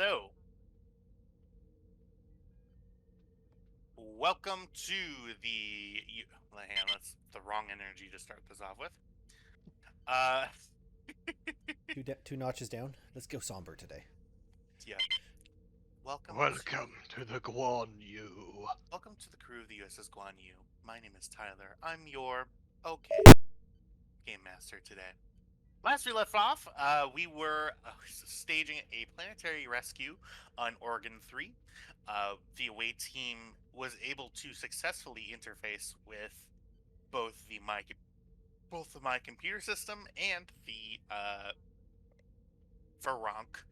So, welcome to hang on, that's the wrong energy to start this off with. Uh, Two notches down. Let's go somber today. yeah. Welcome Welcome to the Guan Yu. welcome to the crew of the USS Guan Yu. My name is Tyler. I'm your game master today. Last we left off, we were staging a planetary rescue on Oregon 3. The away team was able to successfully interface with both the my computer system and the Veronk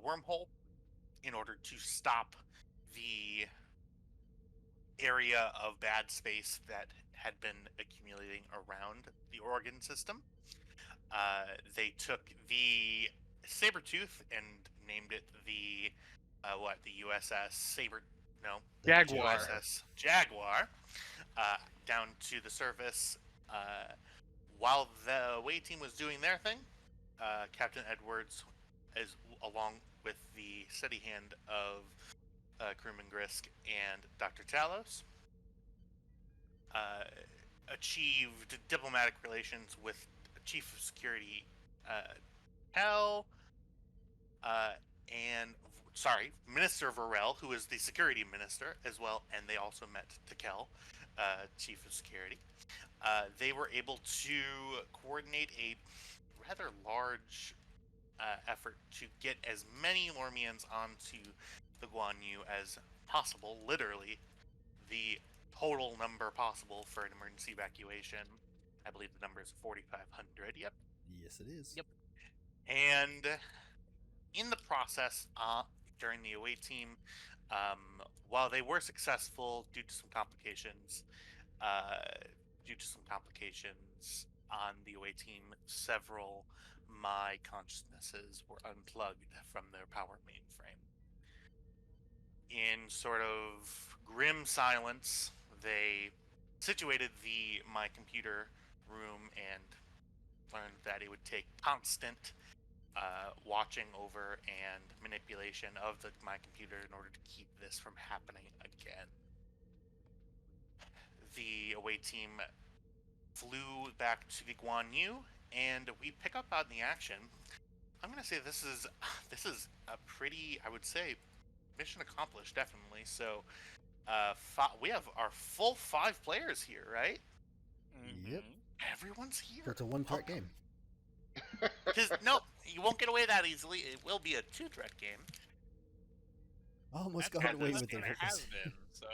wormhole in order to stop the area of bad space that had been accumulating around the Oregon system. They took the Sabretooth and named it the USS Jaguar. USS Jaguar, down to the surface. While the away team was doing their thing, Captain Edwards, along with the steady hand of Crewman Grisk and Dr. Talos, achieved diplomatic relations with Chief of Security Cal, Minister Varel, who is the security minister as well, and they also met Tekel, Chief of Security. They were able to coordinate a rather large effort to get as many Lormians onto the Guan Yu as possible. Literally, the total number possible for an emergency evacuation. I believe the number is 4,500. Yep. Yes, it is. Yep. And in the process, during the away team, while they were successful due to some complications, on the away team, several my consciousnesses were unplugged from their power mainframe. In sort of grim silence, they situated the my computer room and learned that it would take constant watching over and manipulation of my computer in order to keep this from happening again. The away team flew back to the Guan Yu, and we pick up on the action. I'm gonna say this is a pretty, I would say, mission accomplished, definitely. So, we have our full 5 players here, right? Yep. Everyone's here. So it's a one-part game. Because no, you won't get away that easily. It will be a 2-threat game. Almost That's got away what with it. it has been, so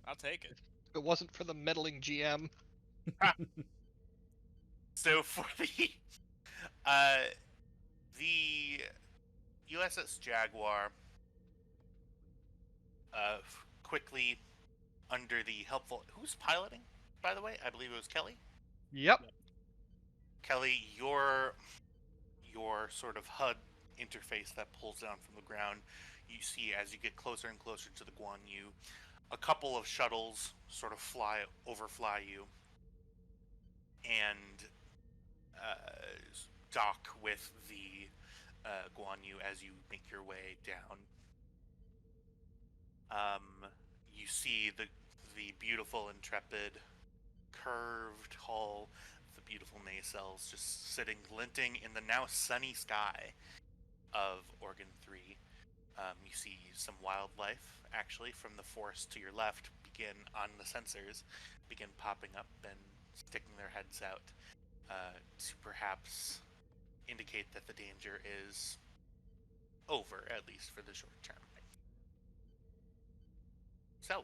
I'll take it. If it wasn't for the meddling GM. So for the USS Jaguar, quickly under the helpful. Who's piloting, by the way? I believe it was Kelly. Yep. Kelly, your sort of HUD interface that pulls down from the ground, you see as you get closer and closer to the Guan Yu, a couple of shuttles sort of overfly you, and dock with the Guan Yu as you make your way down. You see the beautiful, intrepid, curved hull, the beautiful nacelles just sitting, glinting in the now sunny sky of Oregon 3. You see some wildlife, actually, from the forest to your left on the sensors, begin popping up and sticking their heads out to perhaps indicate that the danger is over, at least for the short term. So,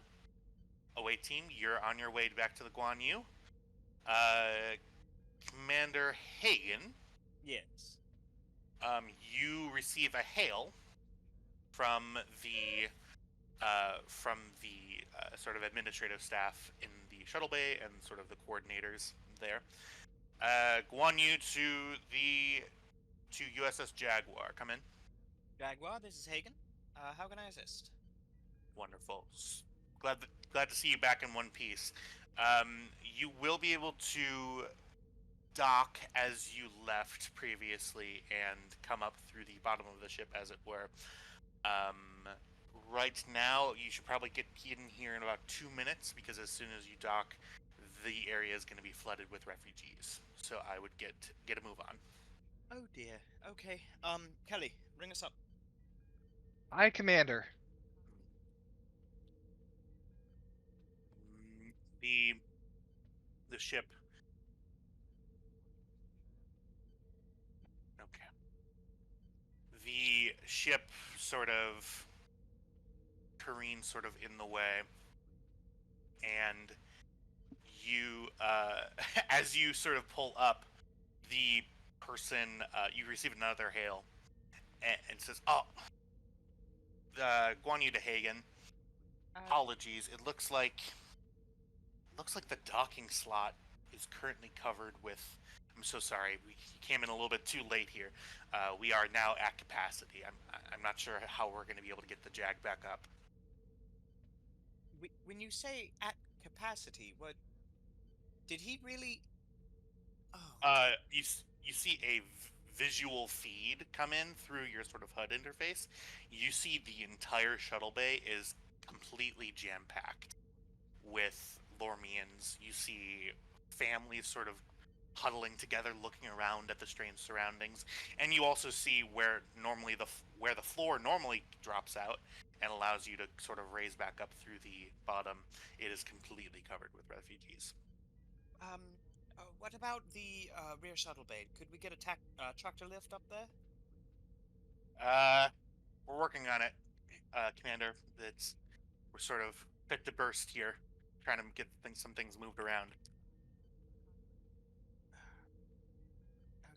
away team, you're on your way back to the Guan Yu. Commander Hagen. Yes. You receive a hail from the sort of administrative staff in the shuttle bay and sort of the coordinators there. Guan Yu to USS Jaguar. Come in. Jaguar, this is Hagen. How can I assist? Wonderful. Glad to see you back in one piece. You will be able to dock as you left previously and come up through the bottom of the ship, as it were. Right now, you should probably get in here in about 2 minutes because as soon as you dock, the area is going to be flooded with refugees. So I would get a move on. Oh dear. Okay. Kelly, bring us up. Aye, Commander. The ship. Okay. The ship sort of careens sort of in the way, and you, as you sort of pull up, the person you receive another hail, and says, "Oh, Guan Yu to Hagen. Apologies. It looks like the docking slot is currently covered with. I'm so sorry. We came in a little bit too late here. We are now at capacity. I'm not sure how we're going to be able to get the Jag back up. When you say at capacity, what did he really? Oh. You see a visual feed come in through your sort of HUD interface. You see the entire shuttle bay is completely jam packed with Lormians. You see families sort of huddling together, looking around at the strange surroundings, and you also see where the floor normally drops out and allows you to sort of raise back up through the bottom. It is completely covered with refugees. What about the rear shuttle bay? Could we get a tractor lift up there? We're working on it, Commander. We're sort of fit to burst here, trying to get some things moved around.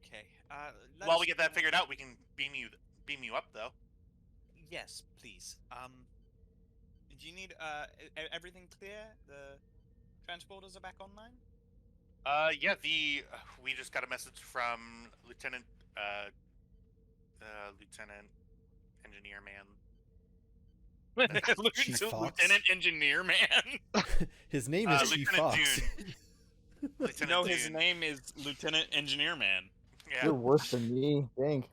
Okay. While we get that figured out, we can beam you up, though. Yes, please. Do you need everything clear? The transporters are back online? Yeah. We just got a message from Lieutenant Engineer Man. Chief Fox. Lieutenant Engineer Man. His name is Chief Lieutenant Fox. Dune. Lieutenant No, Dune. his name is Lieutenant Engineer Man. You're worse than me, dang.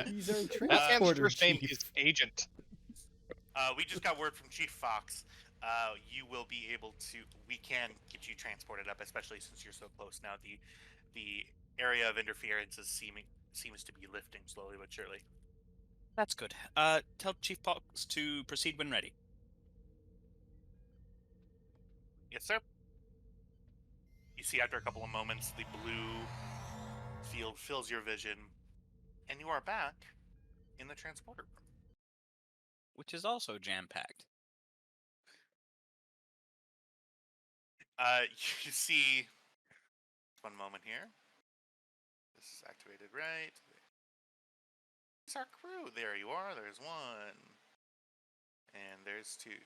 He's our That man's transporter first name chief. is Agent. We just got word from Chief Fox. You will be able to. We can get you transported up, especially since you're so close now. The area of interference seems to be lifting slowly but surely. That's good. Tell Chief Fox to proceed when ready. Yes, sir. You see, after a couple of moments, the blue field fills your vision, and you are back in the transporter room. Which is also jam-packed. You see. One moment here. This is activated right. It's our crew. There you are. There's one. And there's two.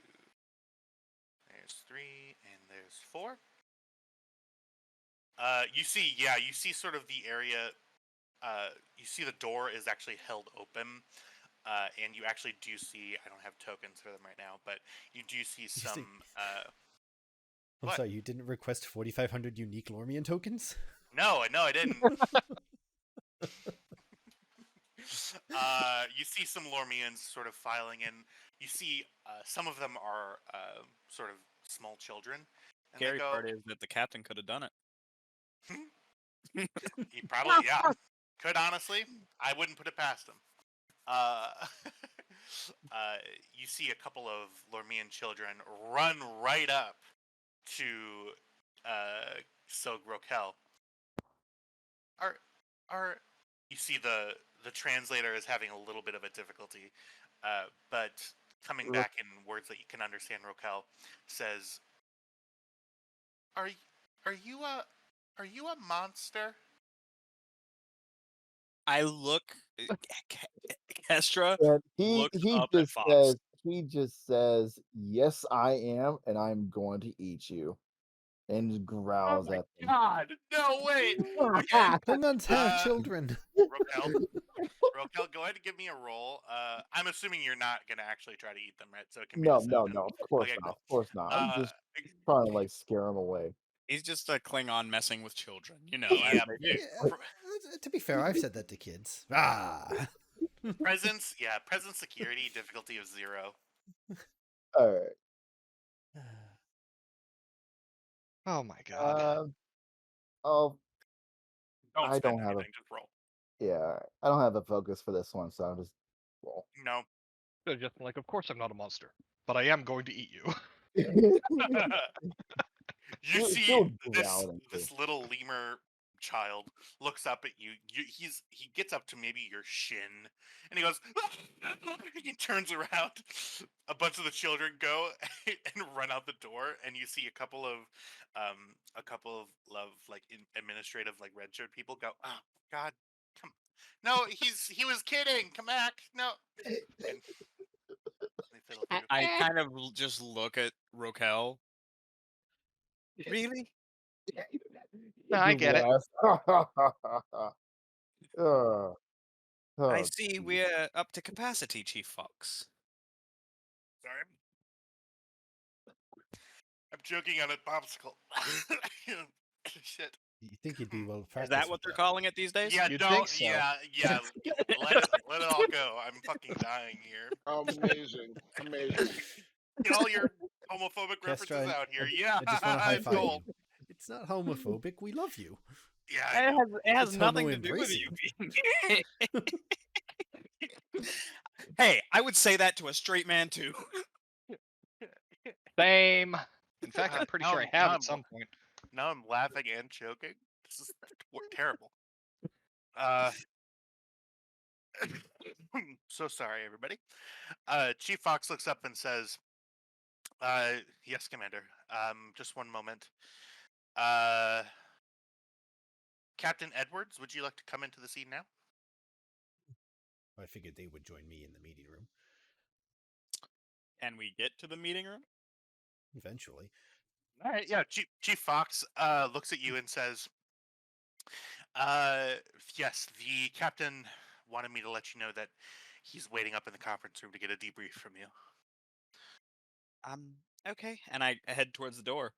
There's three. And there's four. You see sort of the area. You see the door is actually held open. And you actually do see, I don't have tokens for them right now, but you do see some. I'm sorry, you didn't request 4,500 unique Lormian tokens? No, I didn't. You see some Lormians sort of filing in. You see some of them are sort of small children. And Scary part is that the captain could have done it. He probably, yeah. Could, honestly. I wouldn't put it past him. You see a couple of Lormian children run right up to Sog Rokel. You see the translator is having a little bit of a difficulty, but coming back in words that you can understand, Rokel says, "Are you a monster?" I look. Kestra And looks up at Fox. he just says, "Yes, I am, and I'm going to eat you," and growls at them. God, no, wait. Okay. Klingons have children. Rokel, go ahead and give me a roll. I'm assuming you're not going to actually try to eat them, right? So it can be No, deception. of course Okay, not. cool. Of course not. I'm just trying to like scare him away. He's just a Klingon messing with children, you know. Yeah. as they do. To be fair, I've said that to kids. Ah. Presence, yeah, presence security, difficulty of 0. All right. Oh my god. Oh, Don't I spend don't have a anything, just roll. yeah. I don't have a focus for this one, so I'll just roll. No. They're just like, of course I'm not a monster, but I am going to eat you. You see Still this growling, this little lemur child looks up at you. He gets up to maybe your shin, and he goes. He turns around. A bunch of the children go and run out the door, and you see a couple of like administrative like red shirt people go. Oh God, come. No, he was kidding. Come back. No. And they fiddle through. I kind of just look at Rokel. Really? No, I get it. I see we're up to capacity, Chief Fox. Sorry. I'm joking on a popsicle. Shit. You think you'd be well Is practiced? that what they're calling it these days? Yeah, You'd don't. think so. Yeah. Let it all go. I'm fucking dying here. Amazing. Get all your homophobic Kestra, references out here. Yeah, I just want to high I'm five cool. you. It's not homophobic. We love you. Yeah, I know. It has It's nothing to do with homo-embracing. you. Hey, I would say that to a straight man too. Same. In fact, I'm pretty sure I have at some point. Now I'm laughing and choking. This is terrible. So sorry, everybody. Chief Fox looks up and says, "Yes, Commander. Just one moment. Captain Edwards, would you like to come into the scene now?" I figured they would join me in the meeting room Can we get to the meeting room? eventually. All right. Yeah. Chief Fox looks at you and says, "Yes, the captain wanted me to let you know that he's waiting up in the conference room to get a debrief from you." Okay. And I head towards the door.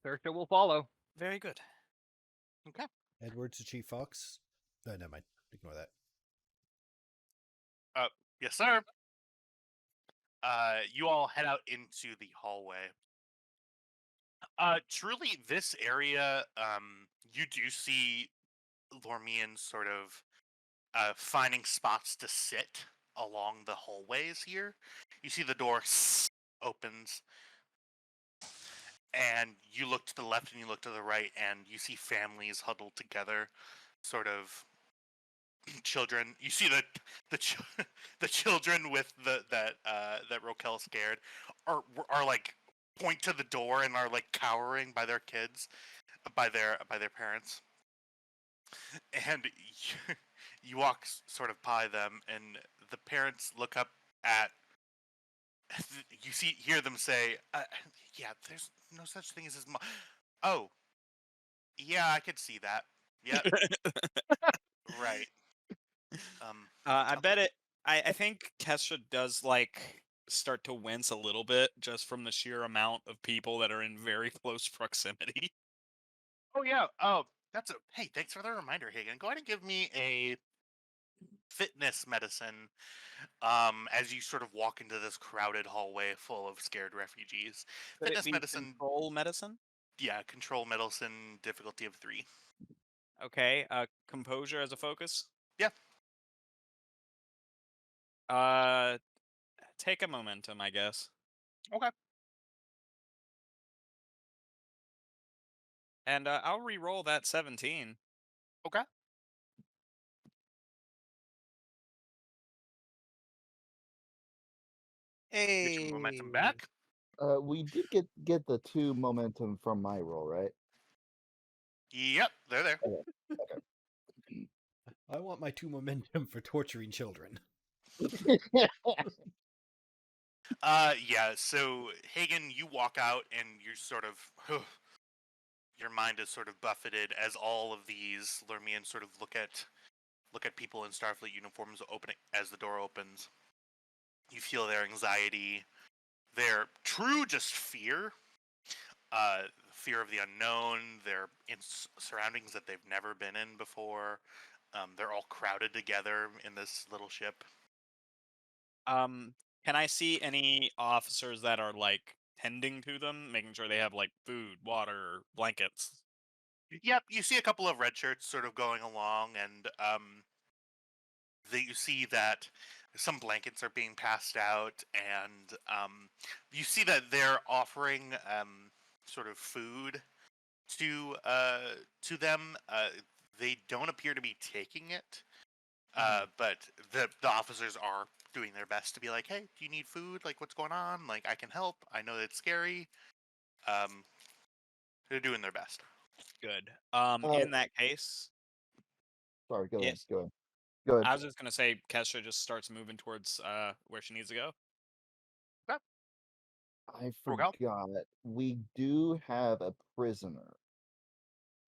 Searcher will follow. Very good. Okay. Edwards to Chief Fox. No, never mind. Ignore that. Yes, sir. You all head out into the hallway. Truly, this area, you do see Lormian sort of finding spots to sit along the hallways here. You see the door opens, and you look to the left and you look to the right, and you see families huddled together, sort of children. You see the children with that Rokel scared are like point to the door and are like cowering by their kids, by their parents, and you walk sort of by them, and the parents look up at. You hear them say, "Yeah, there's no such thing as his mom." Oh, yeah, I could see that. Yep, right. I bet it. I think Kesha does like start to wince a little bit just from the sheer amount of people that are in very close proximity. Oh yeah. Oh, that's a. Hey, thanks for the reminder, Hagen. Go ahead and give me a fitness medicine. As you sort of walk into this crowded hallway full of scared refugees. Could it Fitness be medicine. control medicine? Yeah, control medicine, difficulty of 3. Okay. Composure as a focus. Yeah. Take a momentum, I guess. Okay. And I'll re-roll that 17. Okay. Get your momentum back. We did get the 2 momentum from my roll, right? Yep, they're there. Okay. I want my 2 momentum for torturing children. Yeah, so Hagen, you walk out and you're sort of your mind is sort of buffeted as all of these Lermians sort of look at people in Starfleet uniforms opening as the door opens. You feel their anxiety, their true just fear, fear of the unknown. They're in surroundings that they've never been in before. They're all crowded together in this little ship. Can I see any officers that are like tending to them, making sure they have like food, water, blankets? Yep, you see a couple of red shirts sort of going along, and you see that some blankets are being passed out, and you see that they're offering sort of food to them. They don't appear to be taking it, but the officers are doing their best to be like, "Hey, do you need food? Like, what's going on? Like, I can help. I know that it's scary." They're doing their best. Good. Uh, In that case, Sorry, go ahead. yes. Go ahead. Go ahead. I was just gonna say Kestra just starts moving towards where she needs to go. I Rogal? forgot. We do have a prisoner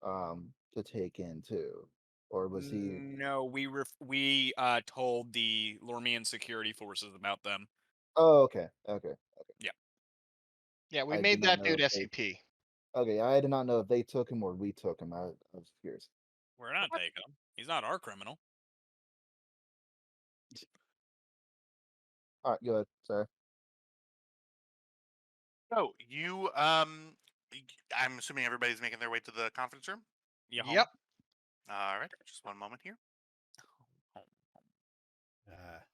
to take in too. Or was he No, we told the Lormian security forces about them. Oh, okay. Okay. Yeah, we I made did not that know dude if they SCP. Okay, I did not know if they took him or we took him. I was curious. We're not taking him. He's not our criminal. Alright, go ahead, sorry. So you I'm assuming everybody's making their way to the conference room. You home? Yep. All right, just one moment here.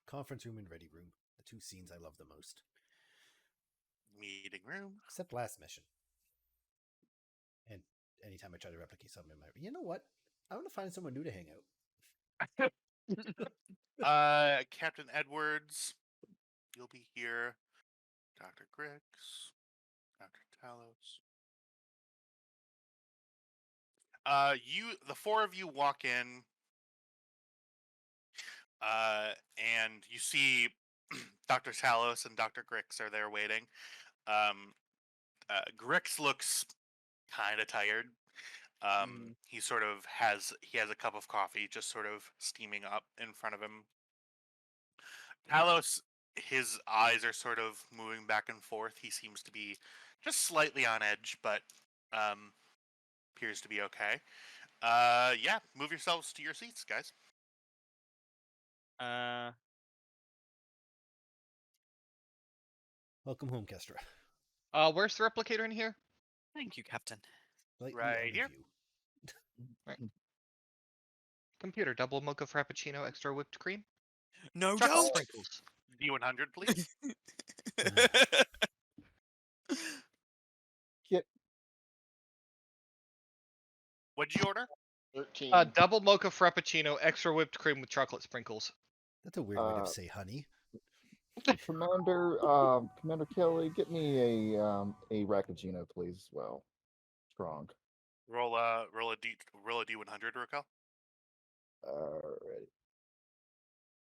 Conference room and ready room. The two scenes I love the most. Meeting room. Except last mission. And anytime I try to replicate something in my... You know what? I want to find someone new to hang out. Captain Edwards, you'll be here. Dr. Grix, Dr. Talos. The four of you walk in, and you see Dr. Talos and Dr. Grix are there waiting. Grix looks kind of tired. He sort of has a cup of coffee just sort of steaming up in front of him. Talos, his eyes are sort of moving back and forth. He seems to be just slightly on edge, but appears to be okay. Yeah, move yourselves to your seats, guys. Welcome home, Kestra. Where's the replicator in here? Thank you, Captain. Slightly Right out of here. view. Computer, double mocha frappuccino, extra whipped cream. No, Chocolate don't. sprinkles. D100, please. Kit, What'd you order? 13. Double mocha frappuccino, extra whipped cream with chocolate sprinkles. That's a weird way to say honey. Commander Kelly, get me a Raccagino, please, as well. Strong. Roll a D100, Raquel. Alright.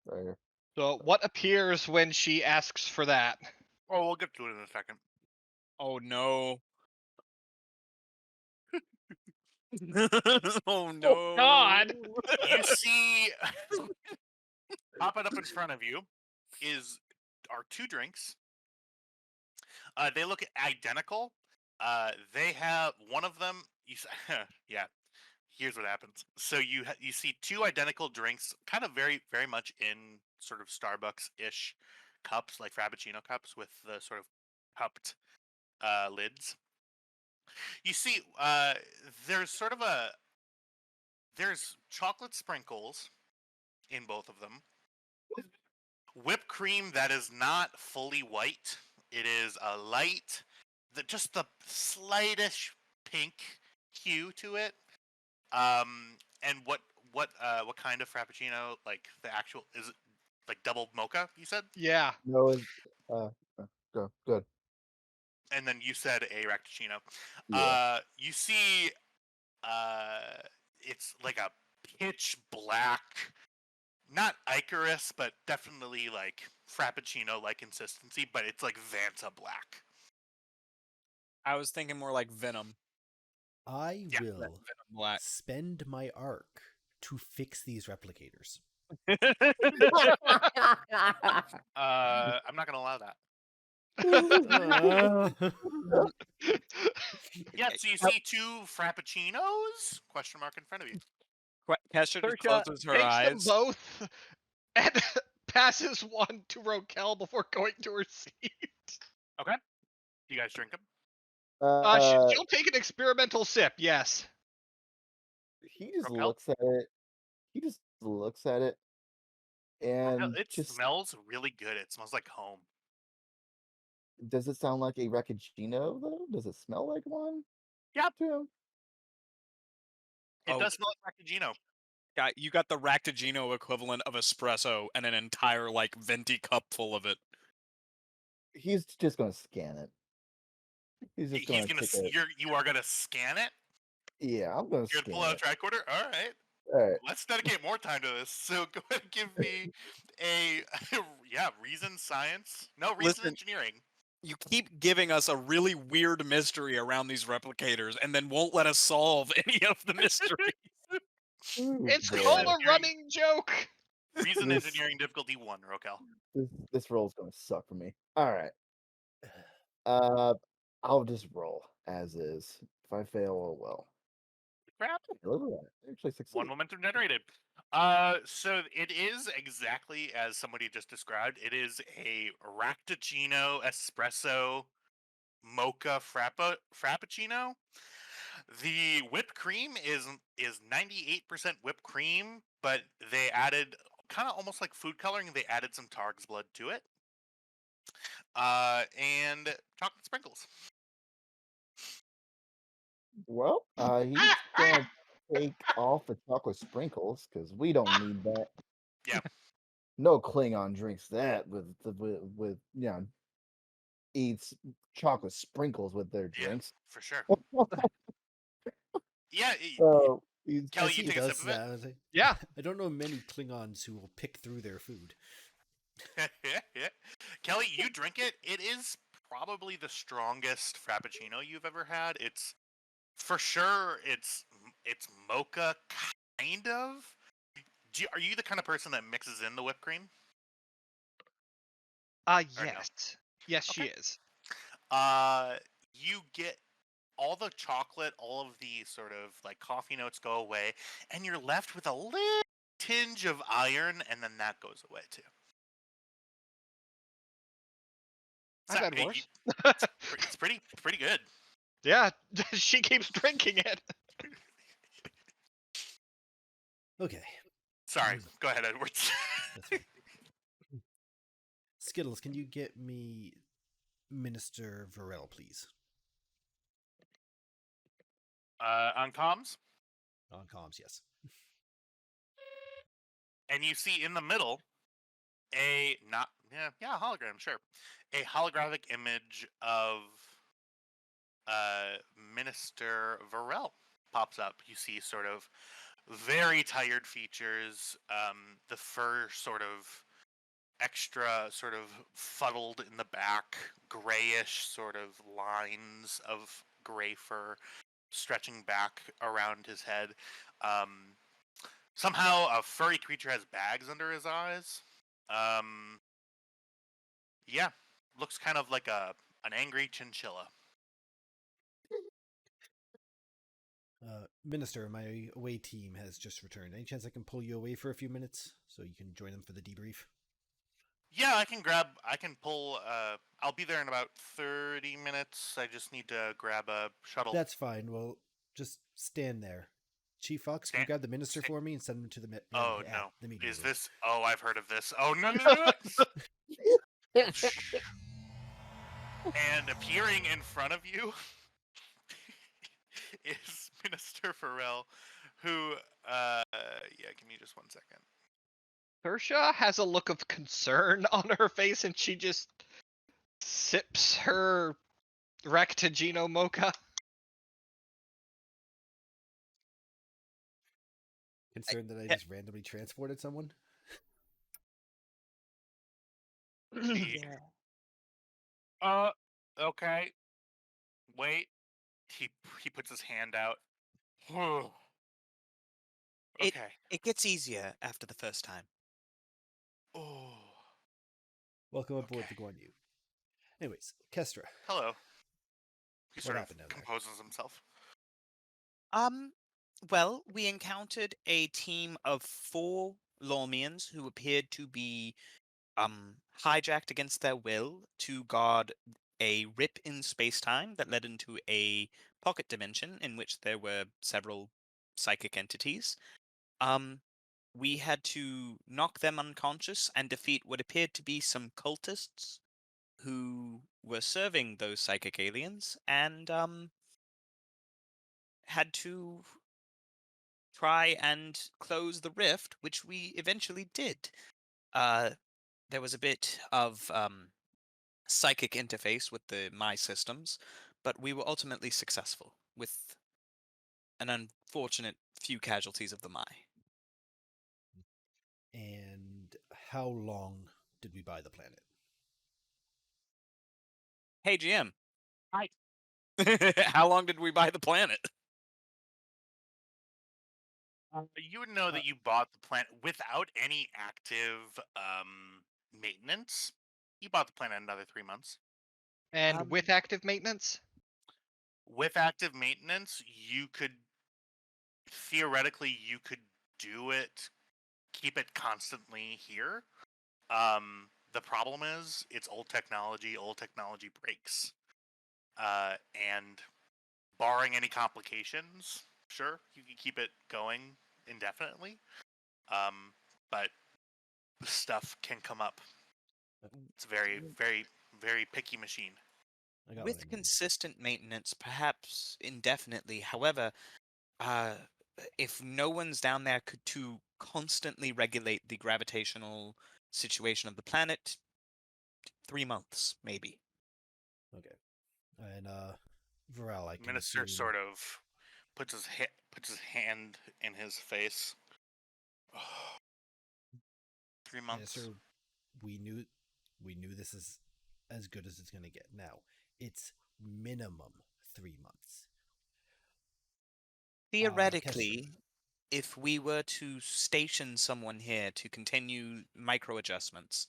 Right here. So what appears when she asks for that? Oh, we'll get to it in a second. Oh no. Oh no. Oh God! You see, popping up in front of you are two drinks. They look identical. They have one of them. Yeah. Here's what happens. So you see two identical drinks, kind of very very much in sort of Starbucks-ish cups, like Frappuccino cups with the sort of cupped lids. You see, there's sort of there's chocolate sprinkles in both of them. Whipped cream that is not fully white. It is a light, just the slightest pink hue to it. And what kind of frappuccino? Like the actual, is it like double mocha? You said. Yeah. No, go good. And then you said a Racticino. Yeah. You see, it's like a pitch black, not Icarus, but definitely like Frappuccino-like consistency, but it's like Vanta black. I was thinking more like Venom. I will Venom black. spend my arc to fix these replicators. I'm not gonna allow that. Yeah, so you see two Frappuccinos? Question mark in front of you. Kesha just Sersha closes her takes them eyes. both and passes one to Rokel before going to her seat. Okay. You guys drink them? She'll take an experimental sip, yes. He just Raquel? looks at it. He just looks at it, and It just smells really good. It smells like home. does it sound like a Recagino though? Does it smell like one? Yep. To him? It Oh. does smell like Macchiato. You got the Ractigino equivalent of espresso and an entire like venti cup full of it. He's just gonna scan it. He's just gonna take it. You are gonna scan it? Yeah, I'm gonna You're gonna scan pull out a it. tricorder? Alright. All right. Let's dedicate more time to this. So go ahead and give me a reason science. No, reason Listen. engineering. You keep giving us a really weird mystery around these replicators and then won't let us solve any of the mystery. Ooh, It's boy. called a running joke. Reason This- engineering difficulty 1, Rokel. This roll's gonna suck for me. All right. I'll just roll as is. If I fail, oh well. Crap. Look at that. I actually succeed. One momentum generated. So it is exactly as somebody just described. It is a Ractigino espresso mocha frappuccino. The whipped cream is 98% whipped cream, but they added kind of almost like food coloring. They added some Targ's blood to it, and chocolate sprinkles. Well, he's gonna take off the chocolate sprinkles because we don't need that. Yeah. No Klingon drinks that with eats chocolate sprinkles with their Yeah, drinks. for sure. Yeah. So he's Kelly, As you he take a does sip of it? that, I was like, Yeah. I don't know many Klingons who will pick through their food. Kelly, you drink it. It is probably the strongest frappuccino you've ever had. It's for sure. It's mocha, kind of. Are you the kind of person that mixes in the whipped cream? Or no? Yes. Yes, she Okay. is. You get all the chocolate, all of the sort of like coffee notes go away, and you're left with a little tinge of iron, and then that goes away too. I've So, had hey, worse. it's pretty good. Yeah, she keeps drinking it. Okay, Sorry, go ahead, Edwards. that's fine. Skittles, can you get me Minister Varel, please? On comms, On comms, yes. and you see in the middle a hologram, sure, a holographic image of Minister Varel pops up. You see sort of very tired features, the fur sort of extra sort of fuddled in the back, grayish sort of lines of gray fur stretching back around his head. Somehow a furry creature has bags under his eyes. Yeah, looks kind of like an angry chinchilla. Minister, my away team has just returned. Any chance I can pull you away for a few minutes so you can join them for the debrief? Yeah, I can pull. I'll be there in about 30 minutes. I just need to grab a shuttle. That's fine. Well, just stand there. Chief Fox, can you grab the minister for me and send him to the Oh the no! meeting Is room? this? Oh, I've heard of this. Oh no! And appearing in front of you is Minister Farrell, who, give me just 1 second. Sersha has a look of concern on her face and she just sips her Rectigino mocha. Concerned that I just randomly transported someone? Okay. Wait. He puts his hand out. Okay. It gets easier after the first time. Oh. Welcome aboard Okay. the Guan Yu. Anyways, Kestra. Hello. He sort of happened down there? composes himself. Well, we encountered a team of 4 Lormians who appeared to be hijacked against their will to guard a rip in space-time that led into a pocket dimension in which there were several psychic entities. We had to knock them unconscious and defeat what appeared to be some cultists who were serving those psychic aliens, and had to try and close the rift, which we eventually did. There was a bit of psychic interface with the My systems, but we were ultimately successful with an unfortunate few casualties of the My. And how long did we buy the planet? Hey, GM. Hi. How long did we buy the planet? You would know that you bought the planet without any active maintenance. You bought the planet another 3 months. And with active maintenance? With active maintenance, you could theoretically do it, keep it constantly here. The problem is it's old technology. Old technology breaks, and barring any complications, sure, you can keep it going indefinitely. But stuff can come up. It's a very, very, very picky machine. I got what I With mean. consistent maintenance, perhaps indefinitely. However, if no one's down there to constantly regulate the gravitational situation of the planet, 3 months maybe. Okay. And Varel, I can Minister assume... sort of puts his hand in his face. 3 months. Minister, we knew this is as good as it's going to get. Now, it's minimum 3 months. Theoretically, if we were to station someone here to continue micro adjustments.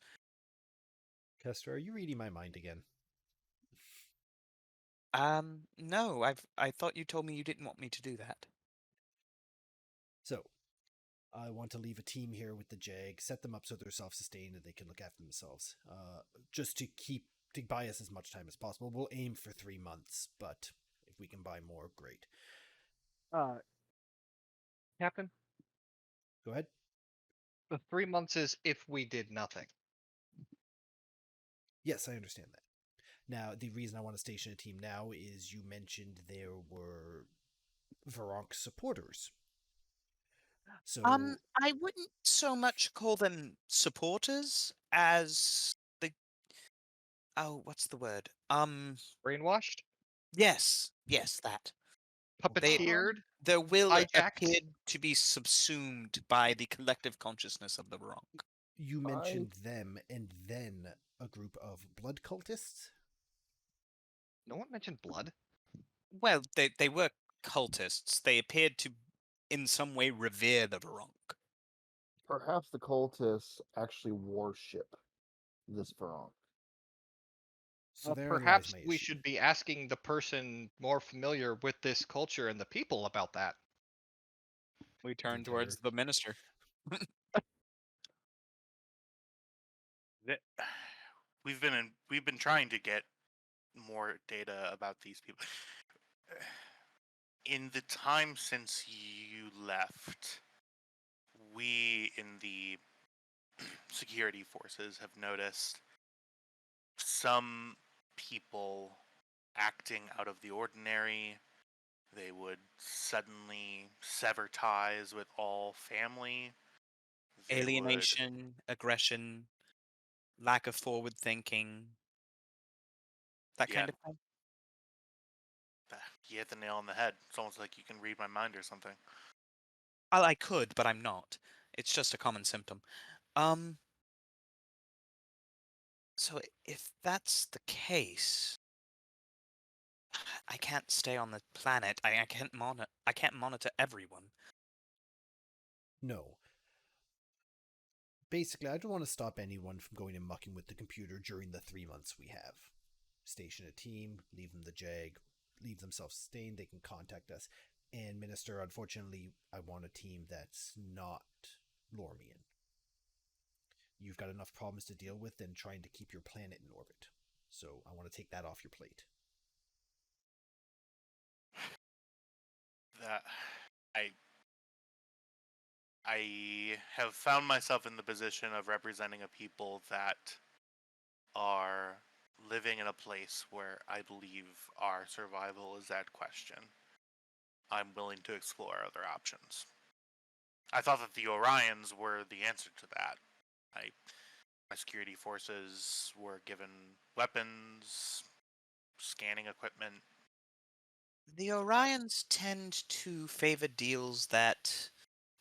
Kester, are you reading my mind again? No, I thought you told me you didn't want me to do that. So, I want to leave a team here with the Jag, set them up so they're self-sustained and they can look after themselves. Just to buy us as much time as possible. We'll aim for 3 months, but if we can buy more, great. Captain? Go ahead. The 3 months is if we did nothing. Yes, I understand that. Now, the reason I want to station a team now is you mentioned there were Varonk supporters. So, I wouldn't so much call them supporters as the what's the word? Brainwashed? Yes, that. Puppeteered? Their will Hijacked? appeared to be subsumed by the collective consciousness of the Bronx. you mentioned them and then a group of blood cultists? No one mentioned blood. Well, they were cultists. They appeared to, in some way, revere the Varunk. Perhaps the cultists actually worship this Varong. So therein Perhaps lies my we issue. should be asking the person more familiar with this culture and the people about that. We turn The towards entire- the minister. We've been trying to get more data about these people. In the time since you left, we in the security forces have noticed some people acting out of the ordinary. They would suddenly sever ties with all family. They would- Alienation, aggression, lack of forward thinking. That Yeah. kind of thing. You hit the nail on the head. It's almost like you can read my mind or something. I could, but I'm not. It's just a common symptom. So if that's the case, I can't stay on the planet. I can't monitor everyone. No. Basically, I don't want to stop anyone from going and mucking with the computer during the 3 months we have. Station a team, leave them the Jag, leave them self-sustained, they can contact us. And Minister, unfortunately, I want a team that's not Lormian. You've got enough problems to deal with than trying to keep your planet in orbit. So I want to take that off your plate. That I have found myself in the position of representing a people that are living in a place where I believe our survival is at question. I'm willing to explore other options. I thought that the Orions were the answer to that. My security forces were given weapons, scanning equipment. The Orions tend to favor deals that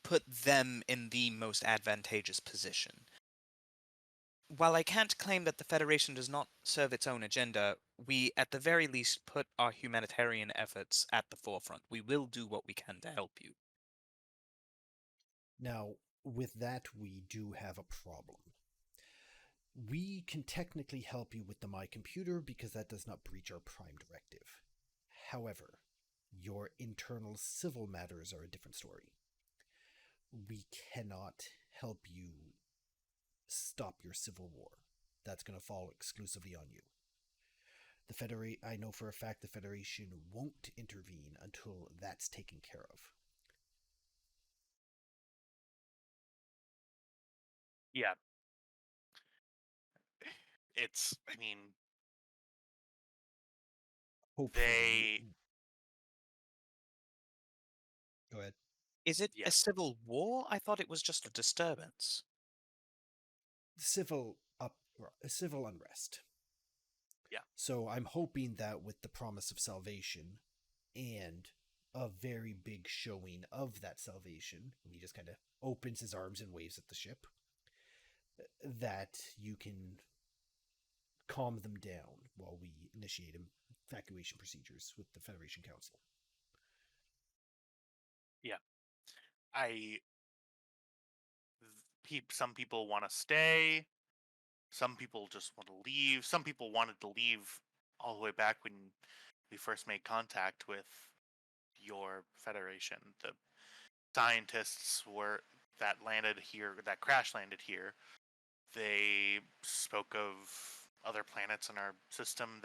put them in the most advantageous position. While I can't claim that the Federation does not serve its own agenda, we at the very least put our humanitarian efforts at the forefront. We will do what we can to help you. Now, with that, we do have a problem. We can technically help you with the My Computer because that does not breach our Prime Directive. However, your internal civil matters are a different story. We cannot help you stop your civil war. That's going to fall exclusively on you. I know for a fact the Federation won't intervene until that's taken care of. Yeah. I mean, Hopefully. Go ahead. Is it a Yes. civil war? I thought it was just a disturbance. Civil unrest. Yeah. So I'm hoping that with the promise of salvation and a very big showing of that salvation, and he just kind of opens his arms and waves at the ship, that you can calm them down while we initiate evacuation procedures with the Federation Council. Yeah. Some people want to stay. Some people just want to leave. Some people wanted to leave all the way back when we first made contact with your Federation. The scientists that crash landed here, they spoke of other planets in our system,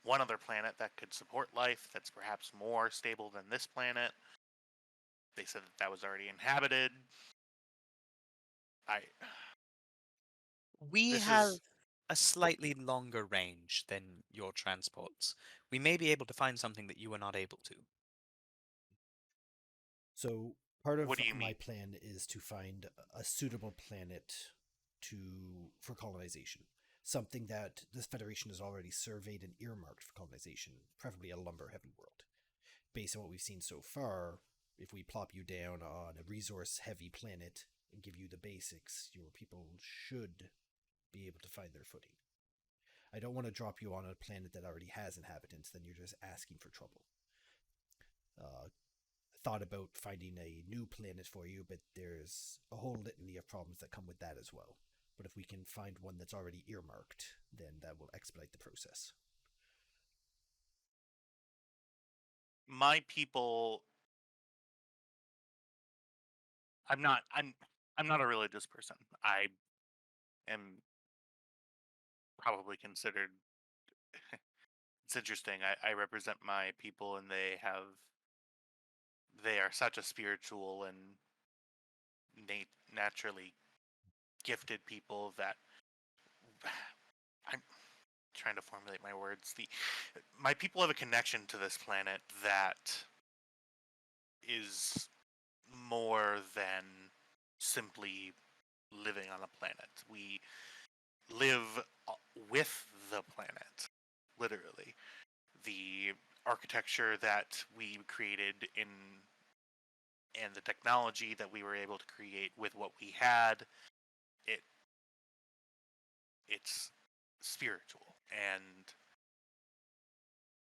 one other planet that could support life that's perhaps more stable than this planet. They said that was already inhabited. We have a slightly longer range than your transports. We may be able to find something that you are not able to. So part of What do you my mean? plan is to find a suitable planet for colonization. Something that this Federation has already surveyed and earmarked for colonization, preferably a lumber-heavy world. Based on what we've seen so far, if we plop you down on a resource-heavy planet and give you the basics, your people should be able to find their footing. I don't want to drop you on a planet that already has inhabitants, then you're just asking for trouble. Thought about finding a new planet for you, but there's a whole litany of problems that come with that as well. But if we can find one that's already earmarked, then that will expedite the process. My people, I'm not a religious person. I am probably considered it's interesting. I represent my people, and they are such a spiritual and naturally gifted people that I'm trying to formulate my words. My people have a connection to this planet that is more than simply living on a planet. We live with the planet, literally. The architecture that we created and the technology that we were able to create with what we had, it's spiritual. And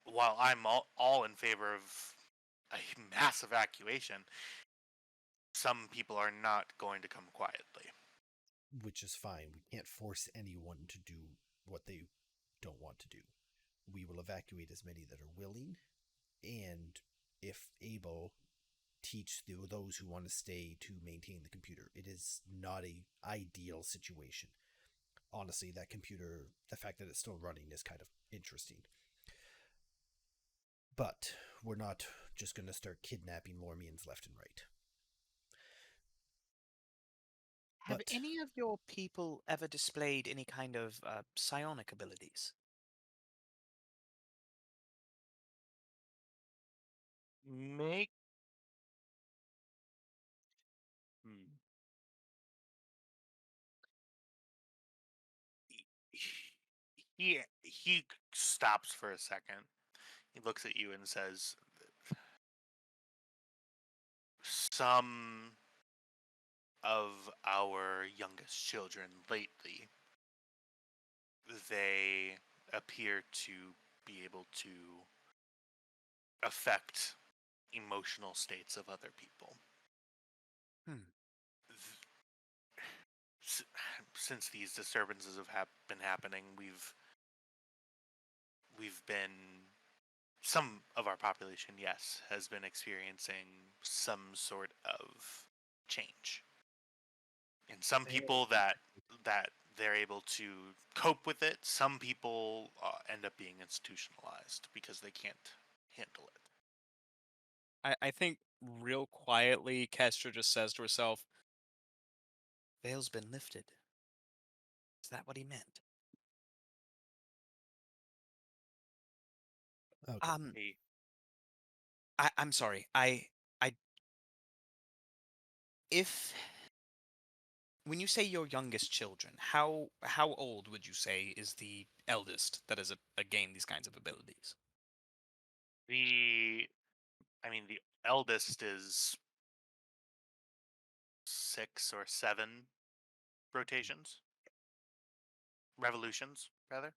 while I'm all in favor of a mass evacuation, some people are not going to come quietly. Which is fine. We can't force anyone to do what they don't want to do. We will evacuate as many that are willing, and if able, teach those who want to stay to maintain the computer. It is not a ideal situation. Honestly, that computer, the fact that it's still running is kind of interesting. But we're not just going to start kidnapping Lormians left and right. Have But any of your people ever displayed any kind of psionic abilities? Make. Hmm. He stops for a second. He looks at you and says, "Some of our youngest children lately, they appear to be able to affect emotional states of other people. Hmm. Since these disturbances have been happening, we've been some of our population, yes, has been experiencing some sort of change. And some people that they're able to cope with it. Some people end up being institutionalized because they can't handle it. I think real quietly, Kestra just says to herself, Veil's been lifted. Is that what he meant? okay. He, I'm sorry. If when you say your youngest children, how old would you say is the eldest that has gained these kinds of abilities? the the eldest is 6 or 7 rotations, revolutions rather.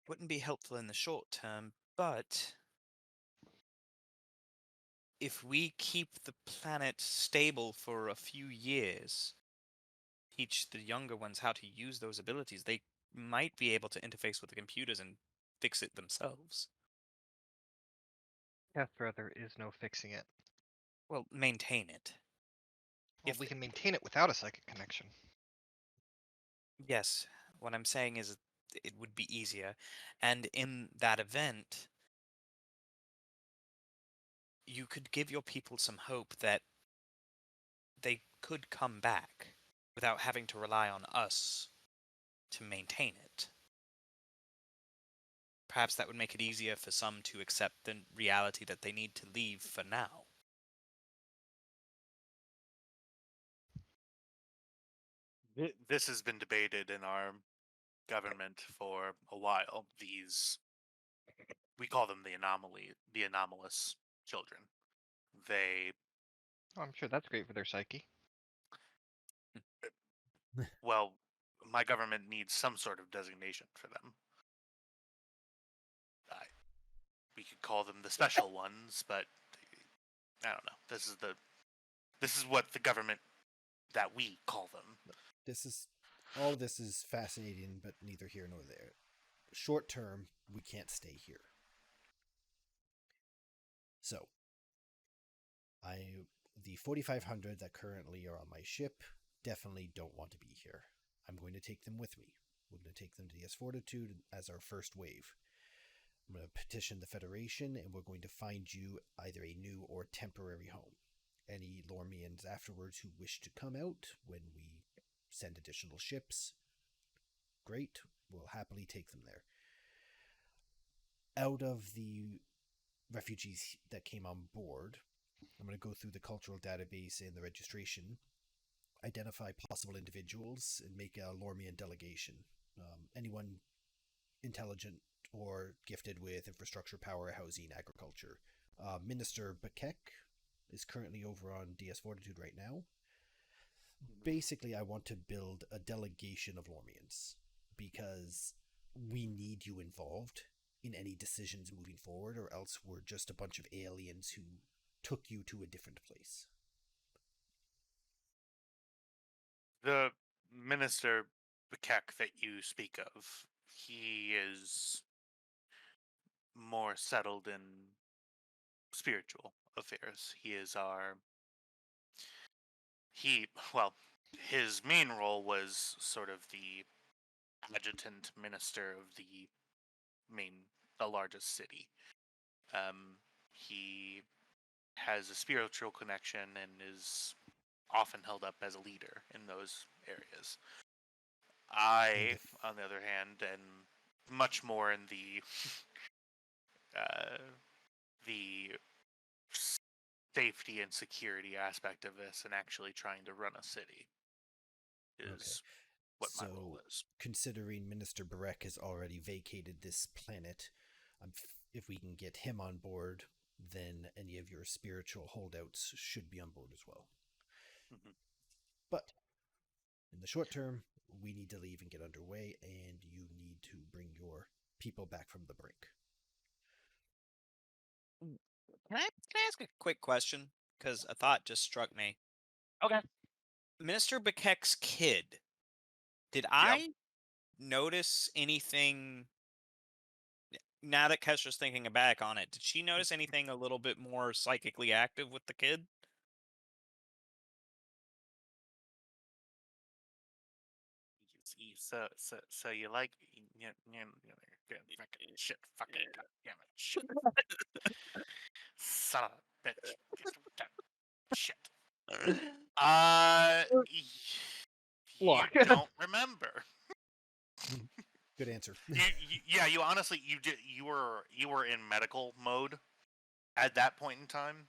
Wouldn't be helpful in the short term, but if we keep the planet stable for a few years, teach the younger ones how to use those abilities, they might be able to interface with the computers and fix it themselves. Yes, there is no fixing it. Well, maintain it. Well, If we the- can maintain it without a psychic connection. Yes, what I'm saying is it would be easier. And in that event, you could give your people some hope that they could come back without having to rely on us to maintain it. Perhaps that would make it easier for some to accept the reality that they need to leave for now. This has been debated in our government for a while. We call them the anomalous children. They, Oh, I'm sure that's great for their psyche. well, my government needs some sort of designation for them. We could call them the special ones, but I don't know. This is what the government that we call them. All of this is fascinating, but neither here nor there. Short term, we can't stay here. So, the 4,500 that currently are on my ship definitely don't want to be here. I'm going to take them with me. We're going to take them to the S-Fortitude as our first wave. I'm going to petition the Federation, and we're going to find you either a new or temporary home. Any Lormians afterwards who wish to come out when we send additional ships, great, we'll happily take them there. Out of the refugees that came on board, I'm going to go through the cultural database and the registration, identify possible individuals, and make a Lormian delegation. Anyone intelligent or gifted with infrastructure, power, housing, agriculture. Minister Bakek is currently over on DS Fortitude right now. Basically, I want to build a delegation of Lormians because we need you involved in any decisions moving forward, or else we're just a bunch of aliens who took you to a different place. The Minister Bekek that you speak of, he is more settled in spiritual affairs. He is our well, his main role was sort of the adjutant minister of the largest city. He has a spiritual connection and is often held up as a leader in those areas. I, on the other hand, am much more in the safety and security aspect of this, and actually trying to run a city is what my role is. Considering Minister Barek has already vacated this planet, if we can get him on board, then any of your spiritual holdouts should be on board as well. Mm-hmm. But in the short term, we need to leave and get underway, and you need to bring your people back from the brink. Can I ask a quick question? Because a thought just struck me. Okay. Minister Bekek's kid. Did I notice anything? Now that Kestra's thinking back on it, did she notice anything a little bit more psychically active with the kid? So you like fucking shit, fucking goddamn it, shit, son of a bitch, shit. You Look. don't remember. Good answer. Yeah, you honestly you were in medical mode at that point in time.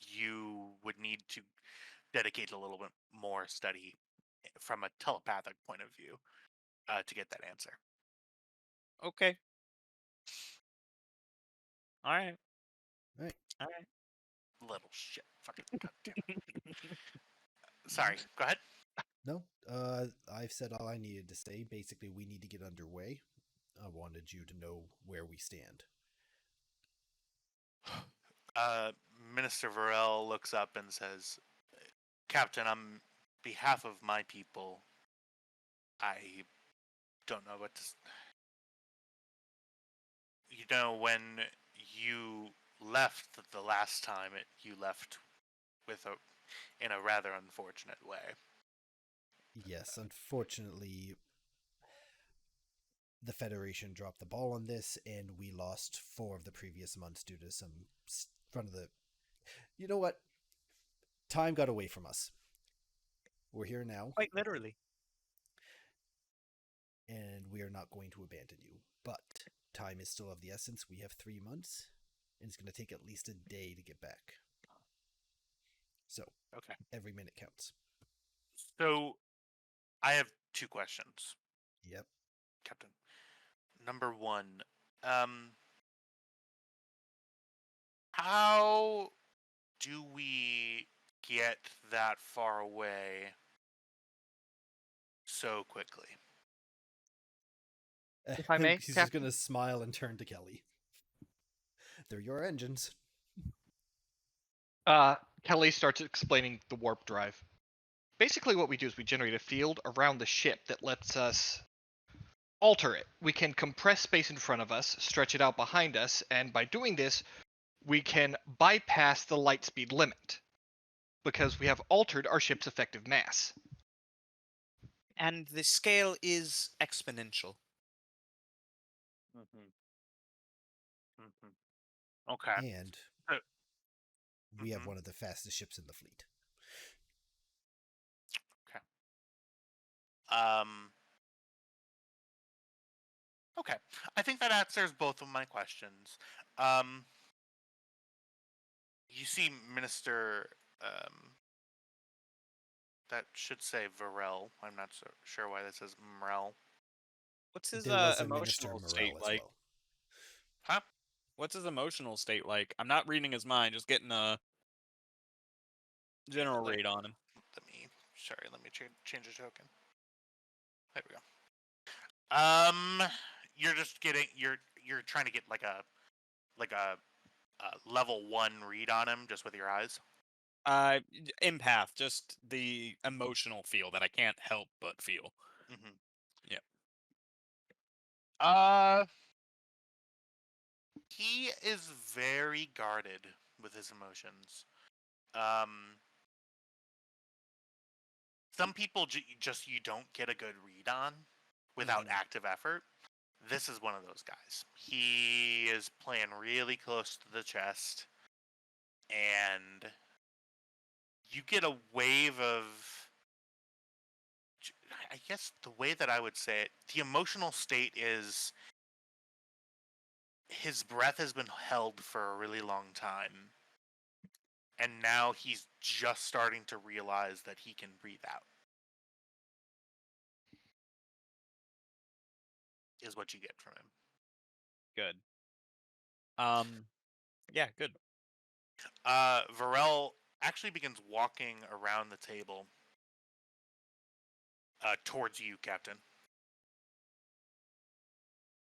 You would need to dedicate a little bit more study from a telepathic point of view to get that answer. Okay. All right. Little shit, fucking goddamn. Sorry, go ahead. No, I've said all I needed to say. Basically, we need to get underway. I wanted you to know where we stand. Minister Varel looks up and says, Captain, on behalf of my people, I don't know what to... You know, when you left the last time, you left in a rather unfortunate way. Yes, unfortunately, the Federation dropped the ball on this, and we lost 4 of the previous months due to some front of the... You know what? Time got away from us. We're here now. Quite literally. And we are not going to abandon you. But time is still of the essence. We have 3 months, and it's going to take at least a day to get back. So, okay, every minute counts. So, I have 2 questions. Yep. Captain. Number 1, how do we get that far away so quickly? If I may, He's just going to smile and turn to Kelly. They're your engines. Kelly starts explaining the warp drive. Basically what we do is we generate a field around the ship that lets us alter it. We can compress space in front of us, stretch it out behind us, and by doing this, we can bypass the light speed limit because we have altered our ship's effective mass. And the scale is exponential. Okay. And we have one of the fastest ships in the fleet. Okay. Okay. I think that answers both of my questions. You see Minister that should say Varel. I'm not so sure why this says Morel. What's his There was a Minister emotional Morel state as like? well. Huh? What's his emotional state like? I'm not reading his mind, just getting a general read on him. Let me change the token. There we go. You're just getting you're trying to get like a level 1 read on him just with your eyes. Empath, just the emotional feel that I can't help but feel. Mm-hmm. Yeah. He is very guarded with his emotions. Some people just you don't get a good read on without active effort. This is one of those guys. He is playing really close to the chest, and you get a wave of, I guess the way that I would say it, the emotional state is his breath has been held for a really long time, and now he's just starting to realize that he can breathe out. Is what you get from him. Good. Yeah, good. Varel actually begins walking around the table towards you, Captain.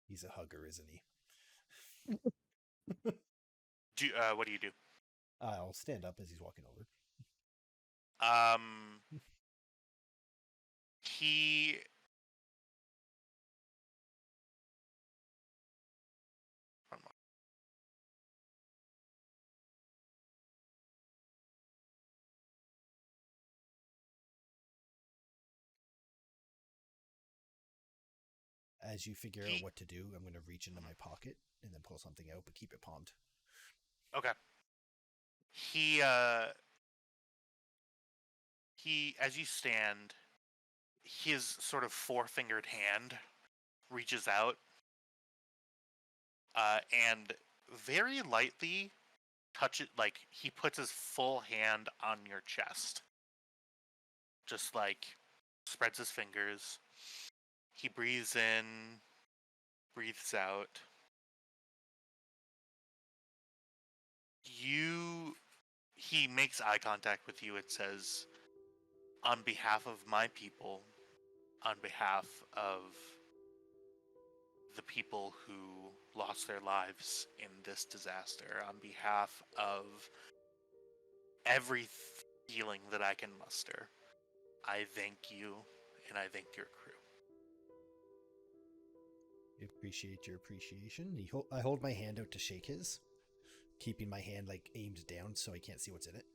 He's a hugger, isn't he? What do you do? I'll stand up as he's walking over. He As you figure out what to do, I'm going to reach into my pocket and then pull something out, but keep it palmed. Okay. He, as you stand, his sort of four-fingered hand reaches out, and very lightly touches, like, he puts his full hand on your chest. Just, like, spreads his fingers. He breathes in, breathes out. He makes eye contact with you and says, on behalf of my people, on behalf of the people who lost their lives in this disaster, on behalf of every feeling that I can muster, I thank you and I thank your crew. I appreciate your appreciation. I hold my hand out to shake his, keeping my hand like aimed down so I can't see what's in it.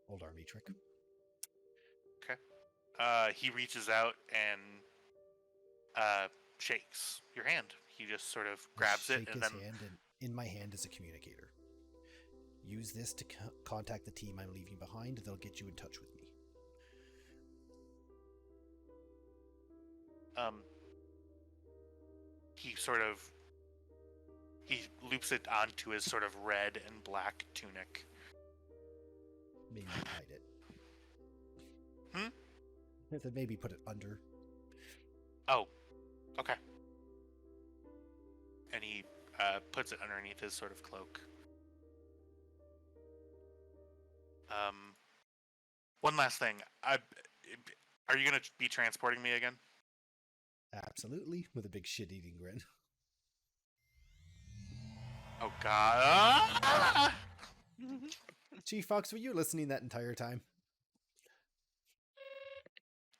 Old army trick. Okay. He reaches out and shakes your hand. He just sort of grabs it and then. Hand, and in my hand is a communicator. Use this to contact the team I'm leaving behind. They'll get you in touch with me. He loops it onto his sort of red and black tunic. Maybe hide it. Maybe put it under. Oh, okay. And he puts it underneath his sort of cloak. One last thing. Are you going to be transporting me again? Absolutely, with a big shit-eating grin. Oh, God. Chief Fox, were you listening that entire time?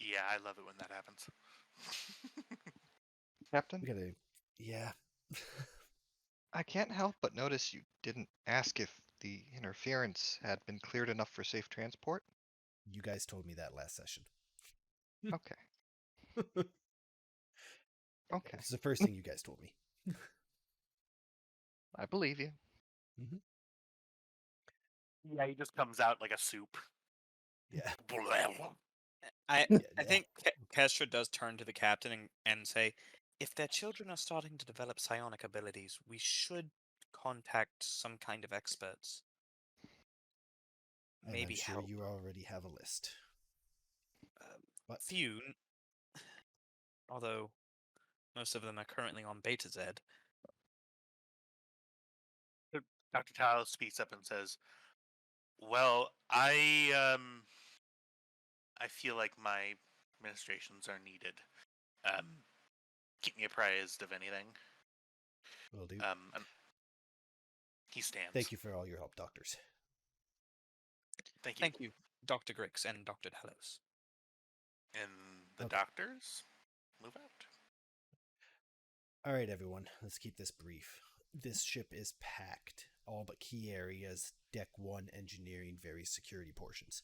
Yeah, I love it when that happens. Captain? Yeah. I can't help but notice you didn't ask if the interference had been cleared enough for safe transport. You guys told me that last session. Okay. Okay. It's the first thing you guys told me. I believe you. Mm-hmm. Yeah, he just comes out like a soup. Yeah. I think Kestra does turn to the captain and say, if their children are starting to develop psionic abilities, we should contact some kind of experts. And Maybe I'm sure help. you already have a list. Few, although most of them are currently on Beta Z. Dr. Tile speaks up and says, well, I feel like my administrations are needed. Keep me apprised of anything. Will do. He stands. Thank you for all your help, doctors. Thank you. Thank you, Dr. Grix and Dr. Talos. And the doctors move out. All right, everyone, let's keep this brief. This ship is packed, all but key areas, Deck 1 engineering, various security portions.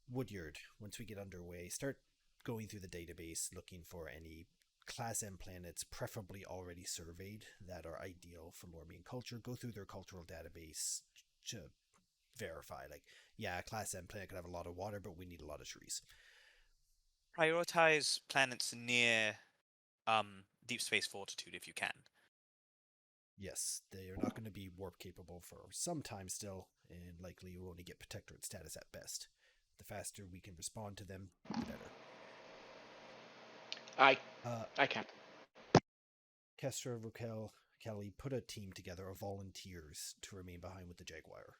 Woodyard, once we get underway, start going through the database looking for any Class M planets, preferably already surveyed, that are ideal for Lormian culture. Go through their cultural database to verify, like, yeah, Class M planet could have a lot of water, but we need a lot of trees. Prioritize planets near deep space fortitude if you can. Yes, they are not going to be warp capable for some time still, and likely you will only get protectorate status at best. The faster we can respond to them, the better. I can't. Kestra, Raquel, Kelly, put a team together of volunteers to remain behind with the Jaguar.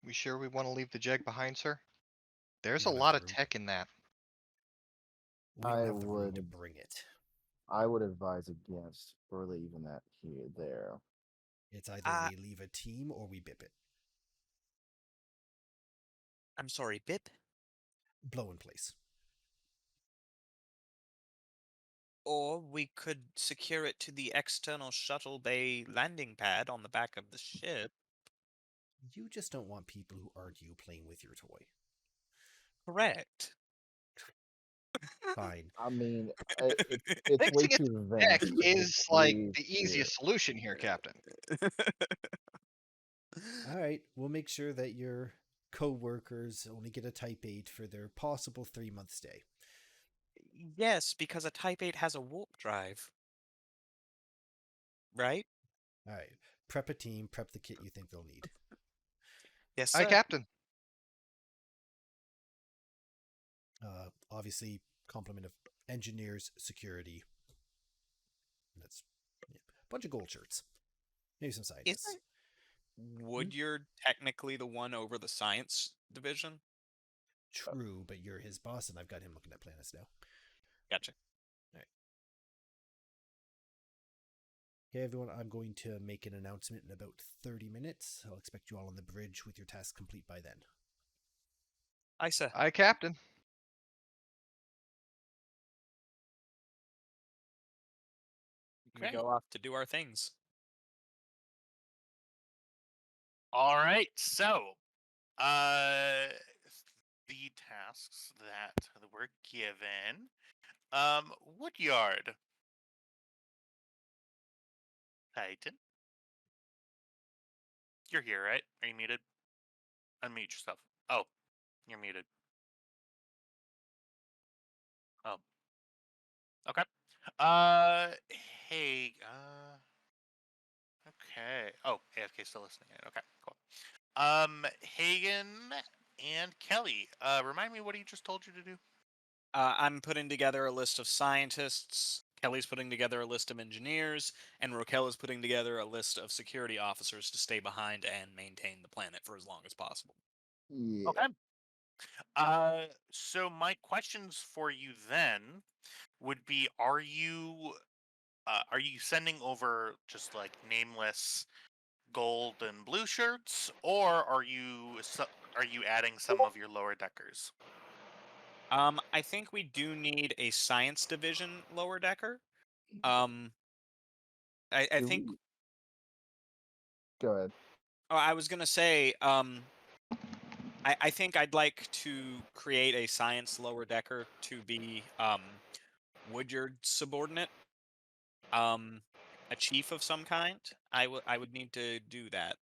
We sure we want to leave the Jag behind, sir? There's We a don't have lot the of room. tech in that. We don't I have the room to would- bring it. I would advise against for leaving that here there. It's either we leave a team or we bip it. I'm sorry, Bip? Blow in place. Or we could secure it to the external shuttle bay landing pad on the back of the ship. You just don't want people who aren't you playing with your toy. Correct. Fine. I mean, it's way Fixing it too to advanced. Deck to is just like leave the here. easiest solution here, Captain. All right, we'll make sure that your co-workers only get a Type 8 for their possible 3-month stay. Yes, because a Type 8 has a warp drive. Right? All right, prep a team, prep the kit you think they'll need. Yes, Hi, sir. Captain. Obviously, complement of engineers, security. That's a bunch of gold shirts. Maybe some scientists. Isn't Woodyard technically the one over the science division? True, but you're his boss, and I've got him looking at planets now. Gotcha. Okay, everyone, I'm going to make an announcement in about 30 minutes. I'll expect you all on the bridge with your task complete by then. Aye, sir. Hi, Captain. We Okay. go off to do our things. All right, so the tasks that were given. Woodyard. Titan. You're here, right? Are you muted? Unmute yourself. Oh, you're muted. Oh. Okay. Hey, okay. Oh, AFK still listening. Okay, cool. Hagen and Kelly, remind me what he just told you to do. I'm putting together a list of scientists. Kelly's putting together a list of engineers, and Raquel is putting together a list of security officers to stay behind and maintain the planet for as long as possible. Yeah. Okay. So my questions for you then would be: Are you sending over just like nameless gold and blue shirts, or are you adding some of your lower deckers? I think we do need a science division lower decker. I Do think. we- Go ahead. Oh, I was gonna say. I think I'd like to create a science lower decker to be Woodyard subordinate. A chief of some kind. I would need to do that.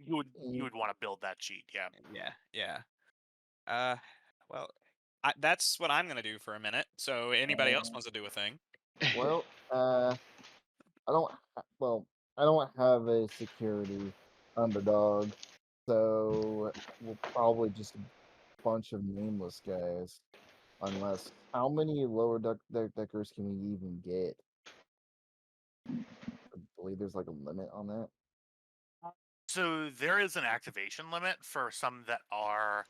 You would want to build that sheet, yeah. Yeah. Well, that's what I'm gonna do for a minute. So anybody else wants to do a thing? Well, I don't. I don't have a security underdog, so we'll probably just a bunch of nameless guys. Unless, how many lower deckers can we even get? I believe there's like a limit on that. So there is an activation limit for some that are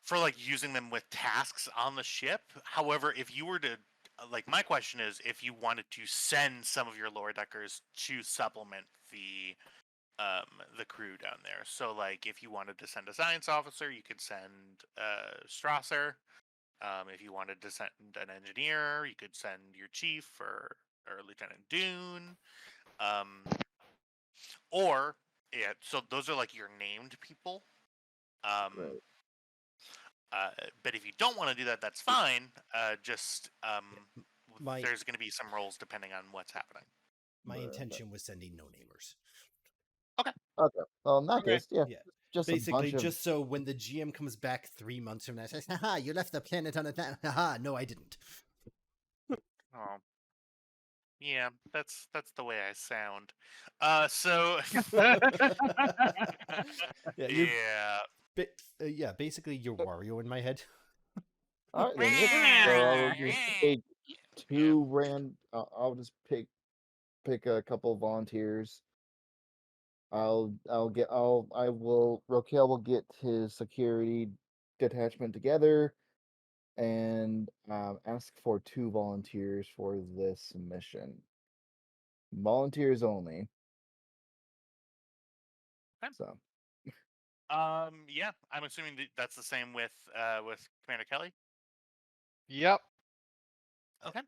for like using them with tasks on the ship. However, if you were to like, my question is if you wanted to send some of your lower deckers to supplement the crew down there. So like if you wanted to send a science officer, you could send Strasser. If you wanted to send an engineer, you could send your chief or Lieutenant Dune. Or yeah, so those are like your named people. Right. But if you don't want to do that, that's fine. My There's going to be some roles depending on what's happening. my Right. intention was sending no namers. Okay. Well, in that Okay. case, yeah, Yeah. just a Basically, bunch of just so when the GM comes back 3 months from now, says, "Haha, you left the planet on a haha, no, I didn't." Oh, yeah, that's the way I sound. So Yeah, yeah, basically you're Wario in my head. All right, then. Yep. So I'll just take two I'll just pick a couple of volunteers. Rokel will get his security detachment together and ask for 2 volunteers for this mission. Volunteers only. Okay. So Yeah, I'm assuming that's the same with Commander Kelly. Yep. Okay.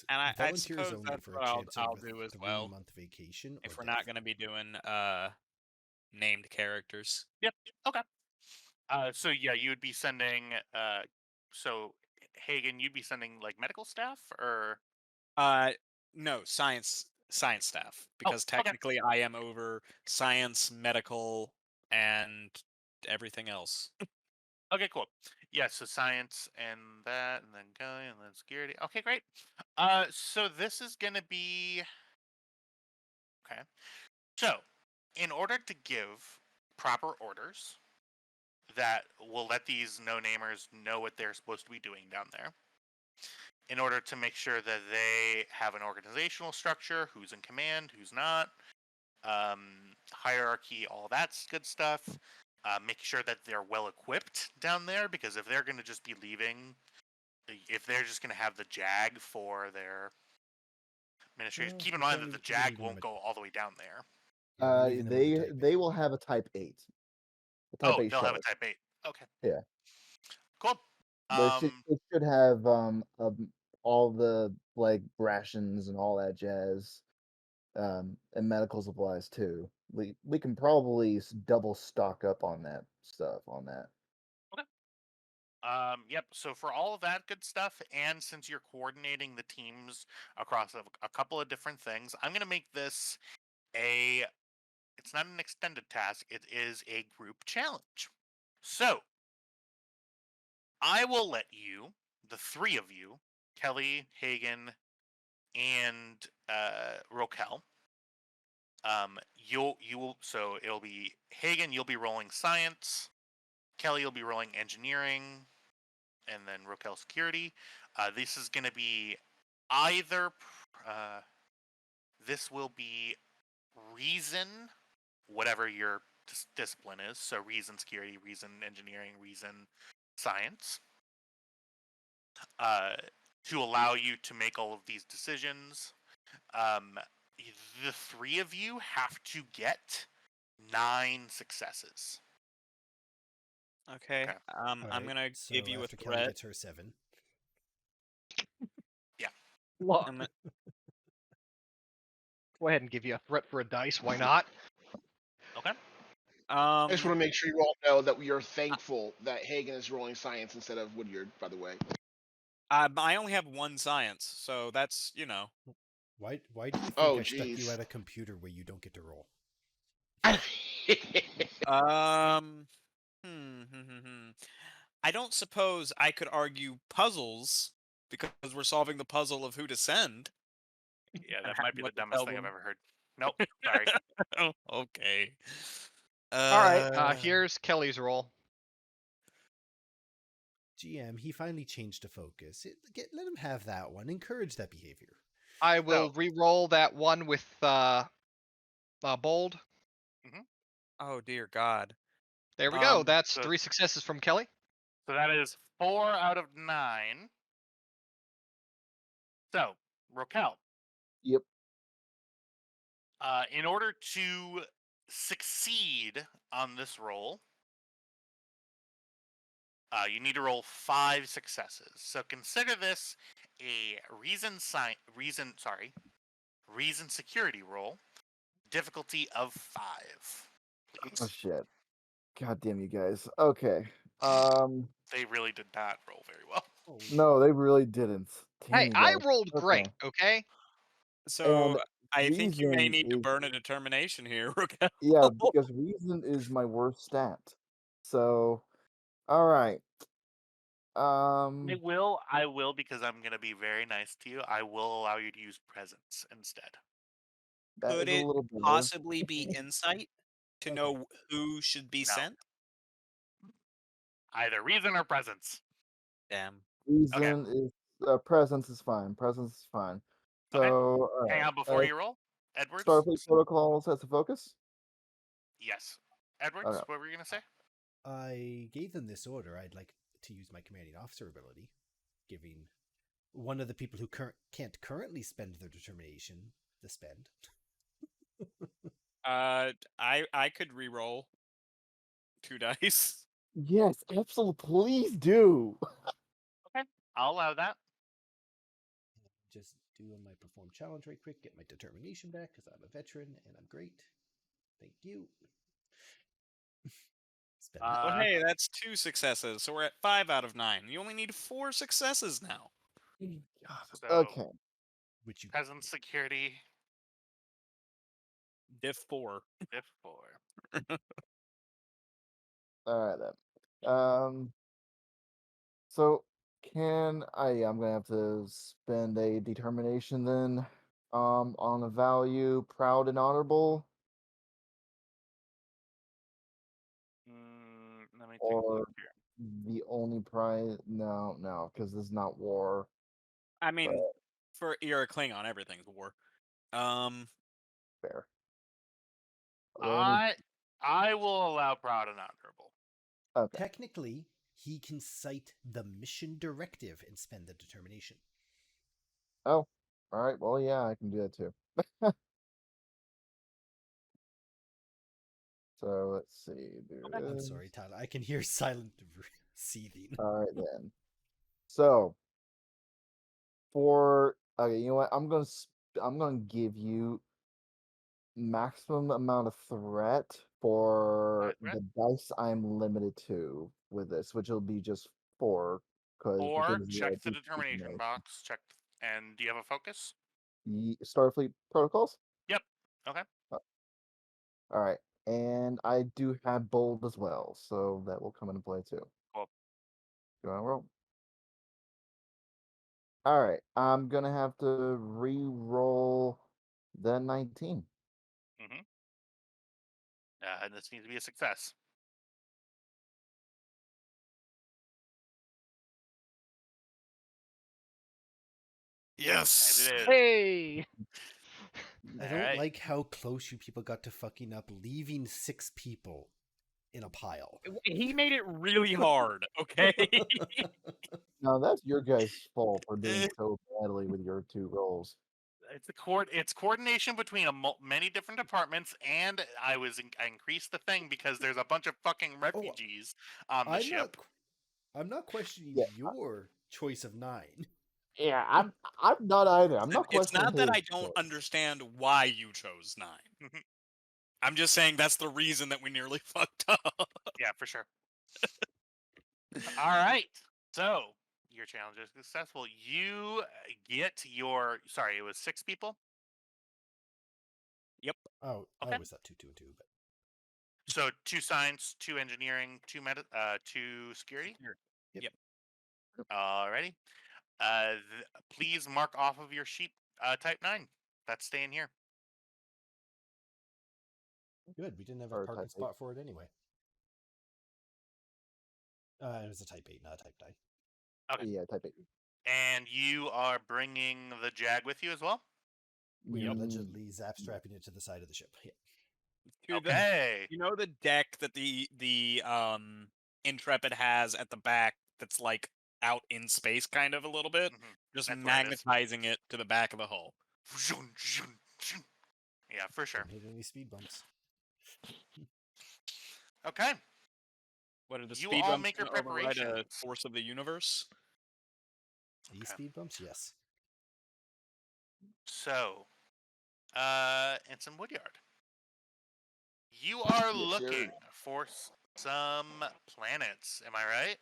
And I Volunteers suppose only that's for what a chance I'll of a do as well. 3-month vacation. If or we're not death. going to be doing named characters. Yep. Okay. So yeah, you would be sending. So Hagen, you'd be sending like medical staff, or No, science staff, because okay. technically I am over science, medical, and everything else. Okay, cool. Yeah, so science and that, and then Kelly, and then security. Okay, great. So this is gonna be okay. So, in order to give proper orders that will let these no-namers know what they're supposed to be doing down there, in order to make sure that they have an organizational structure, who's in command, who's not, hierarchy, all that's good stuff. Make sure that they're well equipped down there, because if they're going to just be leaving, if they're just going to have the JAG for their administration, keep in mind that the JAG won't go all the way down there. Yeah, we're leaving them with the Type they 8. will have a Type 8. A Type Oh, 8 they'll have a shuttle. Type 8. Okay. Yeah. Cool. It should have all the like rations and all that jazz, and medical supplies too. We can probably double stock up on that stuff on that. Yep. So for all of that good stuff, and since you're coordinating the teams across a couple of different things, I'm going to make this it's not an extended task, it is a group challenge. So, I will let you, the 3 of you, Kelly, Hagen, and Rokel, so it'll be Hagen, you'll be rolling science, Kelly, you'll be rolling engineering, and then Rokel security. This is going to be either, this will be reason, whatever your discipline is. So reason security, reason engineering, reason science. To allow you to make all of these decisions. The 3 of you have to get 9 successes. Okay. I'm Alright, gonna so give you a after Kelly threat. gets her 7. Look, I'm gonna- go ahead and give you a threat for a dice. Why not? Okay. I just want to make sure you all know that we are thankful that Hagen is rolling science instead of Woodyard, by the way. I only have 1 science, so that's Why do you think Oh, I stuck you jeez. at a computer where you don't get to roll? I don't suppose I could argue puzzles because we're solving the puzzle of who to send. Yeah, And that have might be the what to dumbest tell thing I've them. ever heard. Nope. Sorry. Oh, okay. All right. Here's Kelly's roll. GM, he finally changed to focus. Let him have that one. Encourage that behavior. I will re-roll that one with bold. Oh dear God. There we go. That's so- 3 successes from Kelly. So that is 4 out of 9. So, Rokel. Yep. In order to succeed on this roll, You need to roll 5 successes. So consider this a reason security roll. Difficulty of 5. Oh Please. shit! God damn you guys. Okay. They really did not roll very well. Holy No, they really didn't. Damn Hey, you I guys. rolled great. Okay. Okay. So And I think you may reason need to is burn a determination here, Raquel. yeah, because reason is my worst stat. So, all right. I will because I'm gonna be very nice to you. I will allow you to use presence instead. That Could is a it little better. possibly be insight to Okay. know who should be No. sent? Either reason or presence. Damn. Reason is presence is fine. Presence is fine. So, Okay. all Hang right. on before you roll. Edwards? Starfleet protocols has a focus. Yes. Edwards, Okay. what were you gonna say? I gave them this order. I'd like to use my commanding officer ability, giving one of the people who can't currently spend their determination the spend. I could re-roll 2 dice. Yes, absolutely. Please do. Okay. I'll allow that. Just do my perform challenge right quick, get my determination back because I'm a veteran and I'm great. Thank you. Spend that. Well, Uh, hey, that's 2 successes, so we're at 5 out of 9. You only need 4 successes now. So Okay. Which you presence security Diff 4. diff 4. All right then. So can I? I'm gonna have to spend a determination then. On a value, proud and honorable, Let me take a or look here. the only prize. No, because this is not war. I mean, for you're a Klingon, everything's war. Fair. The only. I will allow proud and honorable. Okay. technically he can cite the mission directive and spend the determination. Oh. All right. Well, yeah, I can do that too. So let's see. I'm sorry, Tyler. I can hear silent seething. All right then. So for okay, you know what? I'm gonna give you maximum amount of threat for Threat. the dice I'm limited to with this, which will be just 4, Or because check the determination box. Check. And do you have a focus? Starfleet protocols. Yep. Okay. All right, and I do have bold as well, so that will come into play too. Cool. You want to roll? All right, I'm gonna have to re-roll the 19. Mm-hmm. This needs to be a success. Yes. And it is. Hey. I don't Alright. like how close you people got to fucking up, leaving 6 people in a pile. He made it really hard, okay? Now that's your guys' fault for doing so badly with your 2 rolls. It's coordination between many different departments, and I increased the thing because there's a bunch of fucking refugees on the ship. I'm not questioning Yeah. your choice of 9. Yeah, I'm not either. I'm not It's questioning not that his I don't choice. understand why you chose 9. I'm just saying that's the reason that we nearly fucked up. Yeah, for sure. All right. So your challenge is successful. You get your. Sorry, it was 6 people. Oh, Okay. I was at 2, 2, and 2, but So 2 science, 2 engineering, 2 2 security. Yep. Alrighty. Please mark off of your sheet type 9. That's staying here. good. We didn't have a Or parking type spot for it anyway. It was a Type 8, not a Type 9. Okay. Yeah, type 8. And you are bringing the Jag with you as well? We are allegedly zap-strapping it to the side of the ship. Yeah. Dude, Okay. you know the deck that the Intrepid has at the back that's like out in space kind of a little bit? Mhm. Just That's where it is. magnetizing it to the back of the hull. Yeah, for sure. Don't hit any speed bumps. Okay. What are the You speed all bumps make your gonna override a preparations. force of the universe? These Okay. speed bumps, yes. So, Ensign Woodyard, you are Yes, looking sir. for some planets. Am I right?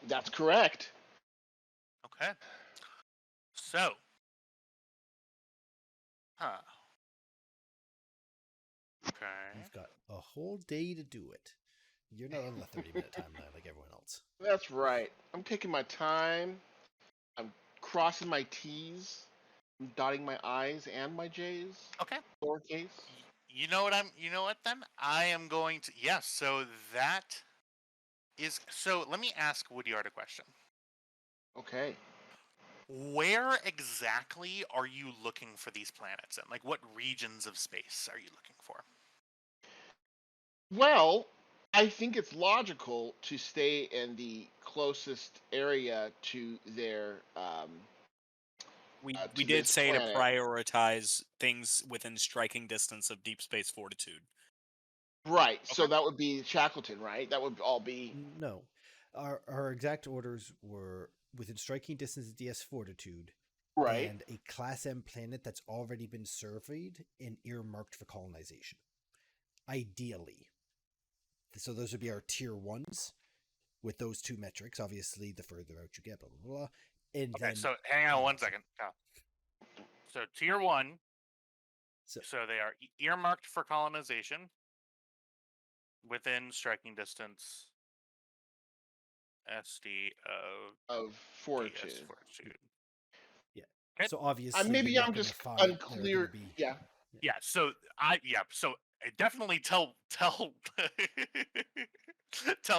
That's correct. Okay. So, huh. Okay. You've got a whole day to do it. You're not on the 30-minute timeline like everyone else. That's right. I'm taking my time. I'm crossing my T's. I'm dotting my I's and my J's. Okay. Lowercase. You know what then? I am going to, yes, so that is, so let me ask Woodyard a question. Okay. Where exactly are you looking for these planets in? Like, what regions of space are you looking for? Well, I think it's logical to stay in the closest area to their We to did this say planet. to prioritize things within striking distance of deep space fortitude. Right. So Okay. that would be Shackleton, right? That would all be No. Our exact orders were within striking distance of DS Fortitude right. and a Class M planet that's already been surveyed and earmarked for colonization. Ideally. So those would be our tier 1s with those two metrics. Obviously, the further out you get, blah, blah, blah. And Okay, then, so hang on 1 second. So tier 1, So, so they are earmarked for colonization within striking distance SD of Of DS Fortitude. Fortitude. yeah. Okay. So obviously, Maybe you're not I'm gonna just find they're unclear. gonna be. Yeah. Yeah, so definitely tell tell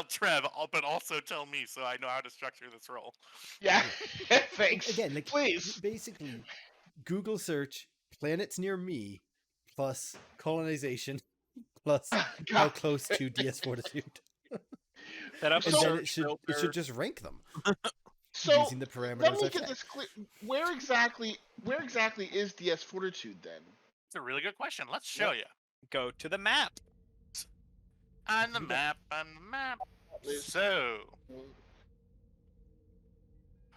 Trev, but also tell me so I know how to structure this role. Yeah. Thanks. Again, like Please. basically, Google search planets near me plus colonization plus how God. close to DS Fortitude, Set up a and then search it should filter. just rank them So using the let parameters me I've get set. this clear. Where exactly is DS Fortitude then? It's a really good question. Let's show you. Go to the map. On the You got- map, on the map. Liz. So,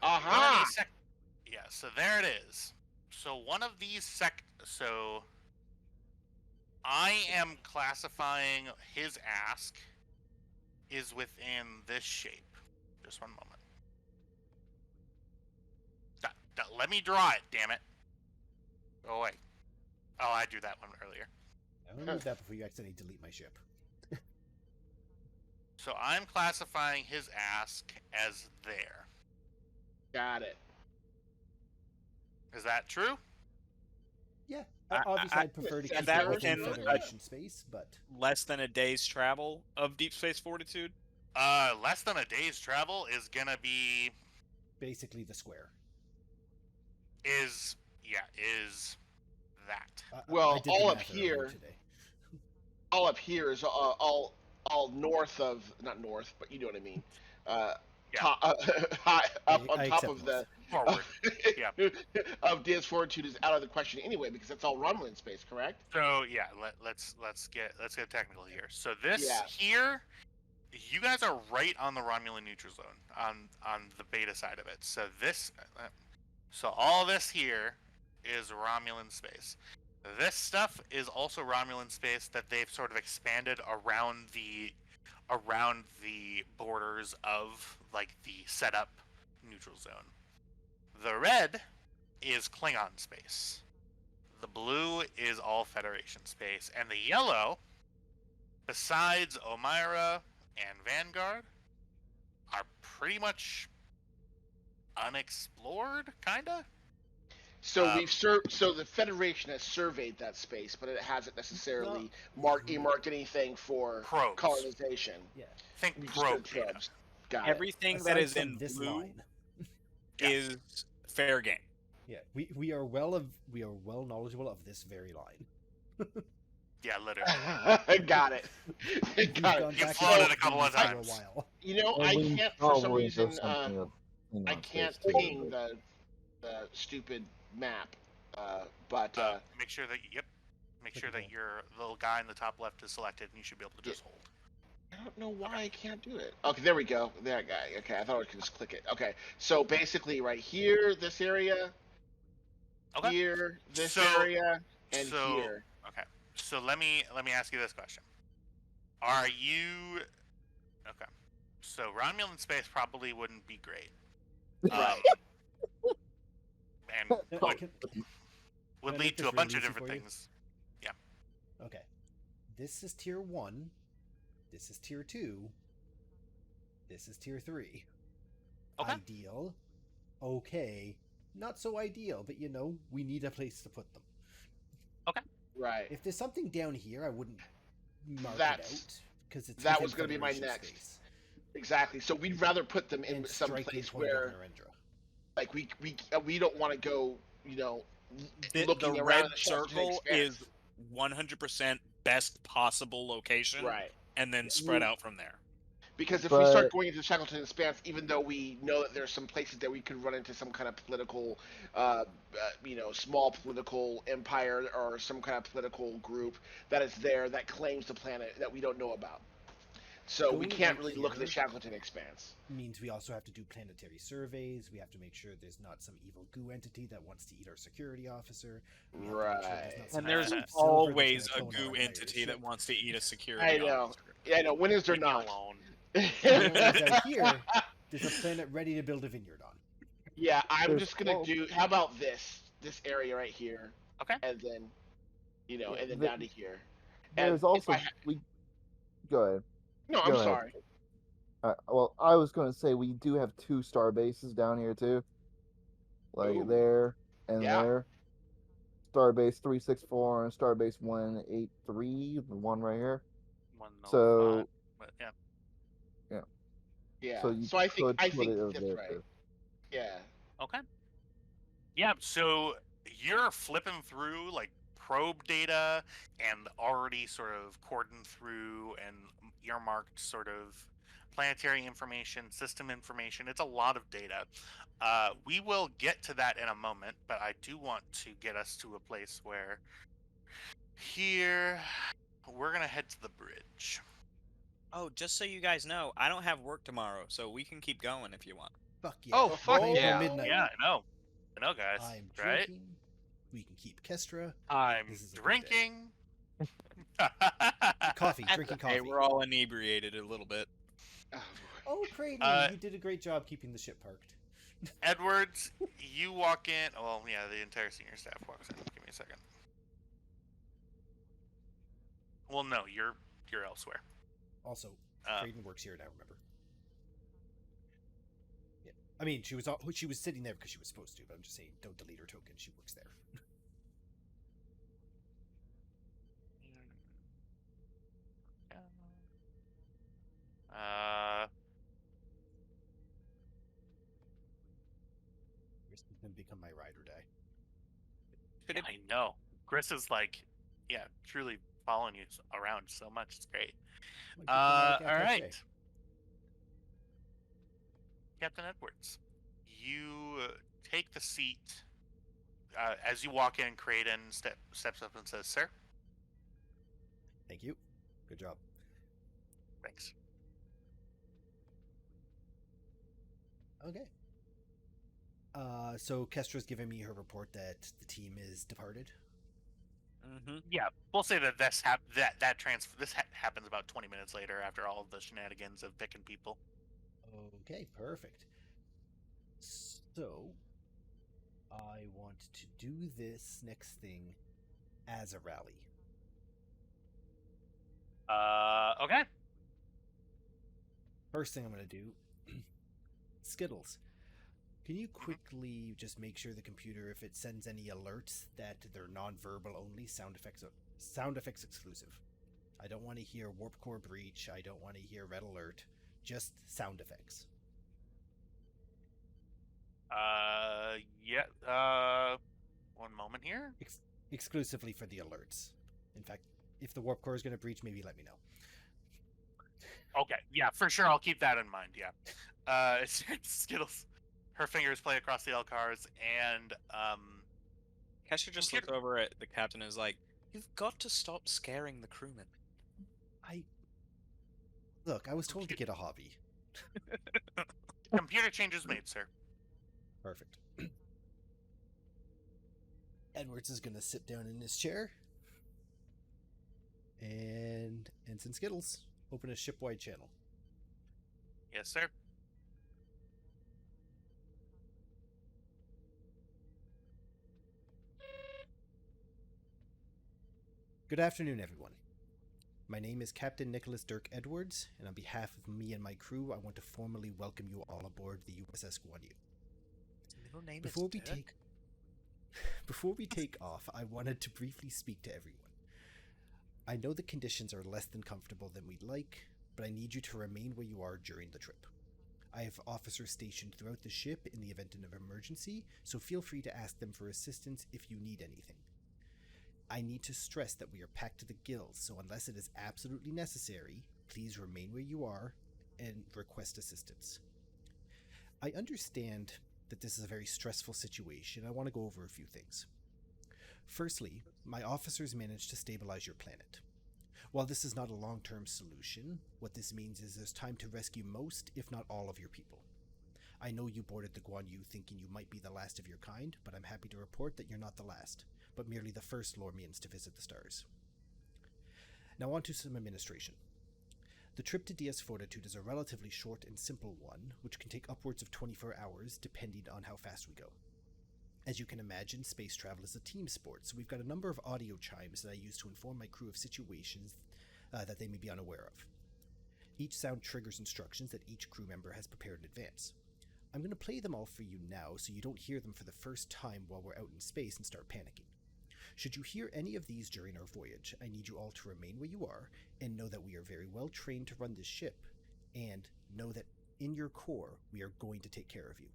Aha! yeah, so there it is. So one of these so I am classifying his ask is within this shape. Just one moment. Let me draw it, damn it. Oh wait. Oh, I drew that one earlier. I'm gonna move that before you accidentally delete my ship. So I'm classifying his ask as there. Got it. Is that true? Yeah, I- obviously I- I'd prefer to is keep that it within within, Federation space, but Less than a day's travel of deep space fortitude. Less than a day's travel is gonna be basically the square. is that. Well, I did the all up math earlier here- today. All up here is all north of, not north, but you know what I mean. Yeah. Top, high, up on I top accept of the Forward. Yeah. of DS Fortitude is out of the question anyway because that's all Romulan space, correct? So yeah, let's get technical here. So this Yeah. here, you guys are right on the Romulan neutral zone on the beta side of it. So so all this here is Romulan space. This stuff is also Romulan space that they've sort of expanded around the borders of like the setup neutral zone. The red is Klingon space. The blue is all Federation space, and the yellow, besides Omira and Vanguard, are pretty much unexplored, kinda. So so the Federation has surveyed that space, but it hasn't necessarily earmarked anything for Probes. colonization. Yeah. Think We just did probe data. probes. Got it. Everything that Aside is from in this blue line, Yeah. is fair game. yeah, we are well knowledgeable of this very line. Yeah, literally. Got it. We've Got gone it. You back floated and a couple of forth for times. a while. You know, Well, I we can't for some probably reason. know something of I Klingon can't space too, ping but- the stupid map. But Make sure that Make sure that your little guy in the top left is selected, and you should be able to just hold. I don't know why I can't do it. Okay, there we go. There, guy. Okay, I thought I could just click it. Okay, so basically, right here, this area, Okay. here, this So- area, and so here. okay. So let me ask you this question. Are you okay? So Romulan space probably wouldn't be great. Right. And No, would, can would I lead make to this a bunch real of easy different for you? things. Okay. This is tier 1. This is tier 2. This is tier 3. Okay. Ideal. Okay. Not so ideal, but we need a place to put them. Right. If there's something down here, I wouldn't mark it That's- out because it's that within was gonna be my Federation next. space. Exactly. So we'd rather put them in And some striking place point where, of Narendra. like, we don't want to go, The looking around red the Shackleton circle is Expanse. 100% best possible location, Right. and then spread out from there. Because if we start But- going into the Shackleton Expanse, even though we know that there's some places that we could run into some kind of political, small political empire or some kind of political group that is there that claims the planet that we don't know about. So we Going can't out really look at the here- Shackleton Expanse. Means we also have to do planetary surveys. We have to make sure there's not some evil goo entity that wants to eat our security officer. We have to make sure there's not Right. some And there's massive silver that's always gonna a clone our goo entire entity that ship. wants to eat a security I know. officer. Yeah, I know. When is there Leave me not? alone. Whereas out here, there's a planet ready to build a vineyard on. Yeah, I'm There's just gonna 12 do. How about this area right here? Okay. And then, Yeah, and then the- down to here. And There's if also I ha- go ahead. No, Go I'm ahead. sorry. Well, I was going to say we do have 2 star bases down here too, like Ooh. there and Yeah. there. Starbase 364 and Starbase 183, the one right here. 105, So but yeah. Yeah. so you I think could put think it over that's there right. too. Yeah. Okay. Yeah, so you're flipping through like probe data and already sort of cordoned through and earmarked sort of planetary information, system information. It's a lot of data. We will get to that in a moment, but I do want to get us to a place where here we're going to head to the bridge. Oh, just so you guys know, I don't have work tomorrow, so we can keep going if you want. Fuck yeah. Oh, fuck Play until yeah. midnight. Yeah, I know. I know, guys. I'm right? drinking. We can keep Kestra. I'm This is a good day. drinking. Coffee, That's drinking okay, coffee. we're all inebriated a little bit. Oh, boy. Oh, Creighton, you did a great job keeping the ship parked. Edwards, you walk in. Well, yeah, the entire senior staff walks in. Give me a second. Well, no, you're elsewhere. Also, Uh, Creighton works here now, remember? Yeah. I mean, she was sitting there because she was supposed to, but I'm just saying, don't delete her token. She works there. This is going to become my ride or die. yeah, I know. Chris is like, yeah, truly following you around so much. It's great. Like, All right. Captain Edwards, you take the seat. As you walk in, Creighton steps up and says, "Sir, Thank you. Good job. thanks." Okay. So Kestra's giving me her report that the team is departed. Mm-hmm. Yeah, we'll say that this happens about 20 minutes later after all of the shenanigans of picking people. Okay, perfect. So, I want to do this next thing as a rally. Okay. First thing I'm going to do, Skittles. Can you quickly just make sure the computer, if it sends any alerts, that they're non-verbal only, sound effects exclusive? I don't want to hear warp core breach. I don't want to hear red alert. Just sound effects. Yeah. One moment here. Exclusively for the alerts. In fact, if the warp core is going to breach, maybe let me know. Okay. Yeah, for sure. I'll keep that in mind. Yeah. Skittles. Her fingers play across the LCARs, and Kesha just looked over at the captain and is like, "You've got to stop scaring the crewmen." Look, I was told to get a hobby. Computer changes made, sir. Perfect. Edwards is going to sit down in his chair. And Ensign Skittles, open a ship-wide channel. Yes, sir. Good afternoon, everyone. My name is Captain Nicholas Dirk Edwards, and on behalf of me and my crew, I want to formally welcome you all aboard the USS Guan. Middle name Before is we Dirk? before we take off, I wanted to briefly speak to everyone. I know the conditions are less than comfortable than we'd like, but I need you to remain where you are during the trip. I have officers stationed throughout the ship in the event of an emergency, so feel free to ask them for assistance if you need anything. I need to stress that we are packed to the gills, so unless it is absolutely necessary, please remain where you are and request assistance. I understand that this is a very stressful situation. I want to go over a few things. Firstly, my officers managed to stabilize your planet. While this is not a long-term solution, what this means is there's time to rescue most, if not all, of your people. I know you boarded the Guan Yu thinking you might be the last of your kind, but I'm happy to report that you're not the last, but merely the first Lormians to visit the stars. Now on to some administration. The trip to DS Fortitude is a relatively short and simple one, which can take upwards of 24 hours depending on how fast we go. As you can imagine, space travel is a team sport, so we've got a number of audio chimes that I use to inform my crew of situations that they may be unaware of. Each sound triggers instructions that each crew member has prepared in advance. I'm going to play them all for you now so you don't hear them for the first time while we're out in space and start panicking. Should you hear any of these during our voyage, I need you all to remain where you are and know that we are very well trained to run this ship, and know that in your core we are going to take care of you.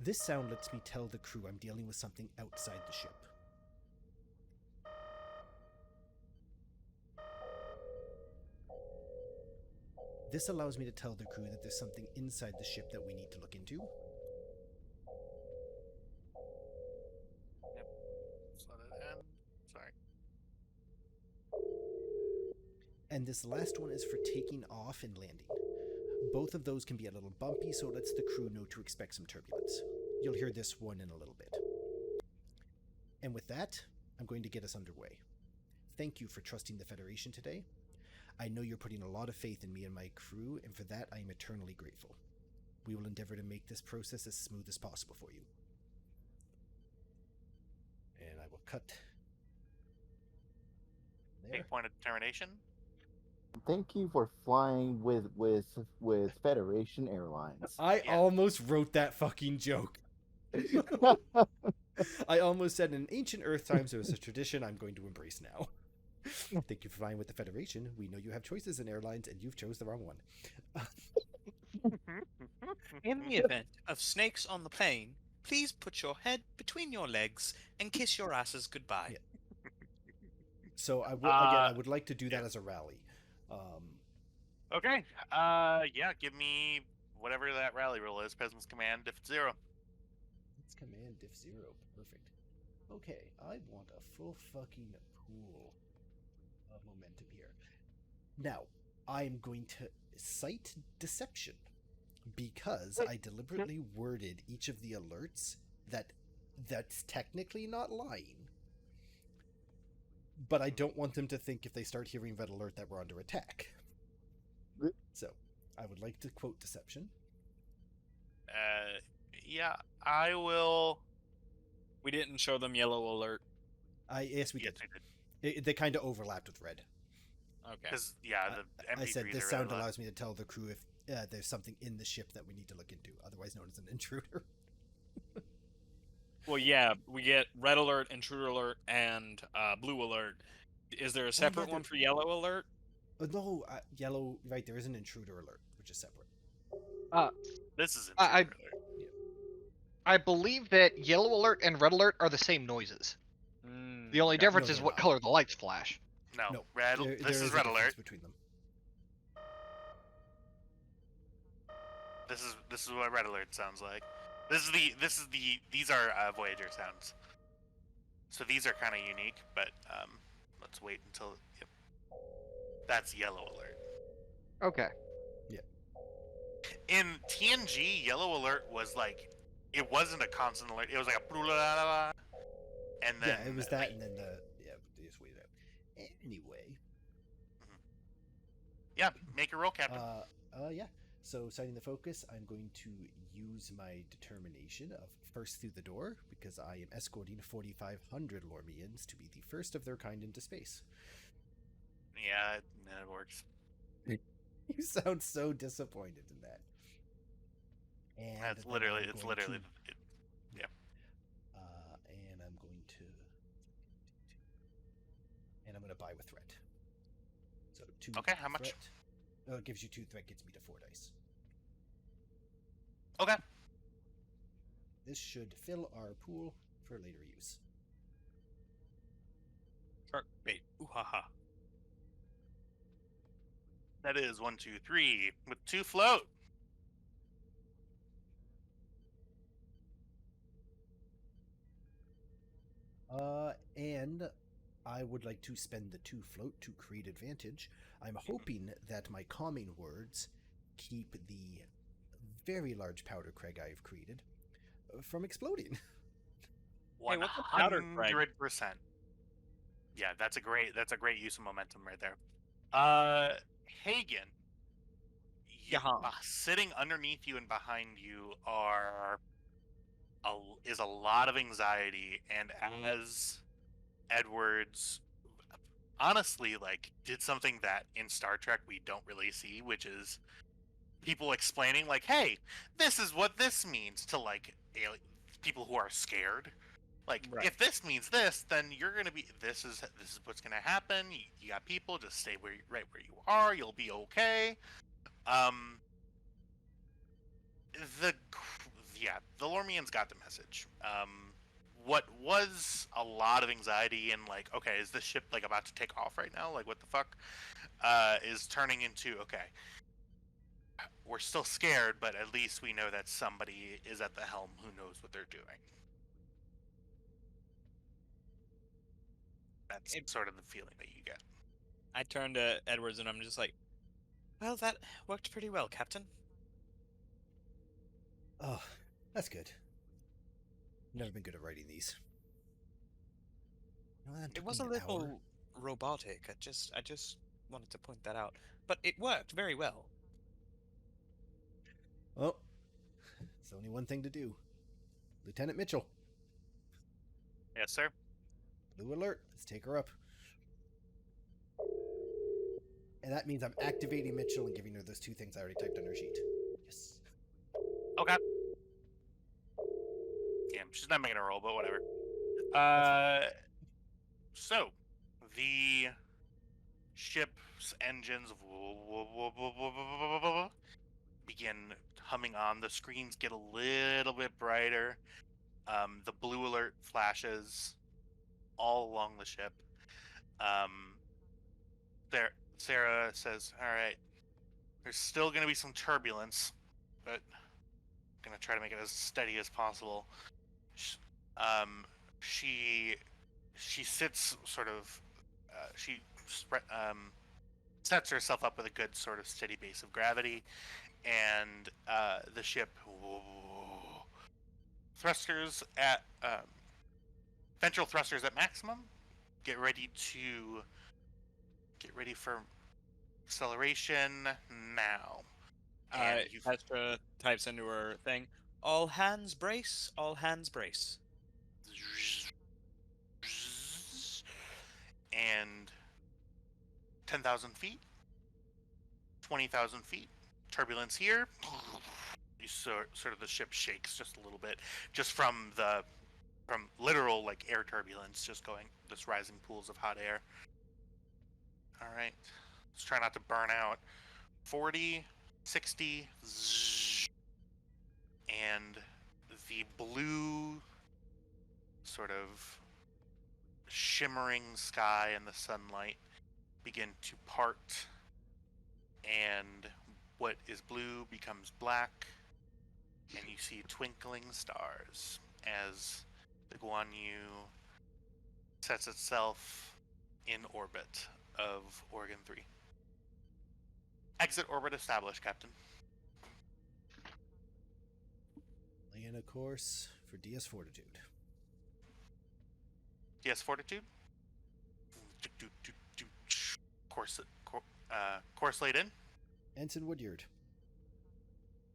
This sound lets me tell the crew I'm dealing with something outside the ship. This allows me to tell the crew that there's something inside the ship that we need to look into. Yep. Just let it end. Sorry. And this last one is for taking off and landing. Both of those can be a little bumpy, so it lets the crew know to expect some turbulence. You'll hear this one in a little bit. And with that, I'm going to get us underway. Thank you for trusting the Federation today. I know you're putting a lot of faith in me and my crew, and for that I am eternally grateful. We will endeavor to make this process as smooth as possible for you. And I will cut there. Take point of determination. Thank you for flying with Federation Airlines. I Yeah. almost wrote that fucking joke. I almost said in ancient Earth times it was a tradition I'm going to embrace now. Thank you for flying with the Federation. We know you have choices in airlines, and you've chose the wrong one. In the event of snakes on the plane, please put your head between your legs and kiss your asses goodbye. Yeah. So I would like to do that as a rally. Okay. Yeah, give me whatever that rally roll is. Peasant's Command, diff 0. Let's command diff 0. Perfect. Okay, I want a full fucking pool of momentum here. Now, I'm going to cite deception because I deliberately worded each of the alerts that's technically not lying. But I don't want them to think if they start hearing red alert that we're under attack. So, I would like to quote deception. Yeah, I will. We didn't show them yellow alert. Yes, we Yes, did. I did. They kind of overlapped with red. Okay. Because, yeah, the MP3s I said this are sound really loud. allows me to tell the crew if there's something in the ship that we need to look into, otherwise known as an intruder. Well, yeah, we get red alert, intruder alert, and blue alert. Is there a separate one for yellow alert? No, yellow, right, there is an intruder alert, which is separate. This is I- intruder alert. I believe that yellow alert and red alert are the same noises. The only difference no, is they're what not. color the lights flash. No, No, red. there This is a red difference alert. between them. This is what red alert sounds like. These are Voyager sounds. So these are kind of unique, but let's wait until. Yep. That's yellow alert. Okay. In TNG, yellow alert was like, it wasn't a constant alert. It was like a blah, blah, blah, blah, and then Yeah, it was that, like, and then they just waited out. Anyway, yeah, make a roll, Captain. yeah. So, citing the focus, I'm going to use my determination of first through the door because I am escorting 4,500 Lormians to be the first of their kind into space. Yeah, it works. You sound so disappointed in that. And That's then literally, I'm it's going literally, to- yeah. and I'm going to, and I'm going to buy with threat. So 2. Okay, how much? Threat. Oh, it gives you 2 threat, gets me to 4 dice. Okay. This should fill our pool for later use. Shark bait. Ooh ha ha. That is 1, 2, 3 with 2 float. And I would like to spend the 2 float to create advantage. I'm hoping that my calming words keep the very large powder Craig I've created from exploding. Hey, what's a powder Craig? 100%. Yeah, that's a great use of momentum right there. Hagen, sitting underneath you and behind you is a lot of anxiety, and as Edwards honestly did something that in Star Trek we don't really see, which is people explaining like, hey, this is what this means to people who are scared. Like, Right. if this means this, then you're gonna be. This is what's gonna happen. You got people. Just stay right where you are. You'll be okay. The Lormians got the message. What was a lot of anxiety and like, okay, is this ship like about to take off right now? Like, what the fuck? Is turning into, okay, we're still scared, but at least we know that somebody is at the helm who knows what they're doing. That's sort of the feeling that you get. I turn to Edwards and I'm just like, well, that worked pretty well, Captain. Oh, that's good. Never been good at writing these. You know, that It took was me a an little hour. robotic. I just wanted to point that out. But it worked very well. Well, it's only one thing to do. Lieutenant Mitchell, Yes, sir. blue alert. Let's take her up. And that means I'm activating Mitchell and giving her those 2 things I already typed on her sheet. Yes. Okay. Yeah, she's not making a roll, but whatever. So the ship's engines begin humming on. The screens get a little bit brighter. The blue alert flashes all along the ship. Sarah says, all right, there's still going to be some turbulence, but I'm going to try to make it as steady as possible. She sits sort of, sets herself up with a good sort of steady base of gravity, and the ship thrusters at ventral thrusters at maximum. Get ready for acceleration now. And Astra types into her thing, all hands brace, all hands brace. And 10,000 feet, 20,000 feet, turbulence here. Sort of the ship shakes just a little bit, just from literal like air turbulence, just rising pools of hot air. All right, let's try not to burn out. 40, 60, and the blue sort of shimmering sky and the sunlight begin to part, and what is blue becomes black, and you see twinkling stars as the Guan Yu sets itself in orbit of Oregon 3. Exit orbit established, Captain. Lay in a course for DS Fortitude. DS Fortitude. Course laid in. Ensign Woodyard.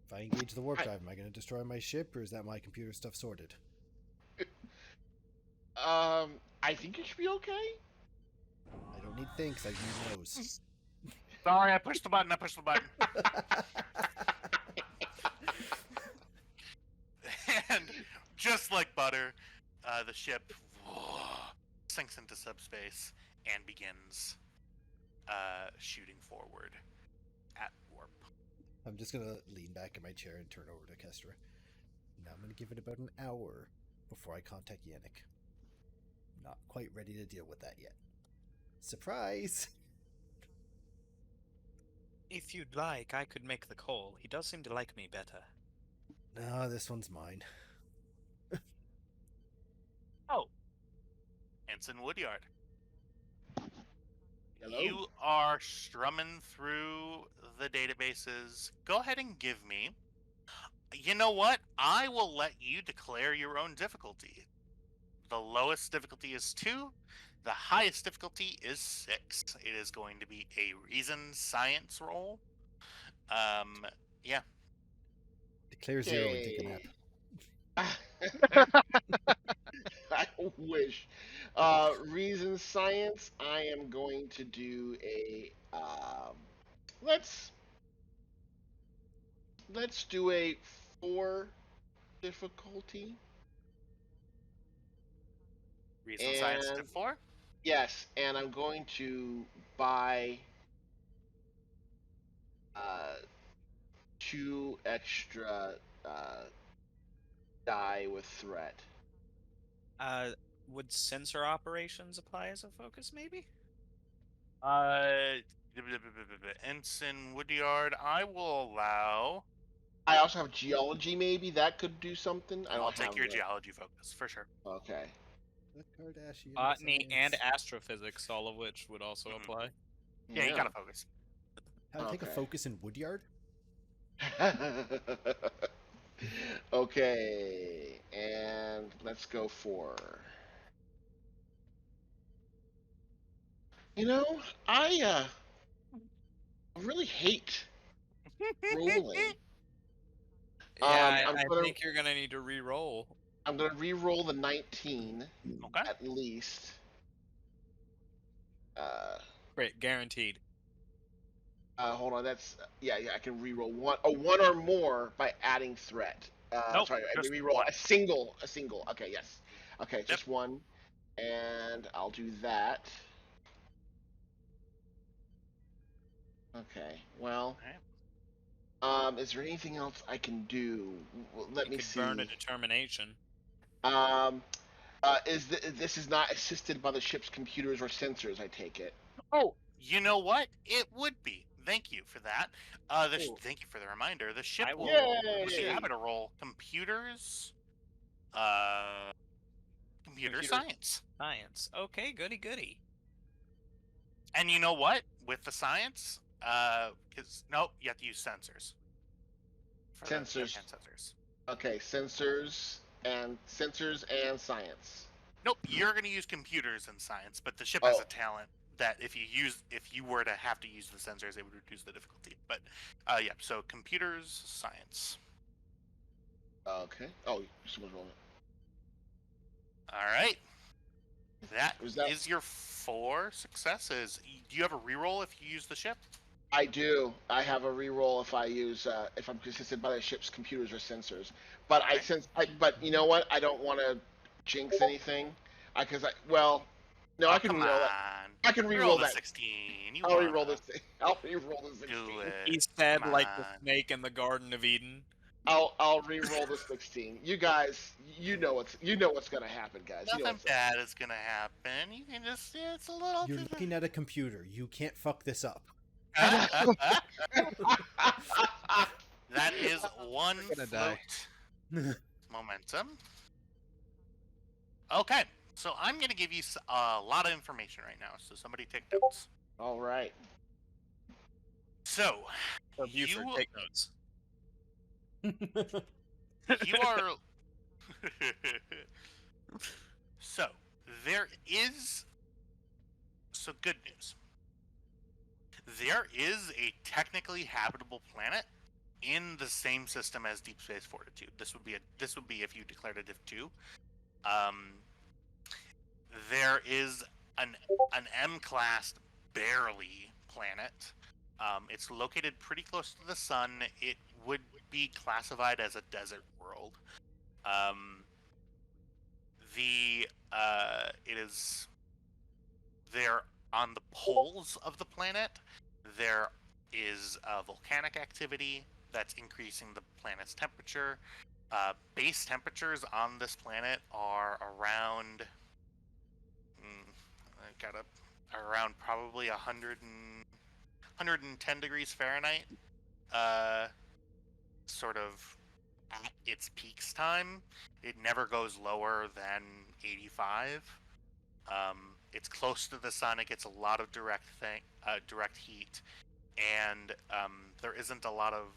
If I engage the warp drive, am I going to destroy my ship, or is that my computer stuff sorted? I think it should be okay. I don't need thinks, I need knows. Sorry, I pushed the button. And just like butter, the ship sinks into subspace and begins shooting forward at warp. I'm just going to lean back in my chair and turn over to Kestra. Now I'm going to give it about an hour before I contact Yannick. Not quite ready to deal with that yet. Surprise! If you'd like, I could make the call. He does seem to like me better. No, this one's mine. Oh, Ensign Woodyard. Hello? You are strumming through the databases. Go ahead and give me. You know what? I will let you declare your own difficulty. The lowest difficulty is 2. The highest difficulty is 6. It is going to be a reason science roll. Yeah. Declare 0 and take a nap. I wish. Reason science. I am going to do a. Let's do a 4 difficulty. Reason science to 4. Yes, and I'm going to buy 2 extra die with threat. Would sensor operations apply as a focus, maybe? Ensign Woodyard, I will allow. I also have geology, maybe that could do something. I'll take your geology focus for sure. Okay. The Kardashian Botany and science. astrophysics, all of which would also apply. Yeah, you gotta focus. How to take a Okay. focus in Woodyard? Okay, and let's go for. You know, I really hate rolling. Yeah, I'm I gonna- think you're gonna need to re-roll. I'm gonna re-roll the 19 Okay. at least. Great, guaranteed. Hold on, that's yeah. I can re-roll one or more by adding threat. Nope, Sorry, I just re-roll one. a single. Okay, yes. Okay, just one, and I'll do that. Okay, well, is there anything else I can do? Let You me could see. burn a determination. This is not assisted by the ship's computers or sensors? I take it. Oh, you know what? It would be. Thank you for that. Cool. Thank you for the reminder. The ship I will. will- We should Yay! have it to roll computers. Computer Computer- science. Science. Okay, goody goody. And you know what? With the science, because nope, you have to use sensors. For the Sensors. sensors. Okay, sensors and science. Nope, you're going to use computers and science, but the ship has Oh. a talent that if you were to have to use the sensors, it would reduce the difficulty. But yeah, so computers, science. Okay. Oh, someone's rolling. All right. That Was that- is your 4 successes. Do you have a reroll if you use the ship? I do. I have a reroll if I use if I'm assisted by the ship's computers or sensors. But Okay. but you know what? I don't want to jinx anything. I can Oh, reroll come that. on. I can Reroll reroll the that. 16. You I'll wanna reroll this. I'll reroll the 16. Do it. He said Come like the on. snake in the Garden of Eden. I'll reroll the 16. You guys, you know what's gonna happen, guys. You know Nothing what's bad is gonna happen. You can just it's a little. You're looking at a computer. You can't fuck this up. That is one We're gonna die. float momentum. Okay, so I'm going to give you a lot of information right now, so somebody take notes. All right. So, So Buford, you take notes. you are so there is good news. There is a technically habitable planet in the same system as Deep Space Fortitude. This would be if you declared a Div 2. There is an M-class barely planet. It's located pretty close to the sun. It would be classified as a desert world. It is there on the poles of the planet. There is volcanic activity that's increasing the planet's temperature. Base temperatures on this planet are around around probably 110 degrees Fahrenheit. Sort of at its peaks time. It never goes lower than 85. It's close to the sun. It gets a lot of direct heat, and there isn't a lot of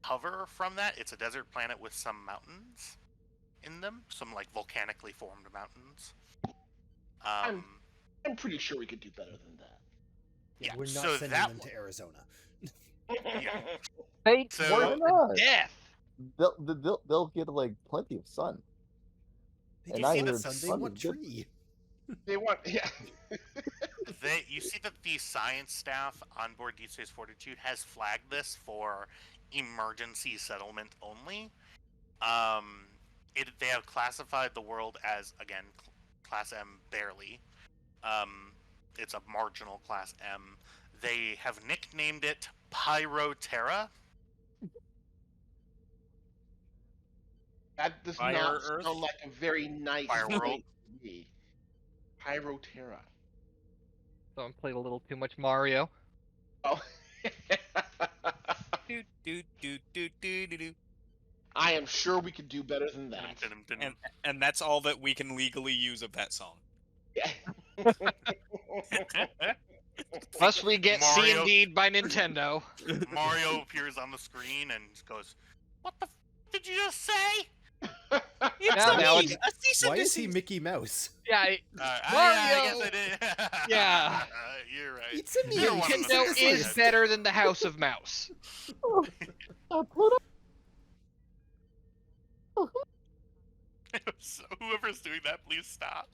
cover from that. It's a desert planet with some mountains in them, some like volcanically formed mountains. I'm pretty sure we could do better than that. Yeah, Yeah, we're not so sending that them to Arizona. Yeah. Fate So- Why worse not? than death. They'll get like plenty of sun. They And just I want heard sun, they sun want is good. tree. They want, yeah. You see that the science staff on board Deep Space Fortitude has flagged this for emergency settlement only. They have classified the world as, again, Class M barely. It's a marginal Class M. They have nicknamed it Pyroterra. That does Fire not Earth? sound like a very nice Fire place World? to be. Pyroterra. Someone played a little too much Mario. Oh. Do do do do do do do. I am sure we could do better than that. And that's all that we can legally use of that song. Yeah. Must we get Mario- C&D'd by Nintendo? Mario appears on the screen and goes, "What the did you just say?" It's Now a it's- cease and Why is he desist. Mickey Mouse? Yeah, Yeah, I Mario! guess I did. Yeah. You're right. It's a You're one of the Nintendo This is is- better than the House of Mouse. So whoever's doing that, please stop.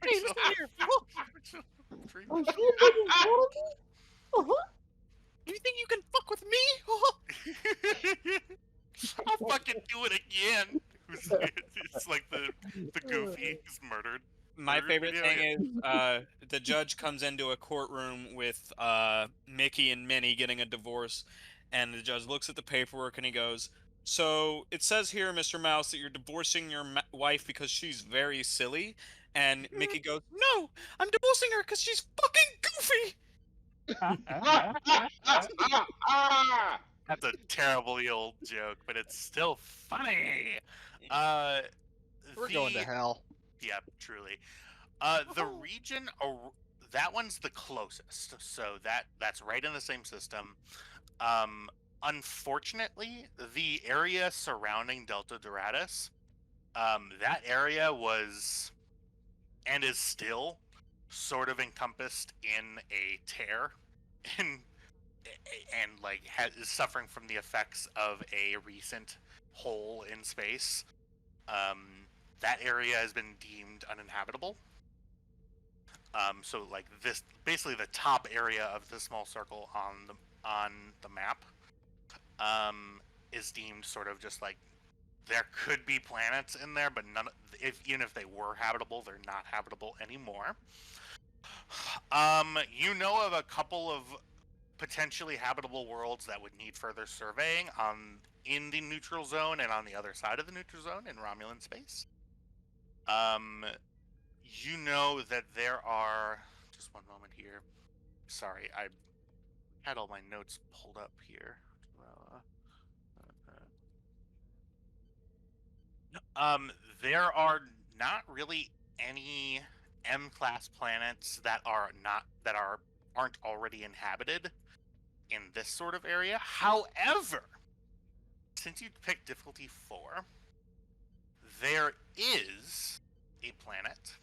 Hey, listen here. You think you can fuck with me? I'll fucking do it again. It's like the Goofy who's murdered. My Murdered favorite video, thing is the judge comes into a courtroom with Mickey and Minnie getting a divorce, and the judge looks at the paperwork and he goes, "So it says here, Mr. Mouse, that you're divorcing your wife because she's very silly." And Mickey goes, "No, I'm divorcing her because she's fucking goofy." That's a terribly old joke, but it's still funny. We're going to hell. Yeah, truly. The region, that one's the closest, so that's right in the same system. Unfortunately, the area surrounding Delta Doradus, that area was and is still sort of encompassed in a tear, and like is suffering from the effects of a recent hole in space. That area has been deemed uninhabitable. So like this, basically the top area of the small circle on the map, is deemed sort of just like there could be planets in there, but even if they were habitable, they're not habitable anymore. You know of a couple of potentially habitable worlds that would need further surveying in the neutral zone and on the other side of the neutral zone in Romulan space. You know that there are. Just one moment here. Sorry, I had all my notes pulled up here. There are not really any M-class planets that aren't already inhabited in this sort of area. However, since you picked difficulty 4, there is a planet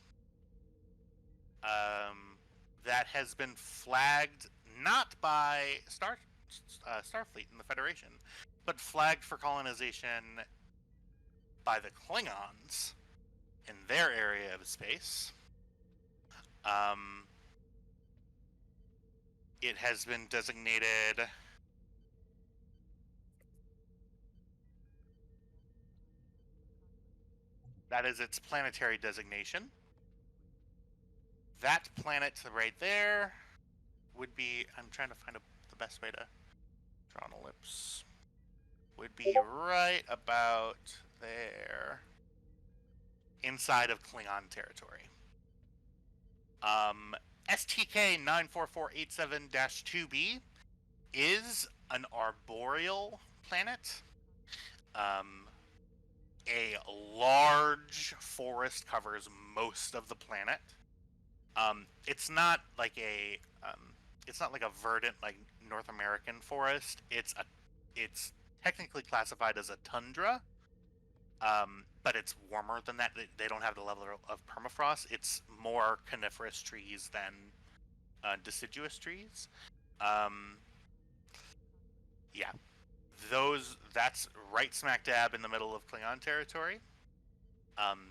that has been flagged not by Starfleet and the Federation, but flagged for colonization by the Klingons in their area of space. It has been designated that is its planetary designation. That planet right there would be, I'm trying to find the best way to draw an ellipse, would be right about there, inside of Klingon territory. STK 94487-2B is an arboreal planet. A large forest covers most of the planet. It's not like a verdant like North American forest. It's technically classified as a tundra, but it's warmer than that. They don't have the level of permafrost. It's more coniferous trees than deciduous trees. Yeah, that's right smack dab in the middle of Klingon territory.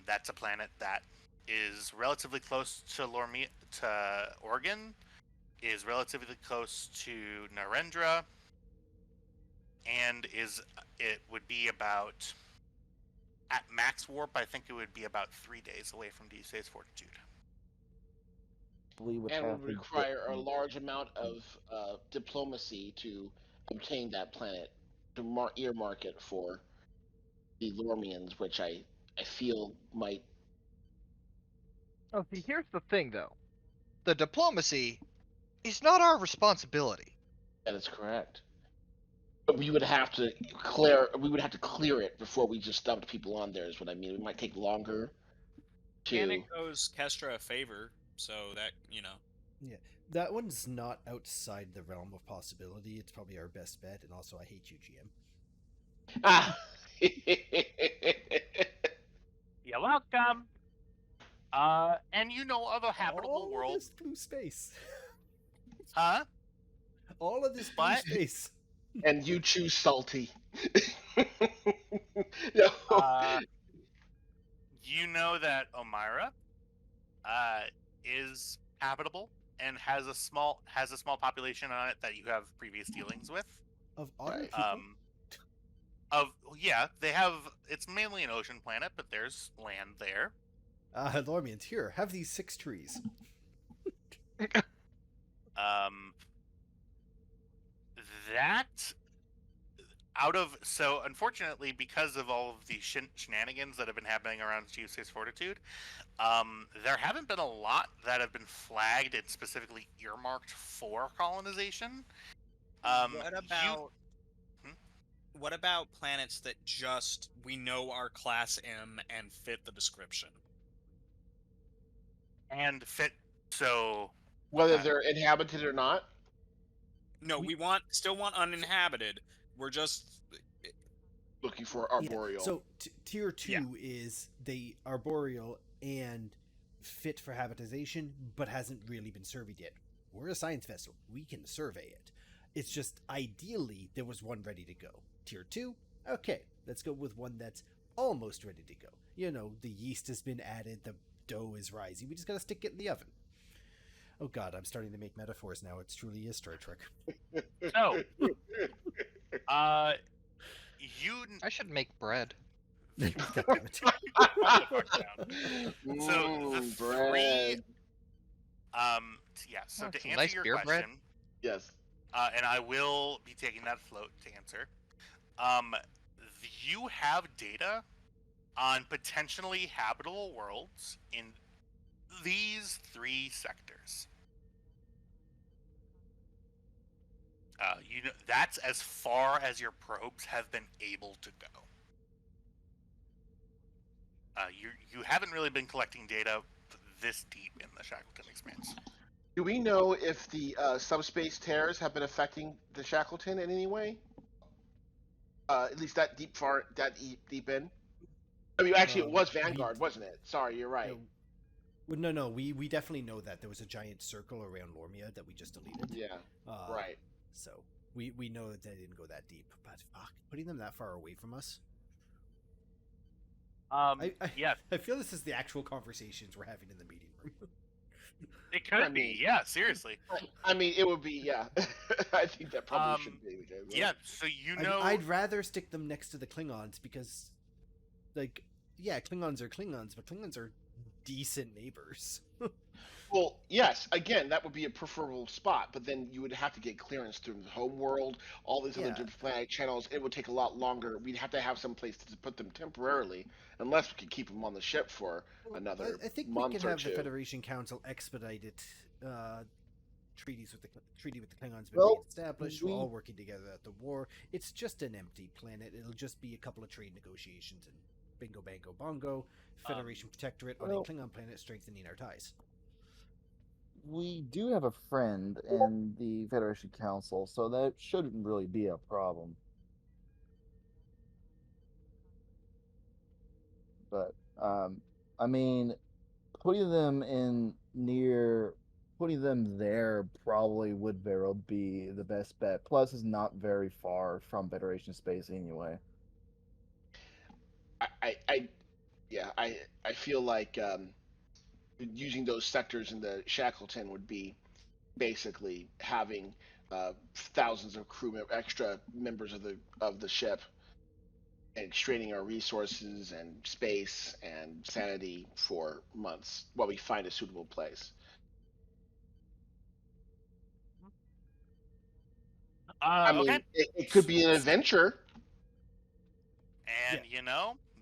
That's a planet that is relatively close to Oregon, is relatively close to Narendra, and it would be about, at max warp, I think it would be about 3 days away from Deep Space Fortitude. We would And have would to require a get- large amount of diplomacy to obtain that planet, to earmark it for the Lormians, which I feel might. Oh, see, here's the thing, though. The diplomacy is not our responsibility. That is correct. But we would have to clear. We would have to clear it before we just dumped people on there. Is what I mean. It might take longer. And it owes Kestra a favor, so that, you know. Yeah, that one's not outside the realm of possibility. It's probably our best bet, and also I hate you, GM. Ah. You're welcome. And other habitable All world. of this blue space. Huh? All of this blue What? space. And you choose salty. No. You know that Omira is habitable and has a small population on it that you have previous dealings with. Of other Right. people? They have. It's mainly an ocean planet, but there's land there. Lormians, here, have these 6 trees. Unfortunately, because of all of the shenanigans that have been happening around Geospace Fortitude, there haven't been a lot that have been flagged and specifically earmarked for colonization. What about planets that just we know are Class M and fit the description? And fit so Whether they're inhabited or not. No, we still want uninhabited. We're just Looking for arboreal. Yeah. So tier 2 is they arboreal and fit for habitation, but hasn't really been surveyed yet. We're a science vessel. We can survey it. It's just ideally there was one ready to go. Tier 2, okay, let's go with one that's almost ready to go. The yeast has been added, the dough is rising. We just gotta stick it in the oven. Oh god, I'm starting to make metaphors now. It's truly a Star Trek. So, I should make bread. God damn it. So the bread. So Oh, to some answer nice your beer bread. question, Yes. and I will be taking that float to answer. You have data on potentially habitable worlds in these 3 sectors. That's as far as your probes have been able to go. You haven't really been collecting data this deep in the Shackleton expanse. Do we know if the subspace tears have been affecting the Shackleton in any way? At least that deep in. I mean, actually, it was Vanguard, wasn't it? Sorry, you're right. No. We definitely know that there was a giant circle around Lormia that we just deleted. Yeah. Right. So we know that they didn't go that deep, but fuck, putting them that far away from us. Yeah, I feel this is the actual conversations we're having in the meeting room. it could be. Yeah, seriously. I mean, it would be. Yeah. I think that probably should be. Yeah. So I'd rather stick them next to the Klingons because, like, yeah, Klingons are Klingons, but Klingons are decent neighbors. Well, yes. Again, that would be a preferable spot, but then you would have to get clearance through the home world, all these other diplomatic channels. It would take a lot longer. We'd have to have some place to put them temporarily, unless we could keep them on the ship for another I think month we can or have two. the Federation Council expedited treaty with the Klingons been Well, established. We're all working together at the war. It's just an empty planet. It'll just be a couple of trade negotiations and bingo, bango, bongo. Federation Protectorate on a Klingon planet, strengthening our ties. We do have a friend in the Federation Council, so that shouldn't really be a problem. But I mean, putting them there probably would very be the best bet. Plus, it's not very far from Federation space anyway. I feel like using those sectors in the Shackleton would be basically having thousands of extra members of the ship, and straining our resources and space and sanity for months while we find a suitable place. I mean, okay. it could be an adventure. And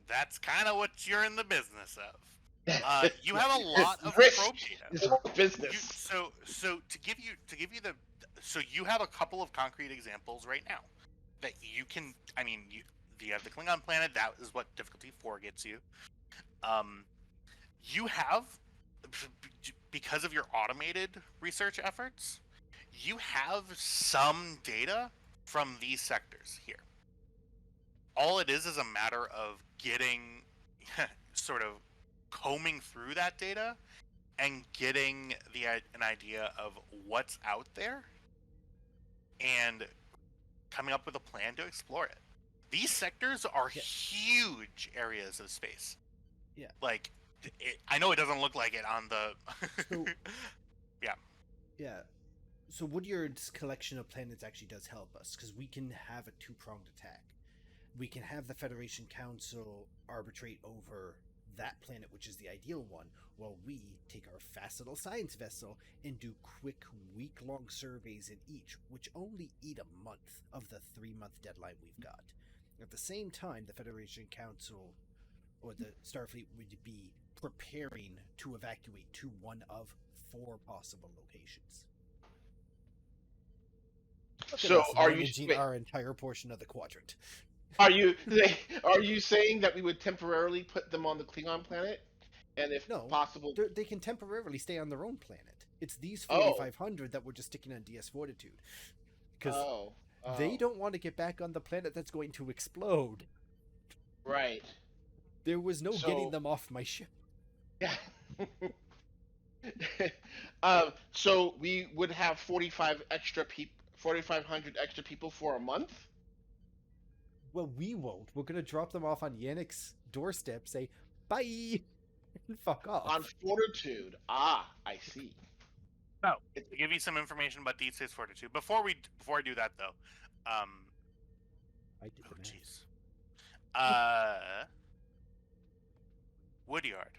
that's kind of what you're in the business of. You have a lot of Risk probe data. is business. So to give you so you have a couple of concrete examples right now that you can. I mean, you have the Klingon planet. That is what difficulty 4 gets you. You have, because of your automated research efforts, you have some data from these sectors here. All it is a matter of getting sort of combing through that data and getting an idea of what's out there and coming up with a plan to explore it. These sectors are huge areas of space. Yeah. Like, I know it doesn't look like it on the... Yeah. So Woodyard's collection of planets actually does help us, because we can have a two-pronged attack. We can have the Federation Council arbitrate over that planet, which is the ideal one, while we take our fast little science vessel and do quick week-long surveys in each, which only eat a month of the 3-month deadline we've got. At the same time, the Federation Council or the Starfleet would be preparing to evacuate to one of 4 possible locations. So are you managing our entire portion of the quadrant? Are you saying that we would temporarily put them on the Klingon planet, and if possible, they can temporarily stay on their own planet? It's these 4,500 that we're just sticking on DS Fortitude, because they don't want to get back on the planet that's going to explode. Right. There was no getting them off my ship. Yeah. So we would have 4,500 extra people for a month. Well, we won't. We're gonna drop them off on Yannick's doorstep, say bye, and fuck off. On Fortitude. Ah, I see. Oh, to give you some information about Deep Space Fortitude. Before I do that though, I did the math. Jeez. Woodyard,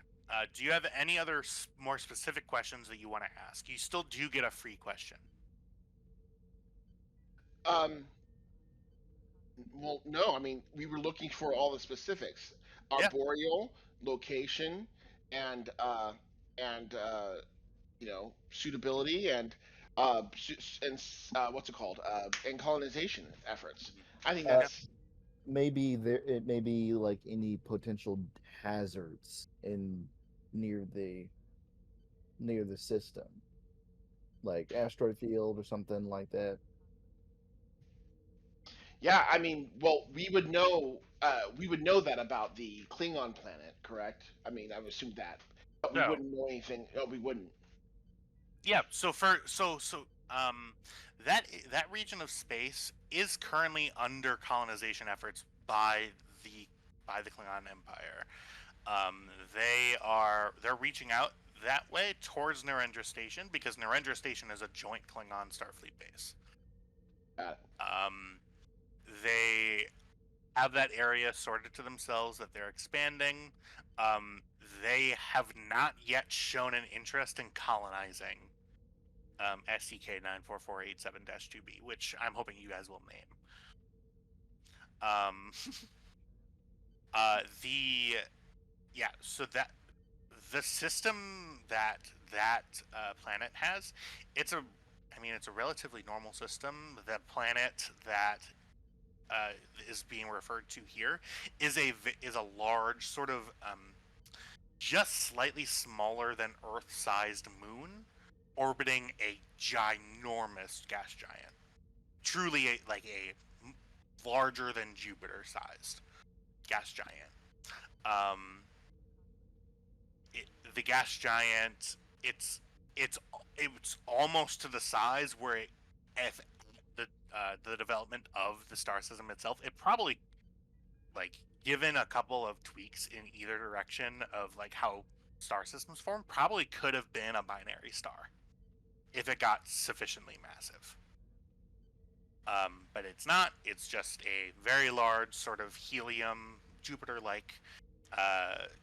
do you have any other more specific questions that you want to ask? You still do get a free question. Well, no. I mean, we were looking for all the specifics: arboreal, location, and suitability, and what's it called? And colonization efforts. I think that's maybe it may be like any potential hazards near the system, like asteroid field or something like that. Yeah, I mean, well, we would know. We would know that about the Klingon planet, correct? I mean, I would assume that, but we No. wouldn't know anything. No, we wouldn't. Yeah, that region of space is currently under colonization efforts by the Klingon Empire. They're reaching out that way towards Narendra Station because Narendra Station is a joint Klingon Starfleet base. Got it. They have that area sorted to themselves that they're expanding. They have not yet shown an interest in colonizing STK 94487-2B, which I'm hoping you guys will name. So that the system that planet has, it's a relatively normal system. The planet that is being referred to here is a large sort of just slightly smaller than Earth-sized moon orbiting a ginormous gas giant. Truly a larger than Jupiter-sized gas giant. The gas giant, it's almost to the size where if the development of the star system itself, it probably, like, given a couple of tweaks in either direction of like how star systems form, probably could have been a binary star if it got sufficiently massive. But it's not. It's just a very large sort of helium Jupiter-like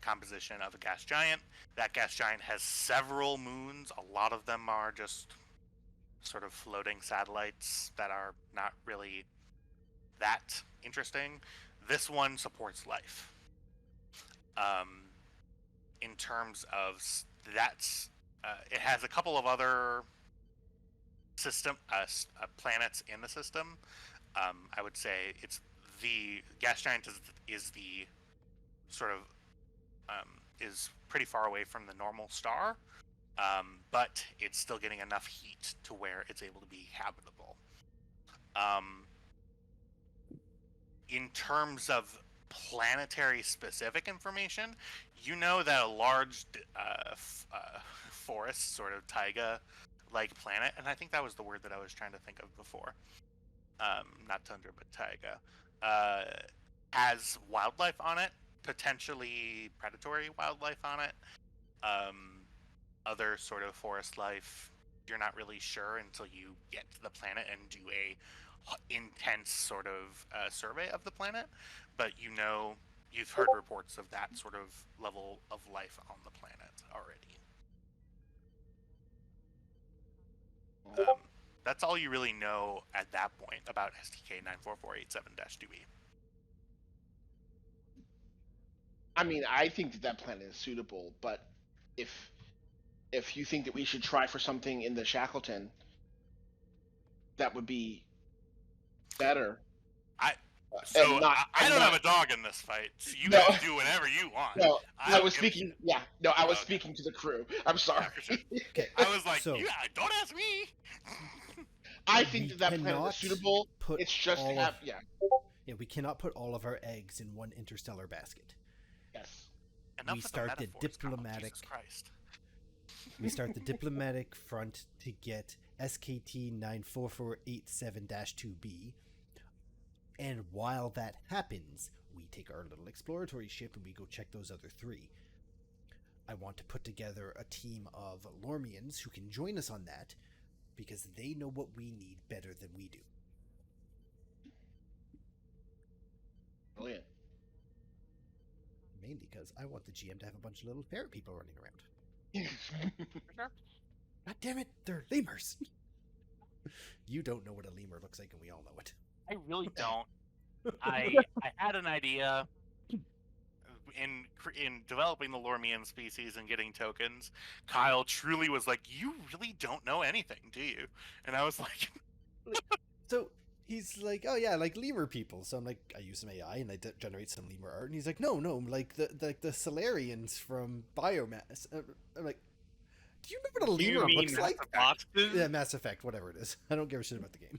composition of a gas giant. That gas giant has several moons. A lot of them are just sort of floating satellites that are not really that interesting. This one supports life. In terms of it has a couple of other planets in the system. I would say it's the gas giant is the sort of is pretty far away from the normal star, but it's still getting enough heat to where it's able to be habitable. In terms of planetary specific information, you know that a large forest, sort of taiga-like planet, and I think that was the word that I was trying to think of before, not tundra, but taiga, has wildlife on it, potentially predatory wildlife on it. Other sort of forest life, you're not really sure until you get to the planet and do a intense sort of survey of the planet, but you've heard reports of that sort of level of life on the planet already. That's all you really know at that point about STK 94487-2B. I mean, I think that planet is suitable, but if you think that we should try for something in the Shackleton, that would be better. I don't have a dog in this fight, so you guys do whatever you want. No, I was speaking. Yeah, no, I was speaking to the crew. I'm sorry. Yeah, okay. I was like, don't ask me. I think that planet is suitable. It's just we cannot put all of our eggs in one interstellar basket. Yes. We start the diplomatic. We start the diplomatic front to get SKT 94487-2B. And while that happens, we take our little exploratory ship and we go check those other three. I want to put together a team of Lormians who can join us on that, because they know what we need better than we do. Brilliant. Mainly because I want the GM to have a bunch of little parrot people running around. God damn it, they're lemurs! You don't know what a lemur looks like, and we all know it. I really don't. I had an idea in developing the Lormian species and getting tokens. Kyle truly was like, "You really don't know anything, do you?" And I was like, So he's like, oh yeah, like lemur people. So I'm like, I use some AI and I generate some lemur art, and he's like, no, like the Solarians from Biomass. I'm like, do you remember what a You lemur mean looks Mass like? Effect? Yeah, Mass Effect, whatever it is. I don't give a shit about the game.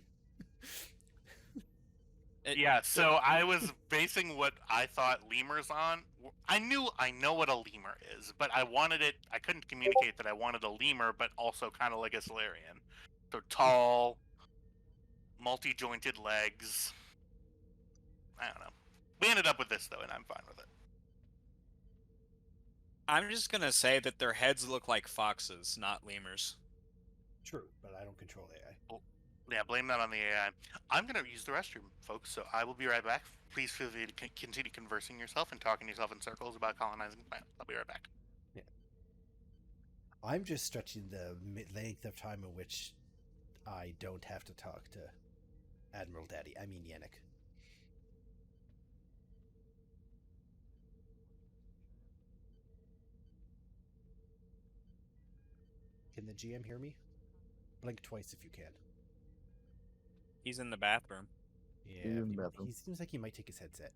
Yeah, so I was basing what I thought lemurs on. I know what a lemur is, but I couldn't communicate that I wanted a lemur, but also kind of like a Solarian. So tall, multi-jointed legs. I don't know. We ended up with this though, and I'm fine with it. I'm just gonna say that their heads look like foxes, not lemurs. True, but I don't control AI. Yeah, blame that on the AI. I'm gonna use the restroom, folks, so I will be right back. Please feel free to continue conversing yourself and talking to yourself in circles about colonizing the planet. I'll be right back. Yeah. I'm just stretching the length of time in which I don't have to talk to Admiral Daddy. I mean Yannick. Can the GM hear me? Blink twice if you can. He's in the bathroom. Yeah, He's in the bathroom. he seems like he might take his headset.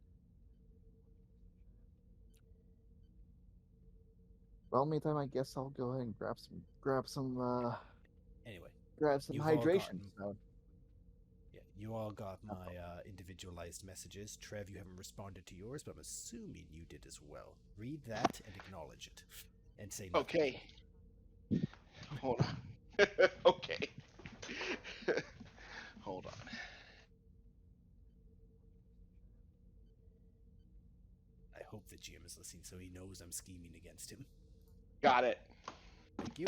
Well, meantime, I guess I'll go ahead and grab some Anyway, hydration. Yeah, you all got my individualized messages. Trev, you haven't responded to yours, but I'm assuming you did as well. Read that and acknowledge it, and say nothing. Okay. Hold on. Okay. Hold on. I hope the GM is listening so he knows I'm scheming against him. Got it. Thank you.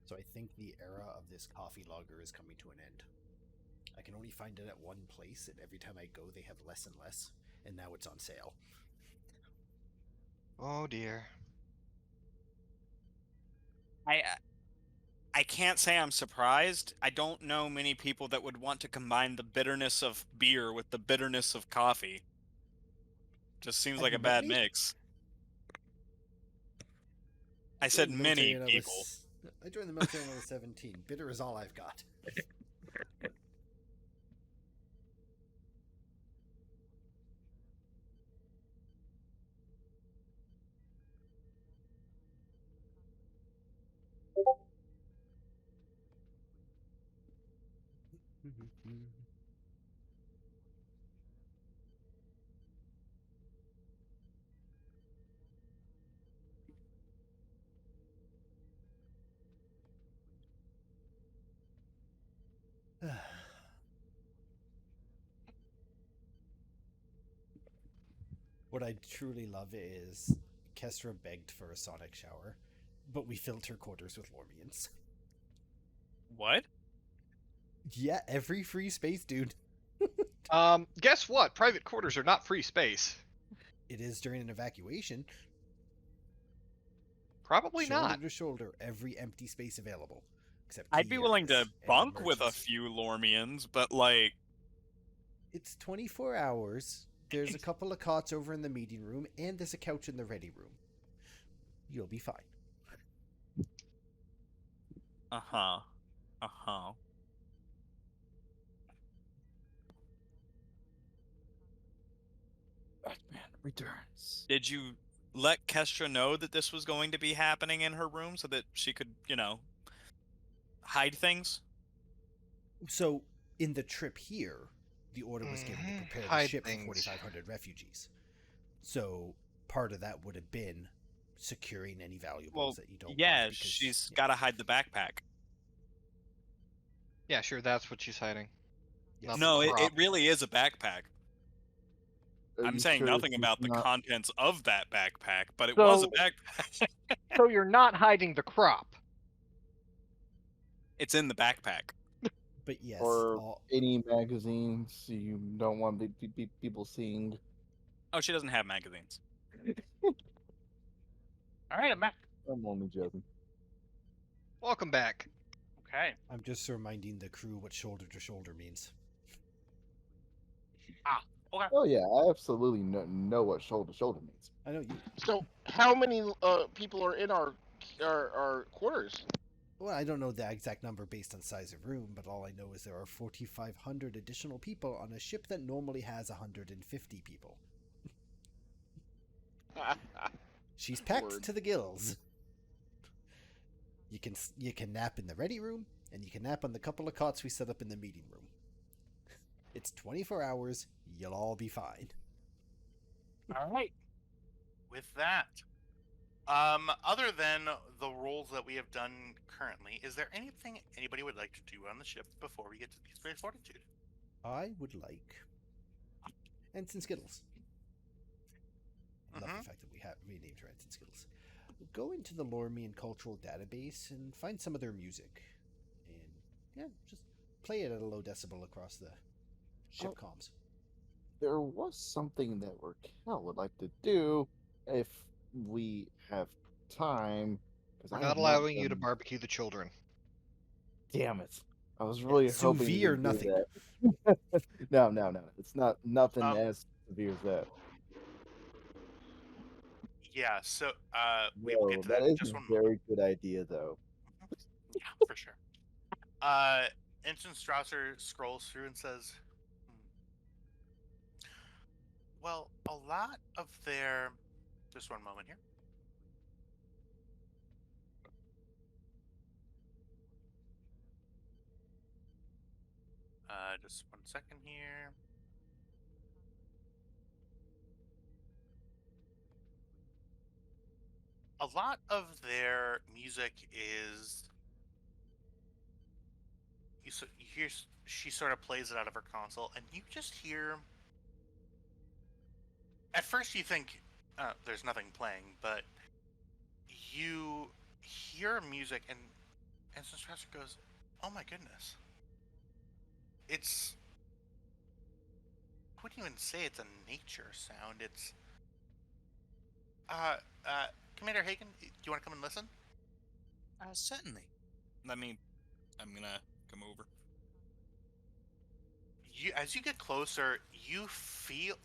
So I think the era of this coffee logger is coming to an end. I can only find it at one place, and every time I go, they have less and less, and now it's on sale. Oh dear. I can't say I'm surprised. I don't know many people that would want to combine the bitterness of beer with the bitterness of coffee. Just seems Have like you a met bad me? mix. I said joined the many military when people. I joined the military when I was 17. Bitter is all I've got. What I truly love is Kestra begged for a sonic shower, but we filled her quarters with Lormians. What? Yeah, every free space, dude. Guess what? Private quarters are not free space. It is during an evacuation. Probably shoulder not. to shoulder, every empty space available. Except I'd be key willing to areas and bunk with a emergency. few Lormians, but like, It's 24 hours. There's a couple of cots over in the meeting room, and there's a couch in the ready room. You'll be fine. uh-huh. Uh-huh. Batman returns. Did you let Kestra know that this was going to be happening in her room so that she could, hide things? So, in the trip here, the order was given to prepare the Hide ship things. for 4,500 refugees. So, part of that would have been securing any valuables Well, that you don't yeah, want. Because, she's got to hide the backpack. Yeah, sure, that's what she's hiding. Yes. Not No, the it crop. really is a backpack. Are I'm you saying sure nothing she's about the not- contents of that backpack, but it was a So- backpack. So you're not hiding the crop. It's in the backpack. But yes, or any magazines you don't want people seeing. Oh, she doesn't have magazines. All right, I'm back. I'm only joking. Welcome back. Okay. I'm just reminding the crew what shoulder to shoulder means. Okay. Oh yeah, I absolutely know what shoulder to shoulder means. I know you. So, how many people are in our quarters? Well, I don't know the exact number based on size of room, but all I know is there are 4,500 additional people on a ship that normally has 150 people. She's packed Word. to the gills. You can nap in the ready room, and you can nap on the couple of cots we set up in the meeting room. It's 24 hours. You'll all be fine. All right. With that, other than the roles that we have done currently, is there anything anybody would like to do on the ship before we get to Peace Space Fortitude? I would like Ensign Skittles. I love the fact that we renamed her Ensign Skittles. Go into the Lormian cultural database and find some of their music, and yeah, just play it at a low decibel across the ship comms. There was something that Raquel would like to do if we have time. We're not allowing you to barbecue the children. Damn it! I was really Sous hoping vide you or do nothing. that. No. It's not nothing as severe as that. Yeah, so we will No, get to that that in is just a one moment. very good idea, though. Yeah, for sure. Ensign Strasser scrolls through and says, well, a lot of their... Just one moment here. Just 1 second here. A lot of their music is... You hear she sort of plays it out of her console, and you just hear... At first you think there's nothing playing, but you hear music, and Ensign Strasser goes, oh my goodness. It's... I wouldn't even say it's a nature sound, it's... Commander Hagen, do you want to come and listen? Certainly. I'm gonna come over. As you get closer, you feel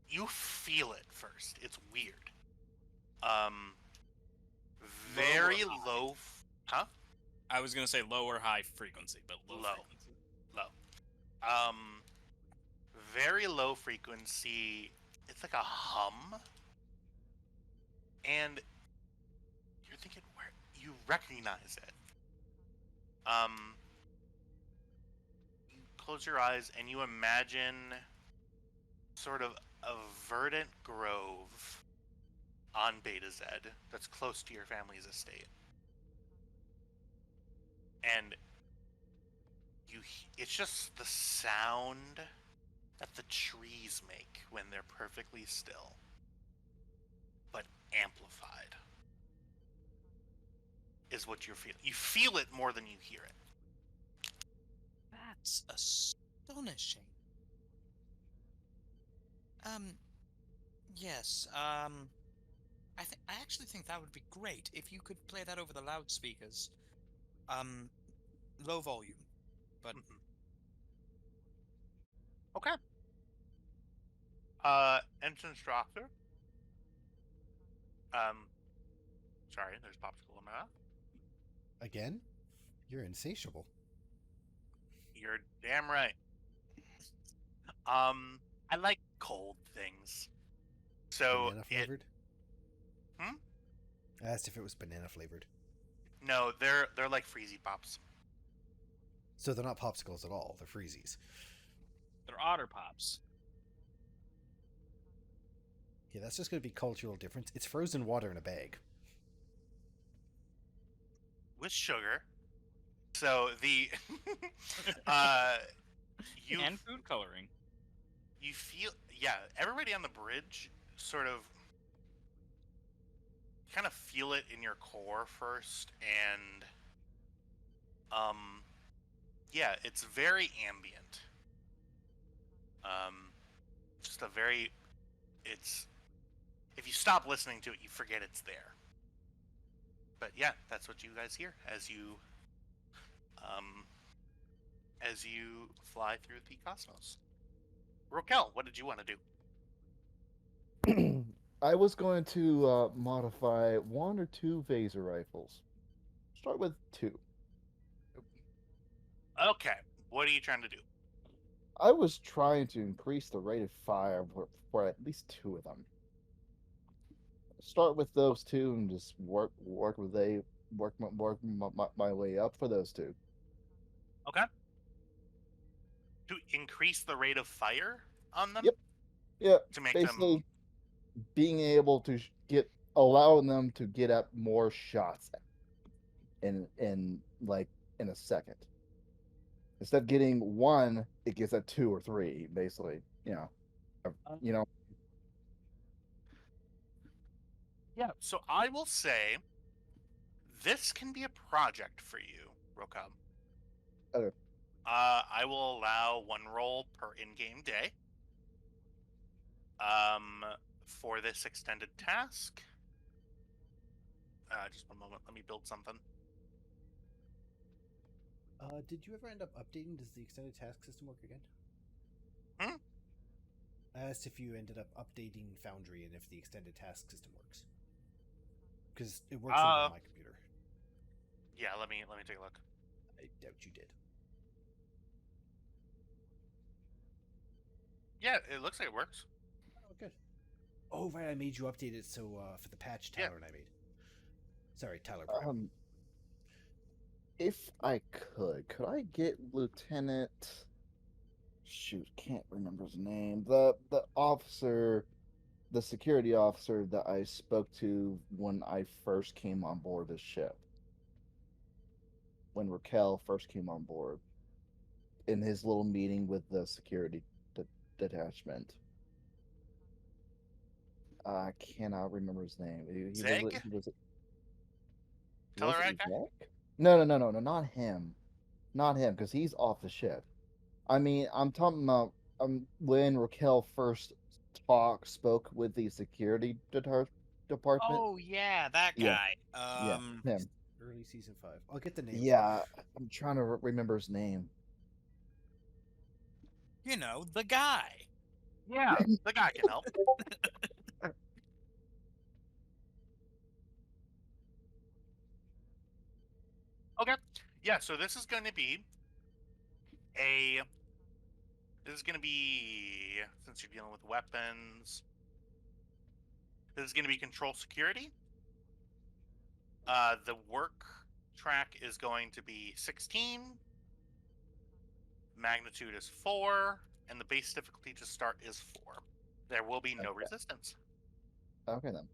it first. It's weird. Very low. Huh? I was gonna say low or high frequency, but low. Frequency. Low. Very low frequency. It's like a hum. And you're thinking, where you recognize it. You close your eyes and you imagine sort of a verdant grove on Beta Z that's close to your family's estate. And it's just the sound that the trees make when they're perfectly still, but amplified, is what you're feeling. You feel it more than you hear it. That's astonishing. Yes. I actually think that would be great if you could play that over the loudspeakers. Low volume, but Okay. Ensign Strasser. Sorry, there's popsicle in my mouth. Again? You're insatiable. You're damn right. I like cold things. So Banana flavored? Hmm? I asked if it was banana flavored. No, they're like freezy pops. So they're not popsicles at all. They're freezies. They're Otter Pops. Yeah, that's just going to be cultural difference. It's frozen water in a bag. With sugar. So the And food coloring. You feel, yeah, everybody on the bridge sort of kind of feel it in your core first, and yeah, it's very ambient. Just a very, it's, if you stop listening to it, you forget it's there. But yeah, that's what you guys hear as you fly through the cosmos. Rokel, what did you want to do? I was going to modify 1 or 2 phaser rifles. Start with 2. Okay, what are you trying to do? I was trying to increase the rate of fire for at least 2 of them. Start with those 2 and just work my way up for those 2. Okay. To increase the rate of fire on them? Yep. Yeah. To make Basically, them being able to allowing them to get up more shots in a second. Instead of getting 1, it gets at 2 or 3, basically. You know. Yeah, so I will say this can be a project for you, Rokel. Okay. I will allow 1 roll per in-game day. For this extended task. Just 1 moment. Let me build something. Did you ever end up updating? Does the extended task system work again? I asked if you ended up updating Foundry and if the extended task system works. Because it works on my computer. Yeah, let me take a look. I doubt you did. Yeah, it looks like it works. Oh, good. Oh, right, I made you update it so for the patch Tyler and I made. Sorry, Tyler Brown. If I could I get Lieutenant? Shoot, can't remember his name. The officer, the security officer that I spoke to when I first came on board the ship. When Raquel first came on board, in his little meeting with the security detachment. I cannot remember his name. Zeg? He was Telerak it guy? Zeg? No, not him. Not him, because he's off the ship. I mean, I'm talking about when Raquel first spoke with the security department. Oh yeah, that Yeah. guy. Yeah, him. Early season 5. I'll get the name. Yeah, I'm trying to remember his name. You know, the guy. Yeah, the guy can help. Okay. Yeah, so this is going to be since you're dealing with weapons, this is going to be control security. The work track is going to be 16. Magnitude is 4, and the base difficulty to start is 4. There will be no resistance. Okay then.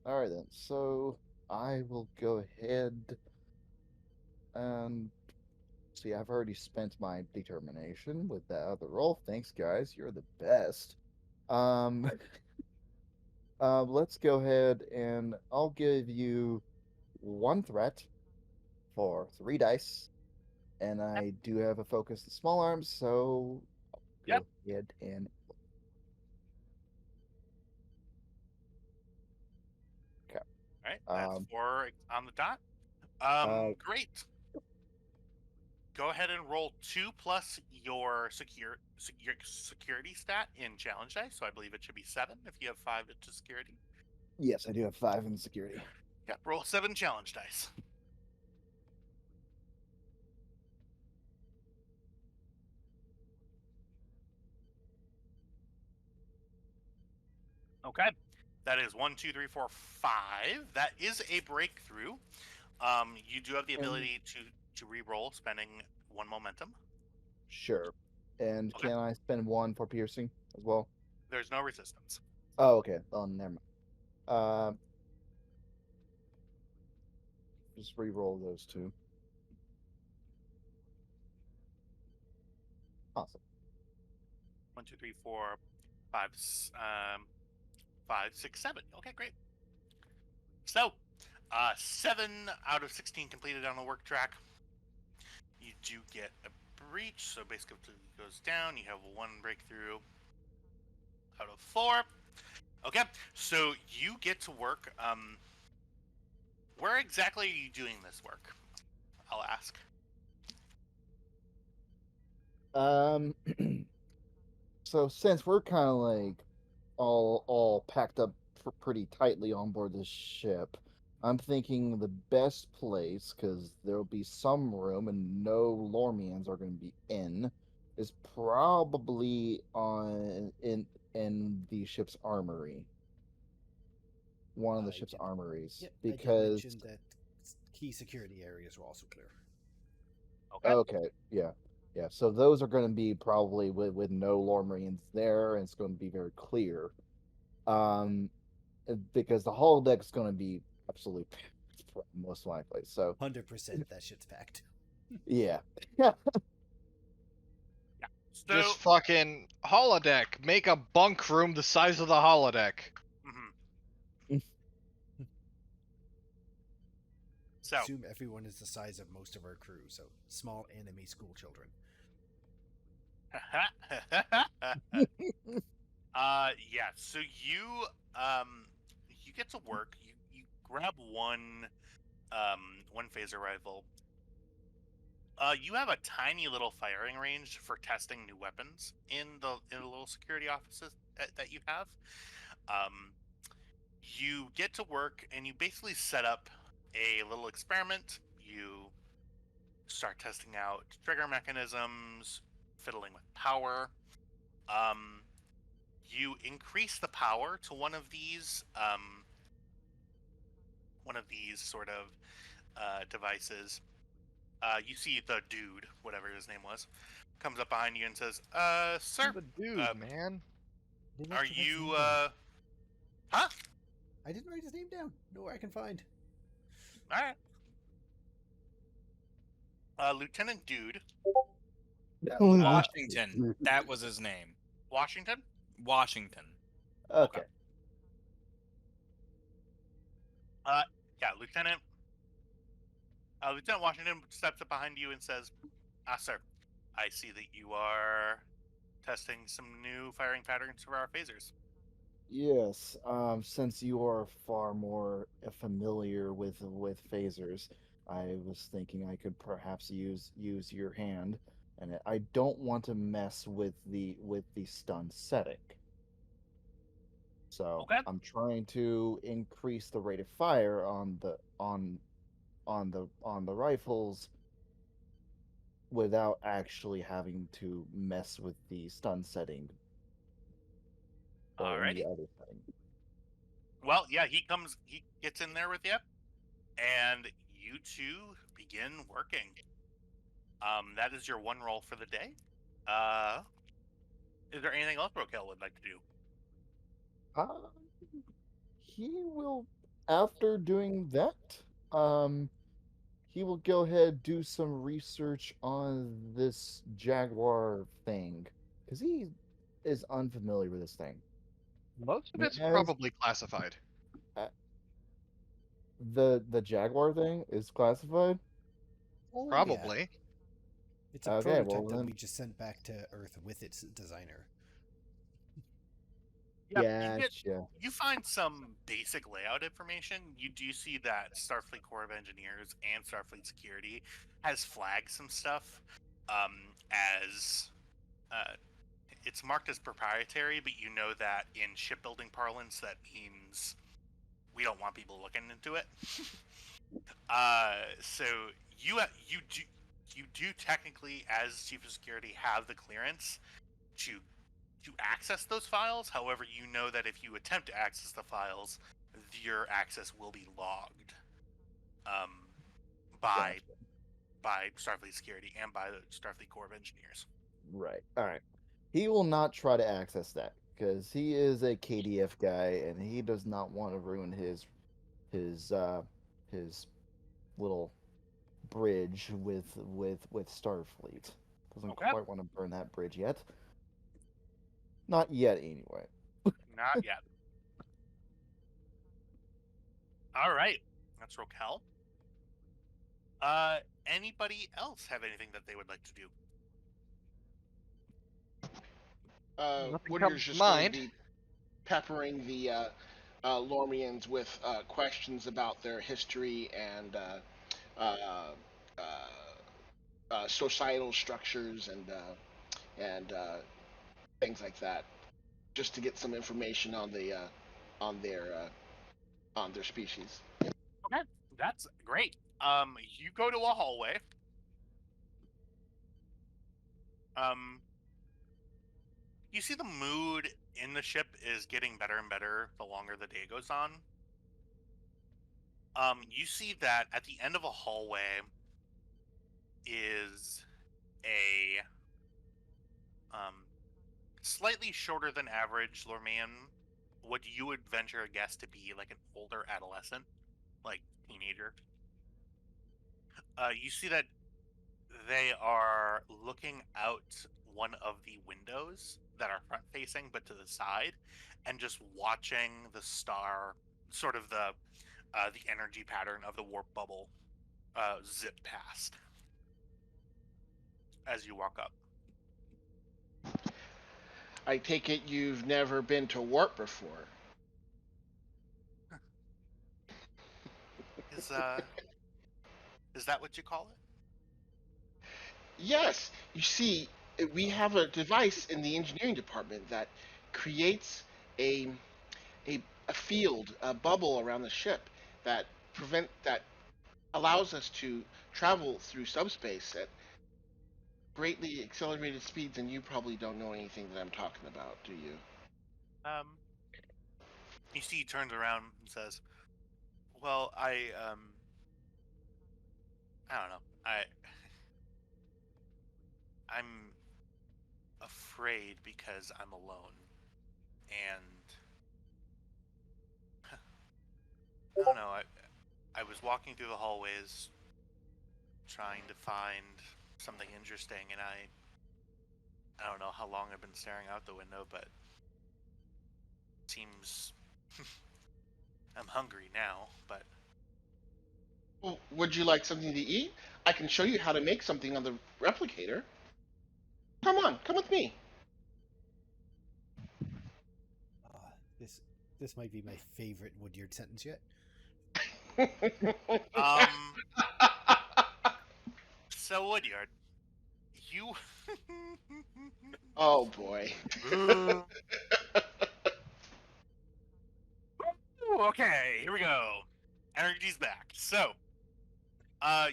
All right then. So I will go ahead and see. I've already spent my determination with that other roll. Thanks, guys. You're the best. Let's go ahead and I'll give you 1 threat for 3 dice, and I do have a focus in small arms, so I'll go ahead and. Okay. All right, that's 4 on the dot. Great. Go ahead and roll 2 plus your security stat in challenge dice. So I believe it should be 7 if you have 5 to security. Yes, I do have 5 in security. Yeah, roll 7 challenge dice. Okay, that is 1, 2, 3, 4, 5. That is a breakthrough. You do have the ability to re-roll, spending 1 momentum. Sure. And can I spend 1 for piercing as well? There's no resistance. Oh, okay. Oh, never mind. Just re-roll those 2. Awesome. 1, 2, 3, 4, 5, 5, 6, 7. Okay, great. So, 7 out of 16 completed on the work track. You do get a breach, so basically it goes down. You have 1 breakthrough out of 4. Okay, so you get to work. where exactly are you doing this work? I'll ask. So since we're kind of like all packed up pretty tightly on board this ship, I'm thinking the best place, because there'll be some room and no Lormians are going to be in, is probably in the ship's armory. One of the ship's armories, Yep, I did because mention that key security areas were also clear. okay, yeah. Yeah, so those are going to be probably with no Lormians there, and it's going to be very clear. Because the holodeck is going to be absolutely packed, most likely. So 100% that shit's packed. yeah, So, Just fucking holodeck. Make a bunk room the size of the holodeck. mhm. So, Assume everyone is the size of most of our crew, so small enemy school children. yeah. So you get to work. You grab one phaser rifle. You have a tiny little firing range for testing new weapons in the little security offices that you have. You get to work and you basically set up a little experiment. You start testing out trigger mechanisms, fiddling with power. You increase the power to one of these sort of devices. You see the dude, whatever his name was, comes up behind you and says, "Sir, The dude, man. are you huh? I didn't write his name down. Nowhere I can find. All right, Lieutenant Dude, Washington. That was his name. Washington." Washington. okay. Yeah, Lieutenant Washington steps up behind you and says, sir, I see that you are testing some new firing patterns for our phasers." Yes. Since you are far more familiar with phasers, I was thinking I could perhaps use your hand, and I don't want to mess with the stun setting. So Okay. I'm trying to increase the rate of fire on the rifles without actually having to mess with the stun setting or any Alrighty. other setting. Well, yeah, he gets in there with you, and you two begin working. That is your one roll for the day. Is there anything else Rokel would like to do? He will, after doing that, he will go ahead do some research on this Jaguar thing, because he is unfamiliar with this thing. Most of He it's has- probably classified. The Jaguar thing is classified. Oh, yeah. Probably. It's a Okay, prototype well that then- we just sent back to Earth with its designer. Gotcha. You find some basic layout information. You do see that Starfleet Corps of Engineers and Starfleet Security has flagged some stuff as it's marked as proprietary, but you know that in shipbuilding parlance that means we don't want people looking into it. So you do technically, as Chief of Security, have the clearance to access those files. However, you know that if you attempt to access the files, your access will be logged by Starfleet Security and by the Starfleet Corps of Engineers. Right. All right. He will not try to access that because he is a KDF guy and he does not want to ruin his little bridge with Starfleet. Doesn't Okay. quite want to burn that bridge yet. Not yet, anyway. Not yet. All right, that's Rokel. Anybody else have anything that they would like to do? Nothing Whittier's comes to just mind. going to be peppering the Lormians with questions about their history and uh, uh, societal structures and things like that, just to get some information on the on their on their species. Okay, that's great. You go to a hallway. You see the mood in the ship is getting better and better the longer the day goes on. You see that at the end of a hallway is a slightly shorter than average Lorman. What you would venture a guess to be like an older adolescent, like teenager. You see that they are looking out one of the windows that are front facing but to the side and just watching the star, sort of the energy pattern of the warp bubble zip past as you walk up. I take it you've never been to warp before. Is that what you call it? Yes, you see, we have a device in the engineering department that creates a a field, a bubble around the ship that allows us to travel through subspace at greatly accelerated speeds, and you probably don't know anything that I'm talking about, do you? You see, he turns around and says, "Well, I don't know. I'm afraid because I'm alone, and I don't know. I was walking through the hallways trying to find something interesting, and I don't know how long I've been staring out the window, but it seems I'm hungry now, but Well, would you like something to eat? I can show you how to make something on the replicator. Come on, come with me. This might be my favorite Woodyard sentence yet. So Woodyard, you Oh boy. okay, here we go. Energy's back. So,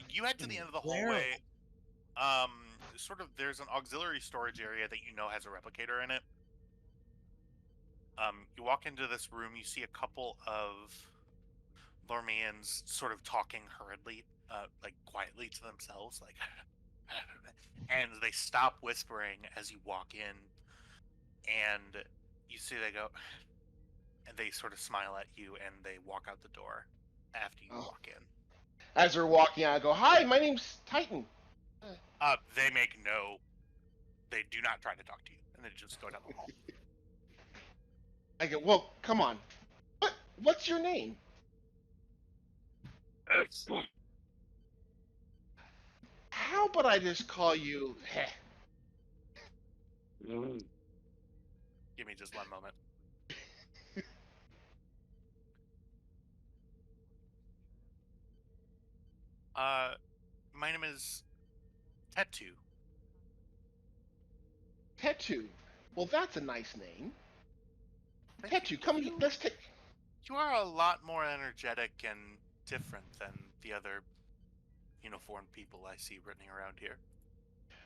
you head to the end of the hallway. Sort of, there's an auxiliary storage area that you know has a replicator in it. You walk into this room, you see a couple of Lormians sort of talking hurriedly, like quietly to themselves, like, and they stop whispering as you walk in, and you see they go, and they sort of smile at you, and they walk out the door after you walk in. As we're walking out, I go, "Hi, my name's Titan." They do not try to talk to you, and they just go down the hall. I go, "Well, come on. What's your name?" How about I just call you Heh? Give me just one moment. My name is Tetu. Tetu. Well, that's a nice name. Thank Tetu, you. come here. Let's take. You are a lot more energetic and different than the other uniformed people I see running around here.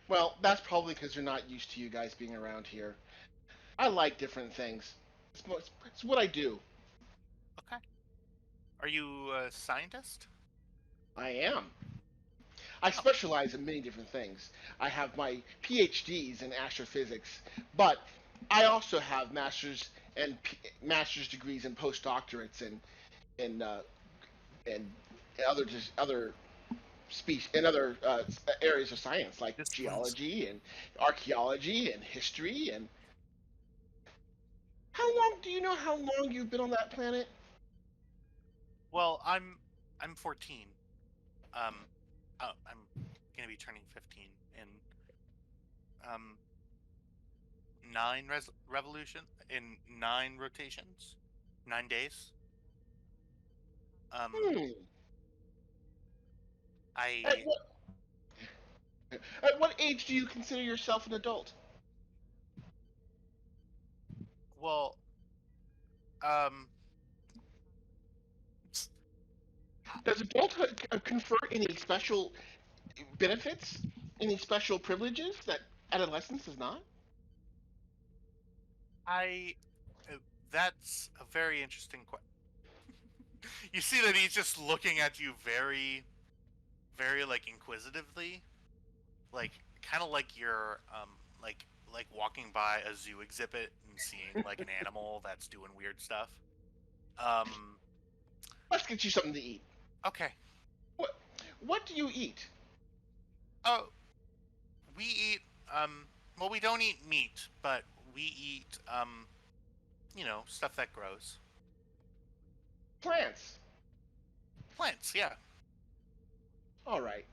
Well, that's probably because they're not used to you guys being around here. I like different things. It's what I do. Okay. Are you a scientist? I am. I specialize in many different things. I have my PhDs in astrophysics, but I also have master's degrees and postdoctorates in other species in other areas of science like geology and archaeology and history. And do you know how long you've been on that planet? Well, I'm 14. I'm gonna be turning 15 in nine rotations. 9 days. Hmm. I At what age do you consider yourself an adult? well, um, Does adulthood confer any special benefits, any special privileges that adolescence does not? I that's a very interesting question. You see that he's just looking at you very, very like inquisitively, like kind of like you're like walking by a zoo exhibit and seeing like an animal that's doing weird stuff. Let's get you something to eat. Okay. What do you eat? Oh, we eat well, we don't eat meat, but we eat stuff that grows. Plants. Plants, yeah. All right.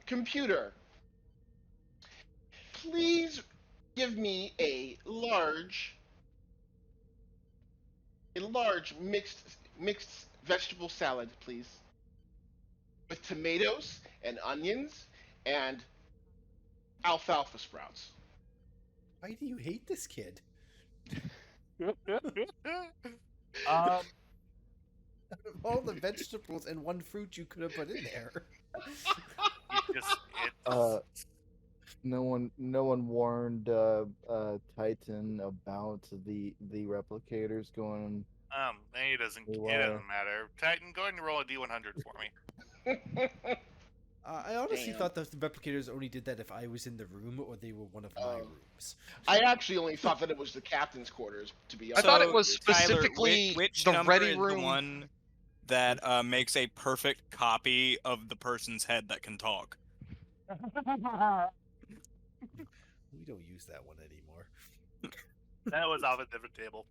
Computer, please give me a large mixed vegetable salad, please, with tomatoes and onions and alfalfa sprouts. Why do you hate this kid? Um, Out of all the vegetables and one fruit you could have put in there. No one warned Titan about the replicators going. It doesn't matter. Titan, go ahead and roll a D100 for me. I honestly Damn. thought that the replicators only did that if I was in the room or they were one of my rooms. I actually only thought that it was the captain's quarters, to be I honest. thought it was Tyler, specifically which the number ready is room. the one that makes a perfect copy of the person's head that can talk? We don't use that one anymore. That was off a different table.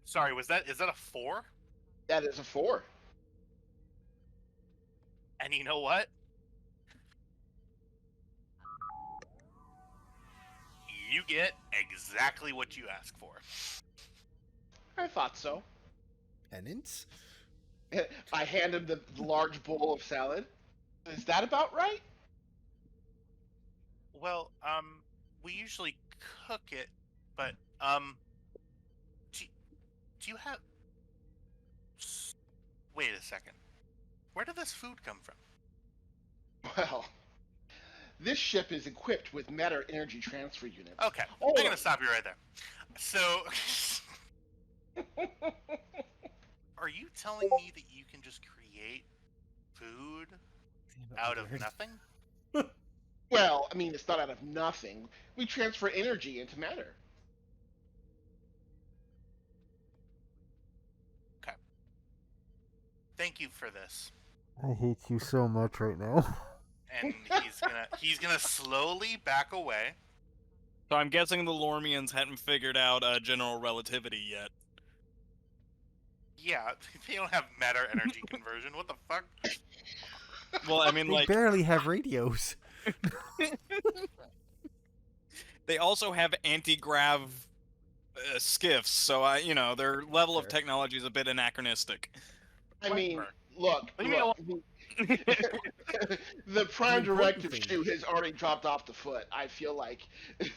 Sorry, is that a 4? That is a 4. And you know what? You get exactly what you ask for. I thought so. Penance? I hand him the large bowl of salad. Is that about right? Well, we usually cook it, but do you have? Wait a second. Where did this food come from? Well, this ship is equipped with matter energy transfer units. Okay, Oh. I'm gonna stop you right there. So, are you telling me that you can just create food out of nothing? Well, I mean, it's not out of nothing. We transfer energy into matter. Okay. Thank you for this. I hate you so much right now. And he's gonna slowly back away. So I'm guessing the Lormians hadn't figured out general relativity yet. Yeah, they don't have matter energy conversion. What the fuck? Well, I mean, They like, barely have radios. they also have anti-grav skiffs, so their level of Fair. technology is a bit anachronistic. I mean, look, Leave me the prime The important directive thing- shoe has already dropped off the foot. I feel like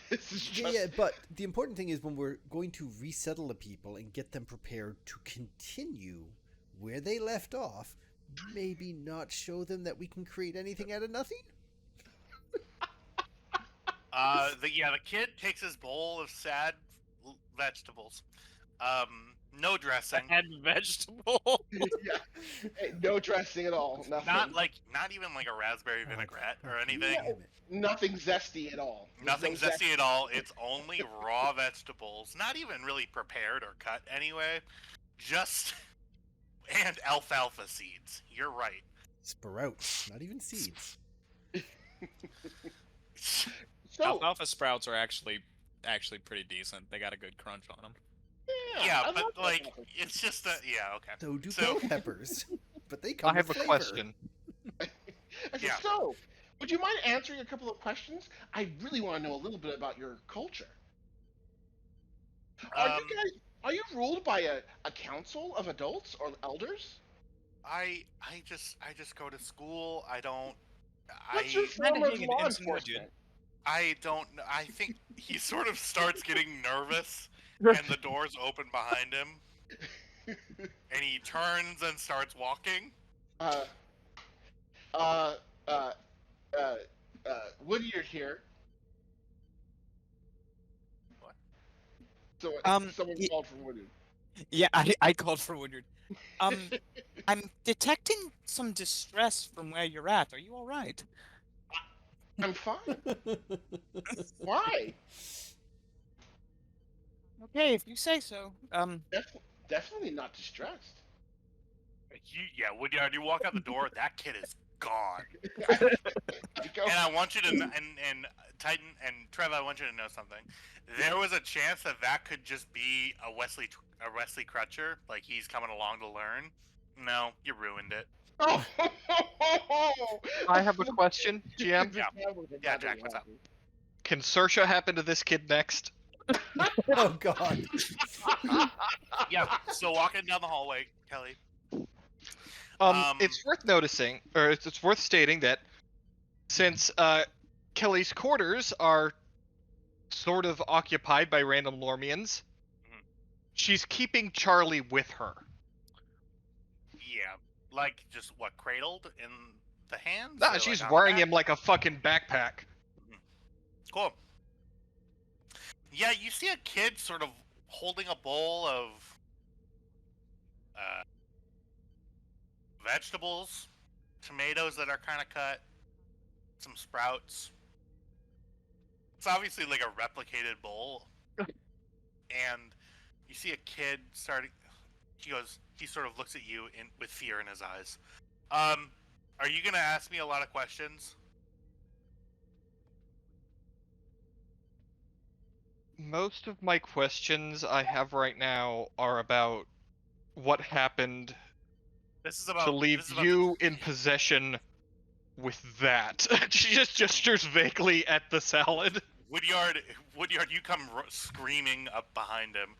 this is just... Yeah, but the important thing is when we're going to resettle the people and get them prepared to continue where they left off, maybe not show them that we can create anything out of nothing? The kid takes his bowl of sad vegetables. No dressing. Had vegetable. Yeah. Hey, no dressing at all. Nothing. Not even like a raspberry vinaigrette or anything. Damn it. Nothing zesty at all. There's Nothing no zesty at all. It's only raw vegetables. Not even really prepared or cut anyway. Just and alfalfa seeds. You're right. Sprouts, not even seeds. So, Alfalfa sprouts are actually pretty decent. They got a good crunch on them. Yeah, I but love like alfalfa. it's just a okay. So do So- bell peppers, but they come I have a with flavor. question. I said, Yeah. so, would you mind answering a couple of questions? I really want to know a little bit about your culture. Are you ruled by a council of adults or elders? I just go to school. I don't. What's your Kinda form of being an law insinuate, dude. enforcement? I don't. I think he sort of starts getting nervous, and the doors open behind him, and he turns and starts walking. Uh, uh, uh, uh, Woodyard here. What? So someone y- called for Woodyard. Yeah, I called for Woodard. I'm detecting some distress from where you're at. Are you all right? I'm fine. Why? Okay, if you say so. Definitely not distressed. Woodyard, you walk out the door. That kid is gone. I go, And I want you to and Titan and Trev, I want you to know something. There was a chance that could just be a Wesley Crutcher, like he's coming along to learn. No, you ruined it. oh, I have a question, GM. Yeah, Jack, what's up? Can Sersha happen to this kid next? Oh God. Yeah. So walking down the hallway, Kelly. It's worth noticing, or it's worth stating that since Kelly's quarters are sort of occupied by random Lormians, she's keeping Charlie with her. Yeah, like just what, cradled in the hands? Nah, Or, she's like, on wearing the him like a fucking backpack. Cool. Yeah, you see a kid sort of holding a bowl of vegetables, tomatoes that are kind of cut, some sprouts. It's obviously like a replicated bowl. And you see a kid starting. He sort of looks at you with fear in his eyes. Are you gonna ask me a lot of questions? Most of my questions I have right now are about what happened This is about to leave this is about you in possession with that. She just gestures vaguely at the salad. Woodyard, you come screaming up behind him.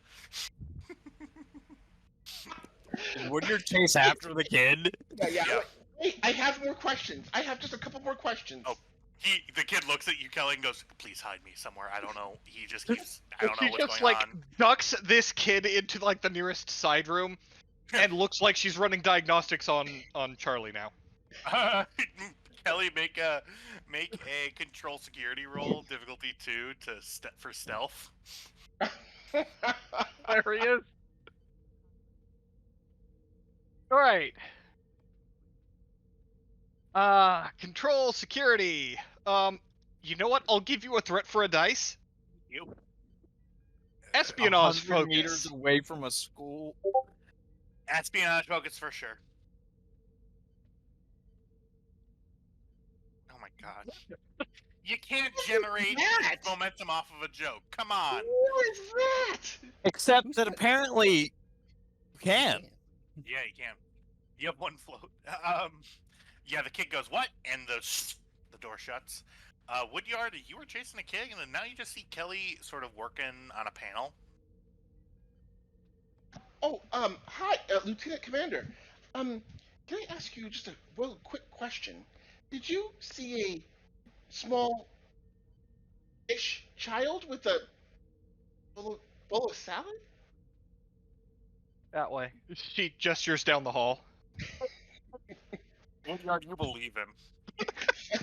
Woodyard chase after the kid. Yeah. Yeah. Wait, I have more questions. I have just a couple more questions. Oh. The kid looks at you, Kelly, and goes, "Please hide me somewhere. I don't know." He just keeps. I don't know She what's just going like on. ducks this kid into like the nearest side room, and looks like she's running diagnostics on Charlie now. Kelly, make a control security roll, difficulty 2 for stealth. There he is. All right. Control security. You know what? I'll give you a threat for a dice. You. Espionage 100 meters focus. away from a school. Espionage focus for sure. Oh my god. You can't generate that? momentum off of a joke. Come on. What is that? Except that apparently you can. Yeah, you can. You have one float. Yeah, the kid goes, "What?" And the door shuts. Woodyard, you were chasing a kid, and then now you just see Kelly sort of working on a panel. Oh, hi, Lieutenant Commander. Can I ask you just a real quick question? Did you see a small-ish child with a bowl of salad? That way. She gestures down the hall. Woodyard, you believe him.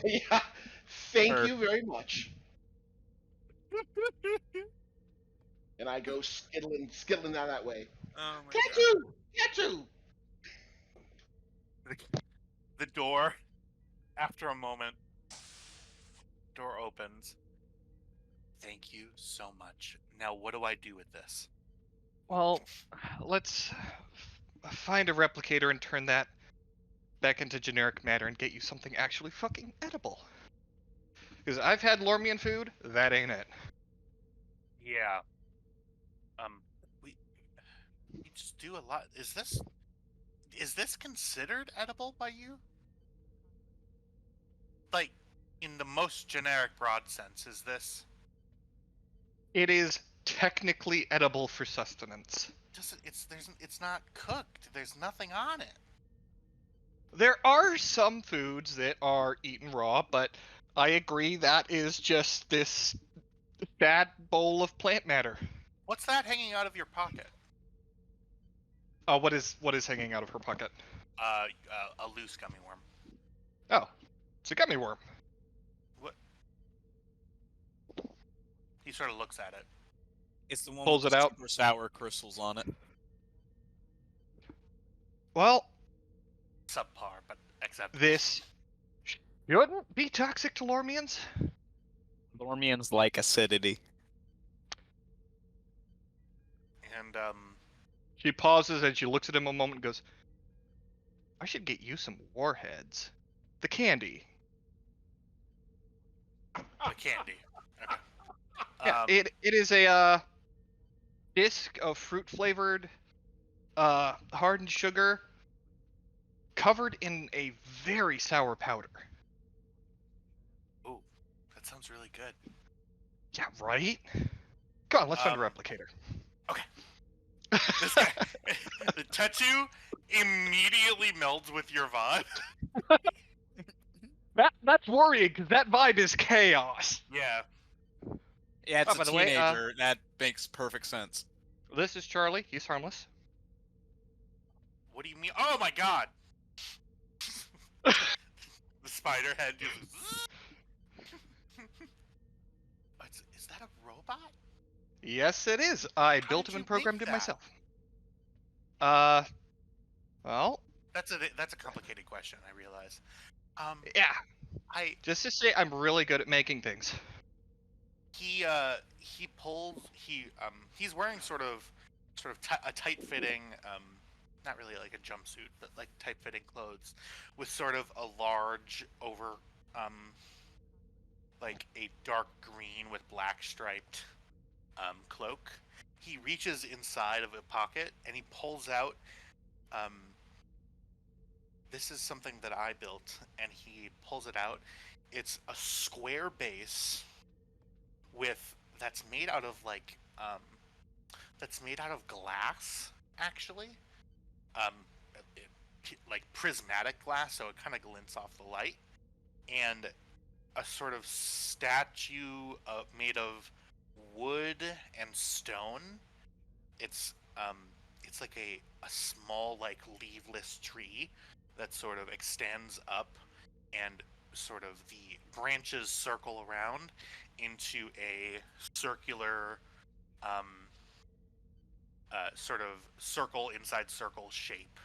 Yeah. Thank Sure. you very much. And I go skittling down that way. Oh my Tattoo! The door, after a moment, door opens. Thank you so much. Now, what do I do with this? Well, let's find a replicator and turn that back into generic matter and get you something actually fucking edible. Because I've had Lormian food, that ain't it. Yeah. We just do a lot. Is this considered edible by you? Like, in the most generic, broad sense, is this? It is technically edible for sustenance. It's not cooked. There's nothing on it. There are some foods that are eaten raw, but I agree that is just this bad bowl of plant matter. What's that hanging out of your pocket? What is hanging out of her pocket? A loose gummy worm. Oh, it's a gummy worm. What? He sort of looks at it. It's the one Pulls with it the out. super sour crystals on it. Well, Subpar, but acceptable. this shouldn't be toxic to Lormians. Lormians like acidity. And She pauses and she looks at him a moment and goes, I should get you some warheads. The candy. the candy. Okay. Yeah, it is a disc of fruit flavored hardened sugar covered in a very sour powder. Ooh, that sounds really good. Yeah, right? Come on, let's find a replicator. Okay. This guy, the tattoo immediately melds with your vibe. That's worrying, because that vibe is chaos. Yeah. Yeah, it's Oh, by a the way, teenager. That makes perfect sense. This is Charlie. He's harmless. What do you mean? Oh my god! The spider head just... Is that a robot? Yes, it is. I How built did him you and programmed make him that? myself. Well, That's a complicated question, I realize. yeah. I Just to say, I'm really good at making things. he's wearing sort of a tight fitting not really like a jumpsuit but like tight fitting clothes with sort of a large over like a dark green with black striped cloak. He reaches inside of a pocket and he pulls out this is something that I built, and he pulls it out. It's a square base that's made out of that's made out of glass, actually. Um, like prismatic glass, so it kind of glints off the light, and a sort of statue made of wood and stone. It's like a small like leafless tree that sort of extends up and sort of the branches circle around into a circular sort of circle inside circle shape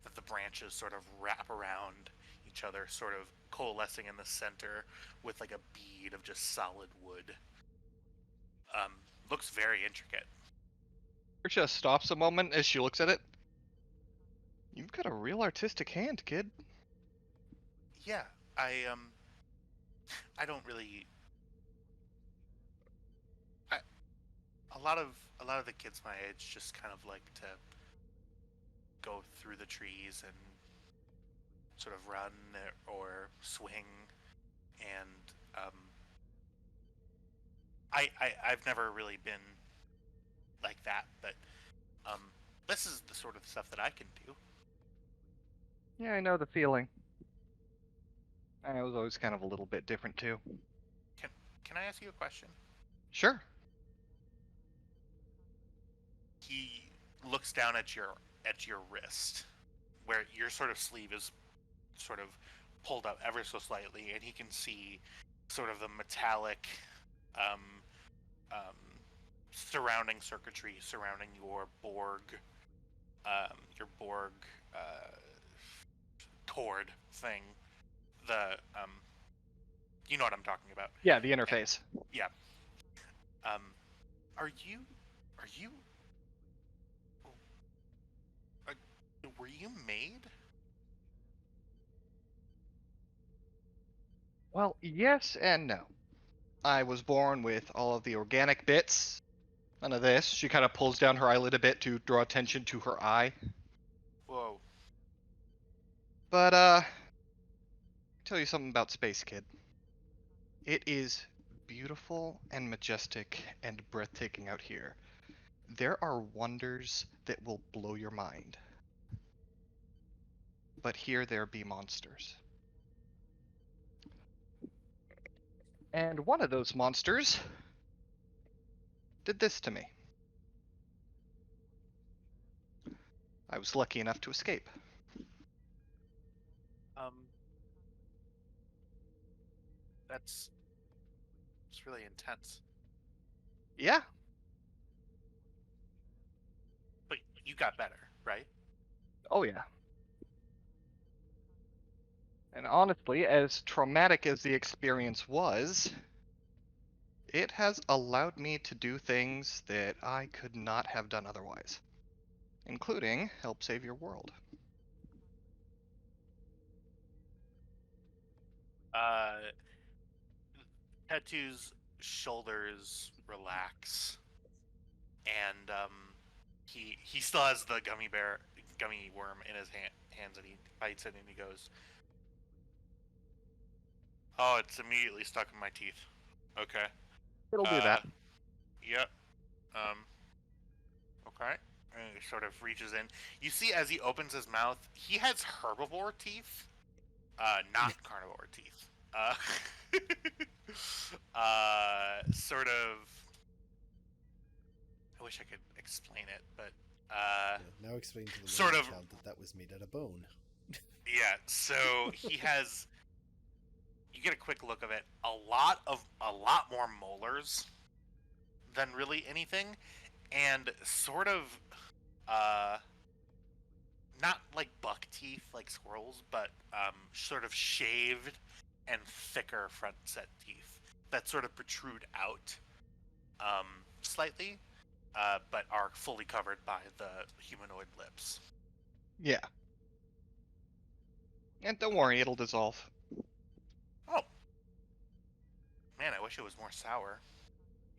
that the branches sort of wrap around each other, sort of coalescing in the center with like a bead of just solid wood. Looks very intricate. Trisha stops a moment as she looks at it. You've got a real artistic hand, kid. Yeah, I don't really. A lot of the kids my age just kind of like to go through the trees and sort of run or swing, and I've never really been like that, but this is the sort of stuff that I can do. Yeah, I know the feeling. I was always kind of a little bit different too. Can I ask you a question? Sure. He looks down at your wrist, where your sort of sleeve is sort of pulled up ever so slightly, and he can see sort of the metallic surrounding circuitry surrounding your Borg cord thing. The you know what I'm talking about. Yeah, the interface. And, yeah. Were you made? Well, yes and no. I was born with all of the organic bits. None of this. She kind of pulls down her eyelid a bit to draw attention to her eye. Whoa. But, tell you something about space, kid. It is beautiful and majestic and breathtaking out here. There are wonders that will blow your mind. But here there be monsters. And one of those monsters did this to me. I was lucky enough to escape. That's it's really intense. Yeah, But you got better, right? oh yeah. And honestly, as traumatic as the experience was, it has allowed me to do things that I could not have done otherwise, including help save your world. Tattoo's shoulders relax, and he still has the gummy worm in his hands, and he bites it and he goes, "Oh, it's immediately stuck in my teeth." Okay. It'll do that. Yep. Okay. And he sort of reaches in. You see, as he opens his mouth, he has herbivore teeth, not carnivore teeth. Sort of. I wish I could explain it, but Now explain to the sort little of- child that was made out of bone. yeah. So he has. You get a quick look of it. A lot more molars than really anything, and sort of, not like buck teeth like squirrels, but sort of shaved and thicker front set teeth that sort of protrude out, slightly, but are fully covered by the humanoid lips. Yeah. And don't worry, it'll dissolve. Oh, man, I wish it was more sour,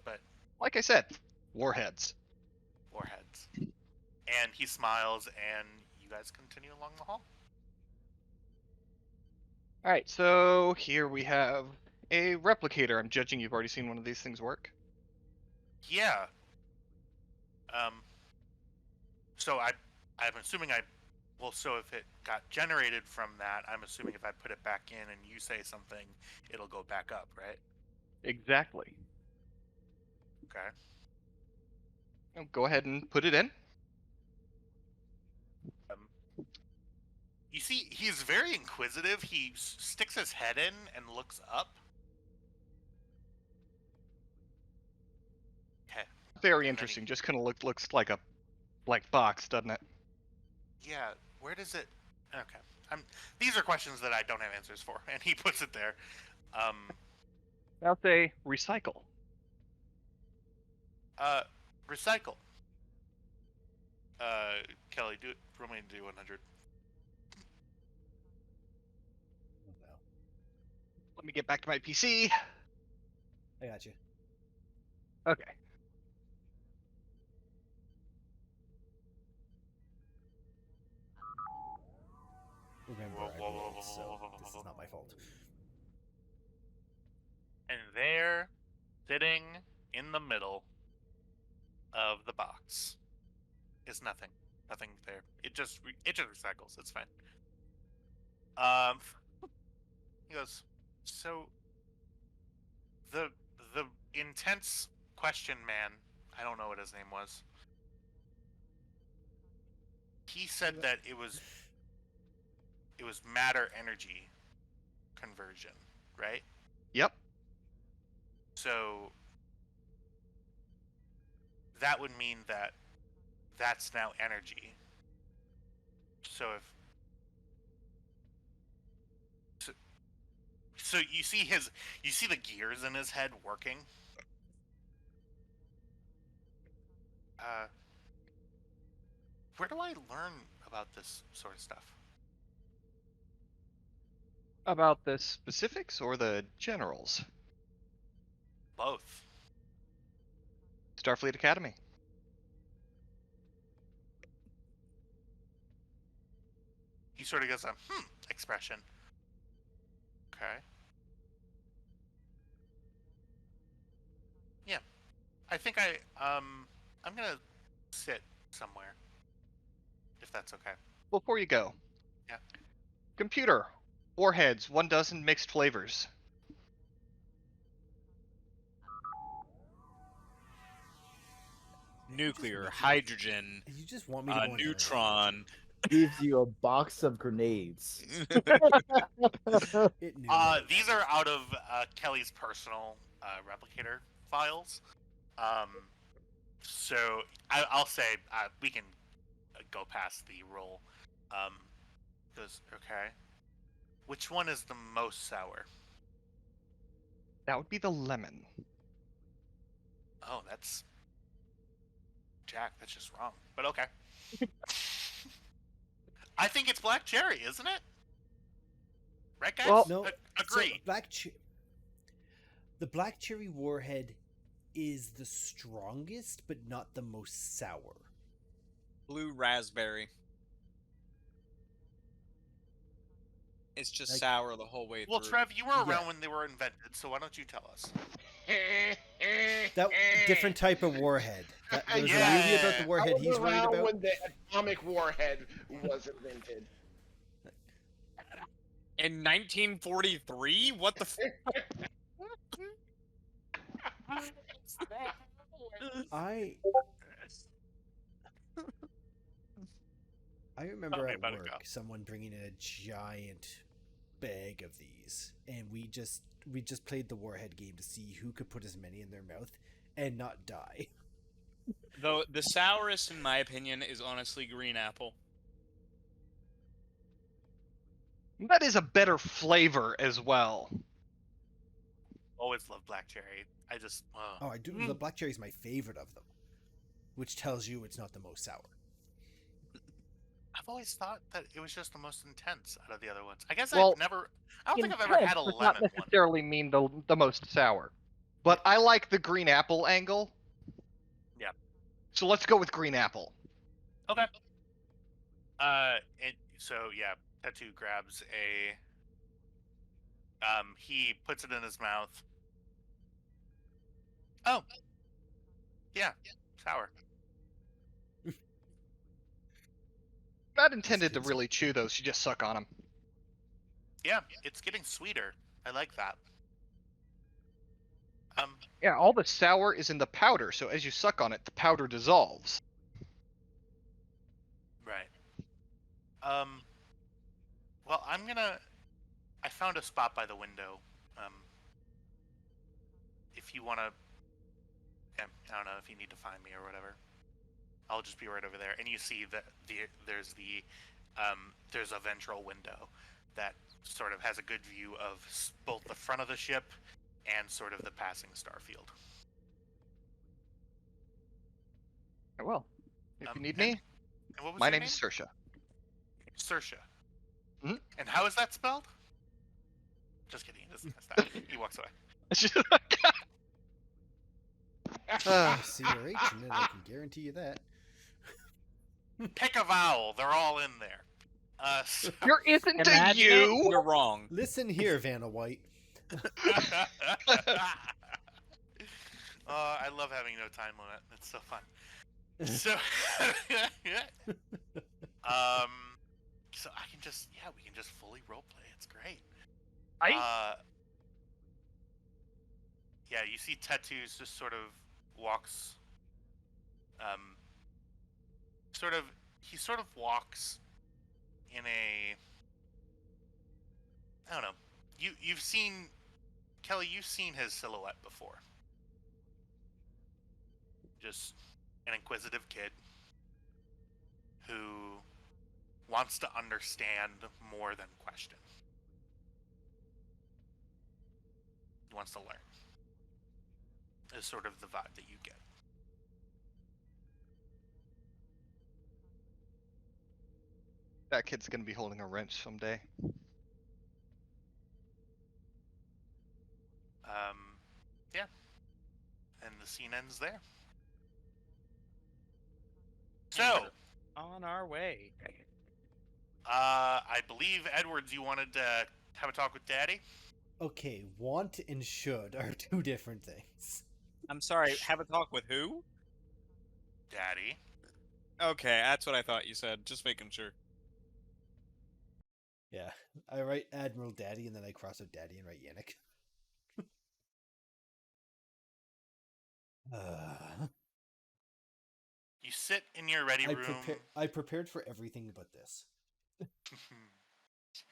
but Like I said, warheads. warheads. And he smiles, and you guys continue along the hall. Alright, so here we have a replicator. I'm judging you've already seen one of these things work. Yeah. So I'm assuming so if it got generated from that, I'm assuming if I put it back in and you say something, it'll go back up, right? Exactly. Okay. Now go ahead and put it in. You see, he's very inquisitive. He sticks his head in and looks up. Okay. Very And then interesting. Just kind of looks like a black box, doesn't it? Yeah, where does it... Okay. These are questions that I don't have answers for, and he puts it there. Now say recycle. Recycle. Kelly, roll me to do 100. Oh, no. Let me get back to my PC. I got you. Okay. Remember, I rolled, so this is not my fault. And there, sitting in the middle of the box, is nothing. Nothing there. It just recycles. It's fine. He goes, so the intense question man, I don't know what his name was. He said that it was matter energy conversion, right? Yep. So that would mean that that's now energy. So so you see the gears in his head working. Where do I learn about this sort of stuff? About the specifics or the generals? Both. Starfleet Academy. He sort of gives a expression. Okay. I think I'm gonna sit somewhere, if that's okay. Before you go. Yeah. Computer. Warheads, 1 dozen mixed flavors. Nuclear, make it- hydrogen, You just want me to go on another neutron. Gives you a box of grenades. It knew. These are out of Kelly's personal replicator files. So I'll say we can go past the roll. Okay. Which one is the most sour? That would be the lemon. Oh, that's Jack. That's just wrong. But okay. I think it's black cherry, isn't it? Right, guys? Well, No, agree. So the black cherry warhead is the strongest, but not the most sour. Blue raspberry. It's just Like- sour the whole way Well, through. Trev, you were around Yeah. when they were invented, so why don't you tell us? That different type of warhead. There was a Yeah. movie about the I warhead was he's worried around about. when the atomic warhead was invented. In 1943? What the I remember Tell me at about it, work Go. someone bringing in a giant bag of these, and we just played the warhead game to see who could put as many in their mouth and not die. Though the sourest, in my opinion, is honestly green apple. That is a better flavor as well. Always love black cherry. I just. Oh, I do. The black cherry is my favorite of them, which tells you it's not the most sour. I've always thought that it was just the most intense out of the other ones. I guess Well, I've never. I don't think I've ever had a does lemon not one. necessarily mean the most sour. But I like the green apple angle. Yeah. So let's go with green apple. Okay. So yeah, Tattoo grabs a. He puts it in his mouth. Oh. Yeah. Sour. Not intended to really chew those, you just suck on them. Yeah, it's getting sweeter. I like that. Yeah, all the sour is in the powder, so as you suck on it, the powder dissolves. Right. Well, I found a spot by the window. If you wanna, yeah, I don't know if you need to find me or whatever. I'll just be right over there, and you see that there's a ventral window that sort of has a good view of both the front of the ship and sort of the passing starfield. Well, if you need and me, what was my your name is Saoirse. Saoirse. Mhm. And how is that spelled? Just kidding. He doesn't that. He walks away. CRH, and then I can guarantee you that. Pick a vowel. They're all in there. So... There isn't a Imagine it, U! You're wrong. Listen here, Vanna White. I love having no time limit. It's so fun. So, so I can just, we can just fully roleplay. It's great. Yeah, you see Tattoos just sort of walks, he sort of walks in a, I don't know, you've seen, Kelly, you've seen his silhouette before. Just an inquisitive kid who wants to understand more than question. He wants to learn. Is sort of the vibe that you get. That kid's gonna be holding a wrench someday. Yeah. And the scene ends there. So, On our way. I believe, Edwards, you wanted to have a talk with Daddy? Okay, want and should are two different things. I'm sorry. Have a talk with who? Daddy. Okay, that's what I thought you said. Just making sure. Yeah, I write Admiral Daddy and then I cross out Daddy and write Yannick. You sit in your ready room. I prepared for everything but this.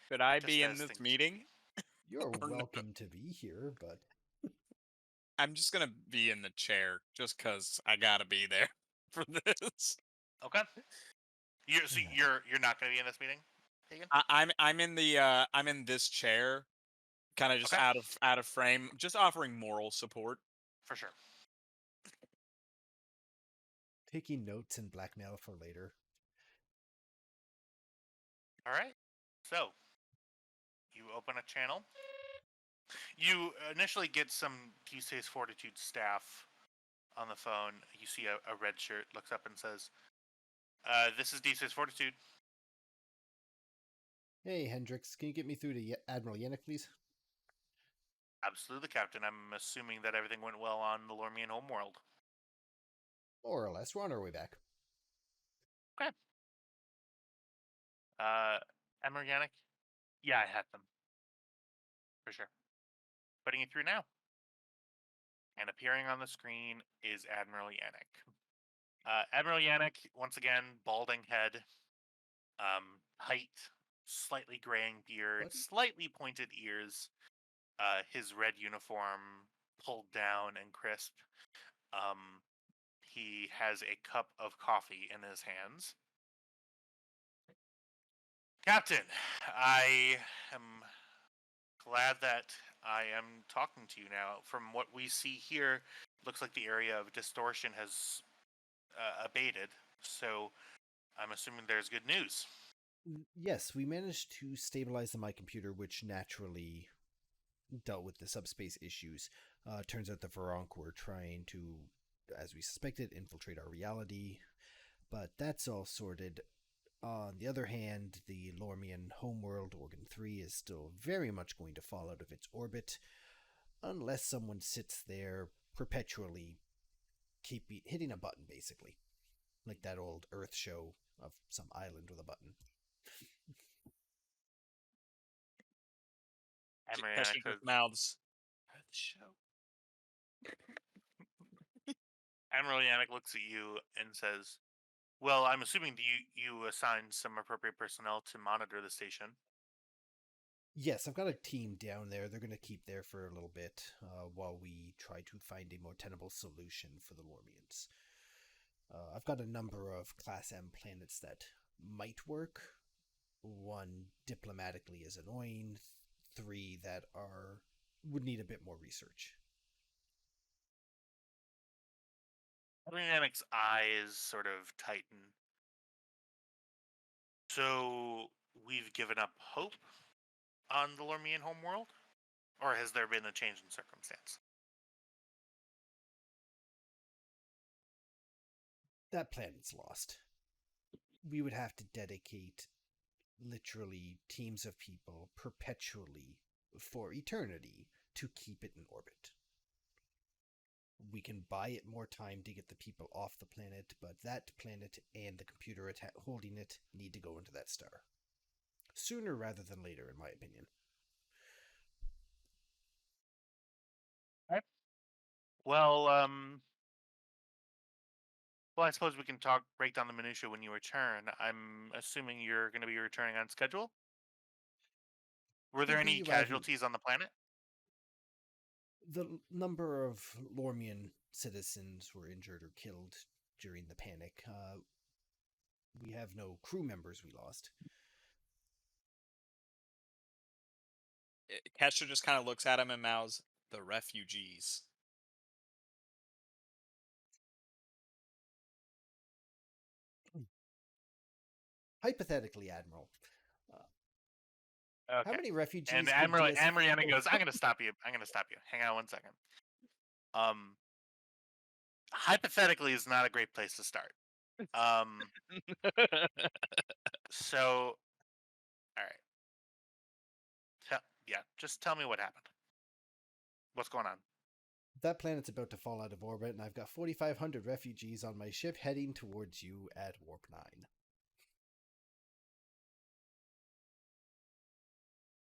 Should I Just be in as this things meeting? You're Or no? welcome to be here, but I'm just gonna be in the chair just cause I gotta be there for this. Okay. You're not going to be in this meeting, Hagen? I'm in the I'm in this chair, kind of just Okay. out of frame, just offering moral support. For sure. taking notes and blackmail for later. All right. So, you open a channel. You initially get some D6 Fortitude staff on the phone. You see a red shirt, looks up and says, this is D6 Fortitude. Hey, Hendrix, can you get me through to Admiral Yannick, please? Absolutely, Captain. I'm assuming that everything went well on the Lormian homeworld. More or less. We're on our way back. Okay. Admiral Yannick? Yeah, I had them. For sure. Putting it through now. And appearing on the screen is Admiral Yannick. Admiral Yannick, once again, balding head, height, slightly graying beard, What? slightly pointed ears, his red uniform pulled down and crisp. He has a cup of coffee in his hands. Captain, I am glad that I am talking to you now. From what we see here, looks like the area of distortion has abated. So I'm assuming there's good news. Yes, we managed to stabilize the my computer, which naturally dealt with the subspace issues. Turns out the Varonk were trying to, as we suspected, infiltrate our reality, but that's all sorted. On the other hand, the Lormian homeworld, Organ 3, is still very much going to fall out of its orbit unless someone sits there perpetually hitting a button, basically. Like that old Earth show of some island with a button. Admiral Catch Yannick with says, mouths. The show. Admiral Yannick looks at you and says, well, I'm assuming you assigned some appropriate personnel to monitor the station. Yes, I've got a team down there. They're going to keep there for a little bit while we try to find a more tenable solution for the Lormians. I've got a number of Class M planets that might work. One diplomatically is annoying. 3 that would need a bit more research. Admiral Yannick's eyes sort of tighten. So we've given up hope on the Lormian homeworld? Or has there been a change in circumstance? That planet's lost. We would have to dedicate literally teams of people perpetually for eternity to keep it in orbit. We can buy it more time to get the people off the planet, but that planet and the computer holding it need to go into that star. Sooner rather than later, in my opinion. Okay. Well, I suppose we can break down the minutia when you return. I'm assuming you're going to be returning on schedule? Were there any casualties on the planet? The number of Lormian citizens were injured or killed during the panic. We have no crew members we lost. Ketcher just kind of looks at him and mouths, "The refugees." Hypothetically, Admiral, Okay. how many refugees? And Admiral Yannick goes, I'm going to stop you. Hang on 1 second. Hypothetically is not a great place to start. So, all right. Just tell me what happened. What's going on? That planet's about to fall out of orbit, and I've got 4,500 refugees on my ship heading towards you at Warp 9.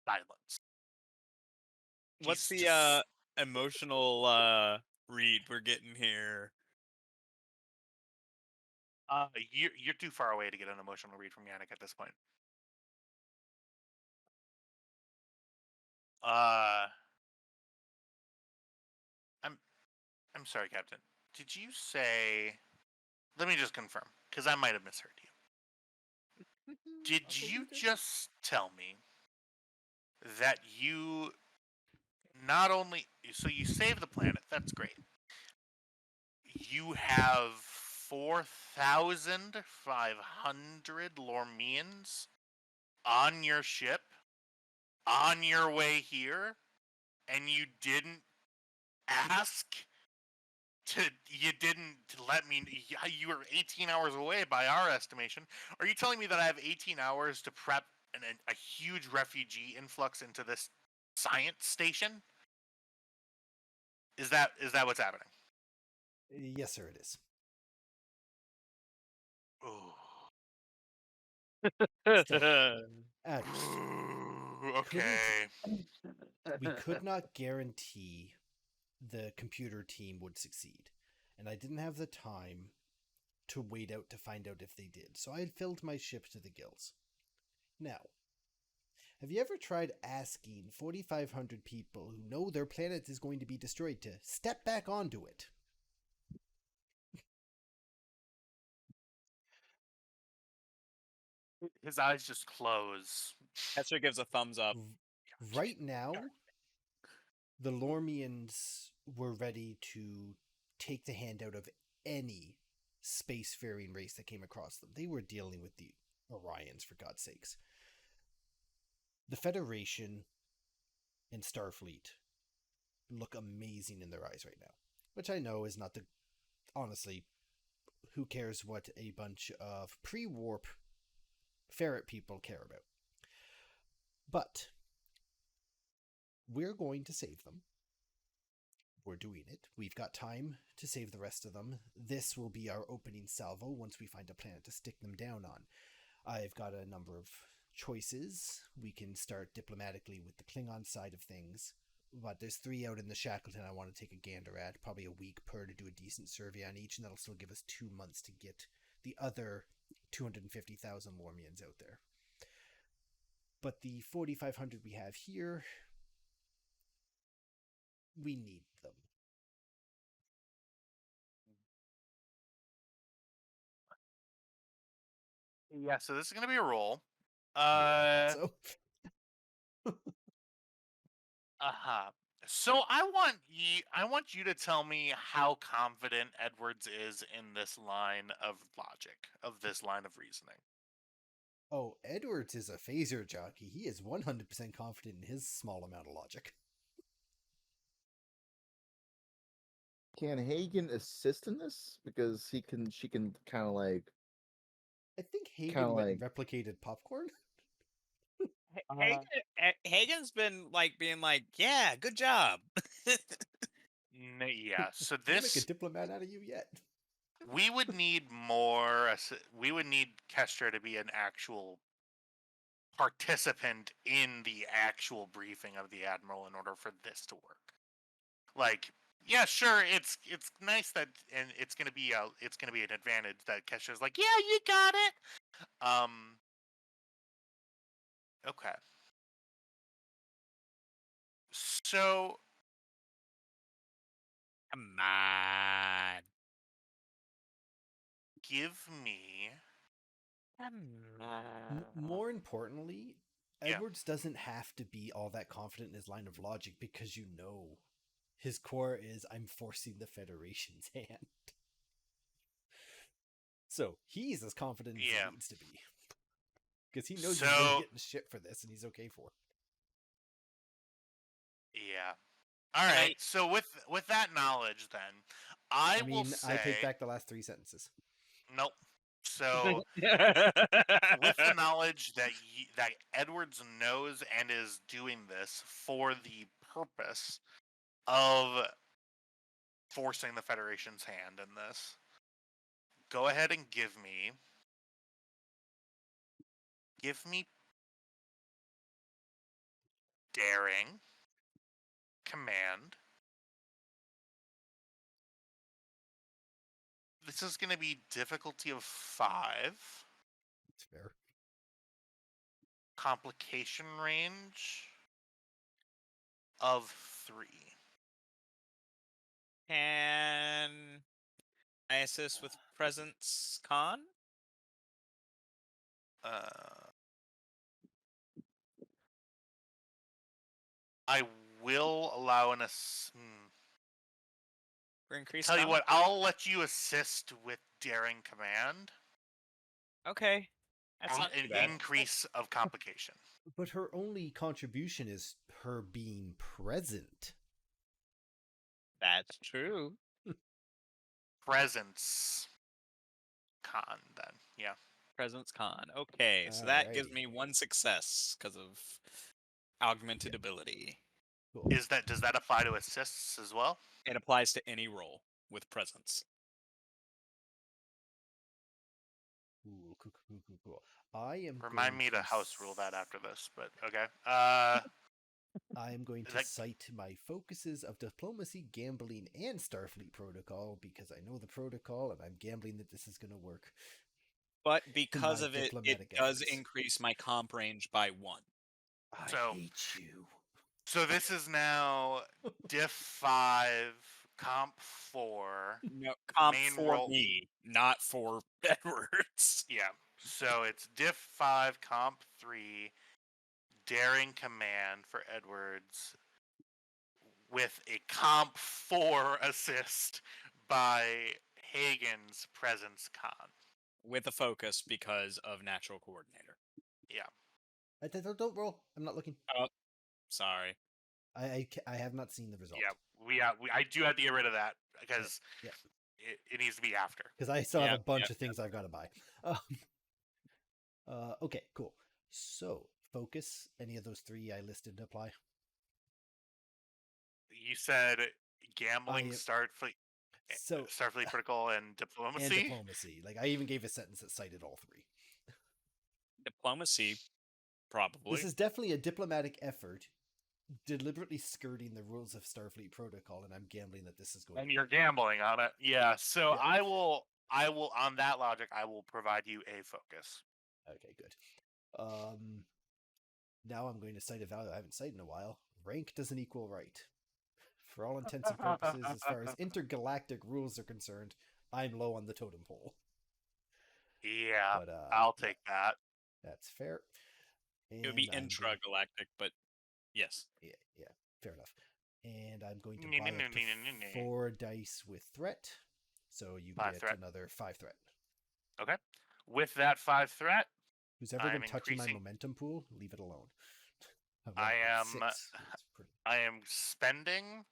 Silence. What's He's the just- emotional read we're getting here? You're too far away to get an emotional read from Yannick at this point. I'm sorry, Captain. Did you say? Let me just confirm, because I might have misheard you. Did you just tell me that you not only you save the planet? That's great. You have 4,500 Lormians on your ship on your way here, and you didn't ask you didn't let me. You were 18 hours away by our estimation. Are you telling me that I have 18 hours to prep a huge refugee influx into this science station? Is that what's happening? Yes, sir, it is. Adams, Okay. we could not guarantee the computer team would succeed, and I didn't have the time to wait out to find out if they did, so I had filled my ship to the gills. Now, have you ever tried asking 4,500 people who know their planet is going to be destroyed to step back onto it? His eyes just close. Hester gives a thumbs up. Right now, the Lormians were ready to take the hand out of any spacefaring race that came across them. They were dealing with the Orions, for God's sakes. The Federation and Starfleet look amazing in their eyes right now, which I know is not the... Honestly, who cares what a bunch of pre-warp ferret people care about? But we're going to save them. We're doing it. We've got time to save the rest of them. This will be our opening salvo once we find a planet to stick them down on. I've got a number of choices. We can start diplomatically with the Klingon side of things, but there's 3 out in the Shackleton I want to take a gander at, probably a week per to do a decent survey on each, and that'll still give us 2 months to get the other 250,000 Lormians out there. But the 4,500 we have here, we need them. Yeah, so this is gonna be a roll. So So I want you to tell me how confident Edwards is in this line of logic, of this line of reasoning. Oh, Edwards is a phaser jockey. He is 100% confident in his small amount of logic. Can Hagen assist in this? Because she can kind of like... I think Hagen Kinda went and replicated popcorn. Hagen's been like being like, yeah, good job. Yeah, so We'll make a this diplomat out of you yet. we would need more. We would need Kestra to be an actual participant in the actual briefing of the admiral in order for this to work. Like, yeah, sure, it's nice that, and it's gonna be an advantage that Kestra's like, yeah, you got it. Okay. So Come on. give me. More importantly, Yeah. Edwards doesn't have to be all that confident in his line of logic because you know his core is I'm forcing the Federation's hand. So he's as confident as Yeah. he needs to be. Because he knows he's going to get in shit for this and he's okay for it. Yeah. All right. So with that knowledge, then I will say I take back the last 3 sentences. nope. So with the knowledge that that Edwards knows and is doing this for the purpose of forcing the Federation's hand in this. Go ahead and give me daring, command. This is going to be difficulty of 5. It's fair. Complication range of 3. Can I assist with presence con? I will allow For increased Tell you con? what, I'll let you assist with daring command. Okay. That's not An too bad. increase of complication. But her only contribution is her being present. That's true. Presence con, then. Yeah. Presence con. Okay, so that gives Alrighty. me 1 success because of augmented ability. Cool. Does that apply to assists as well? It applies to any roll with presence. Cool. I am Remind going me to house s- rule that after this, but okay. I am going to That- cite my focuses of diplomacy, gambling, and Starfleet protocol because I know the protocol and I'm gambling that this is going to work. But because my of it, it diplomatic does efforts. increase my comp range by 1. I So- hate you. So this is now diff 5, comp 4. No, comp Main for roll- me, not for Edwards. Yeah. So it's diff 5, comp 3, daring command for Edwards with a comp 4 assist by Hagen's presence con. With a focus because of natural coordinator. Don't roll. I'm not looking. Sorry. I have not seen the result. Yeah, I do have to get rid of that because Yeah. it needs to be after. Because I still have a Yep, bunch yep, of things I've got to buy. Okay, cool. So, focus. Any of those 3 I listed apply? You said gambling, Starfleet protocol, and diplomacy. And diplomacy. Like, I even gave a sentence that cited all 3. Diplomacy, probably. This is definitely a diplomatic effort, deliberately skirting the rules of Starfleet protocol, and I'm gambling that this is going. And you're gambling on it. Yeah. So Yeah. I will on that logic. I will provide you a focus. Okay, good. Now I'm going to cite a value I haven't cited in a while. Rank doesn't equal right. For all intents and purposes, as far as intergalactic rules are concerned, I'm low on the totem pole. Yeah, But I'll take that. that's fair. It would be And I'm going- intragalactic, but yes. Yeah, fair enough. And I'm going to No, buy no, up no, to no, no, no. 4 dice with threat, so you 5 get threat. another 5 threat. Okay. With that 5 threat, Who's ever been I'm touching my increasing- momentum pool, leave it alone. I am- 6. It's pretty... I am spending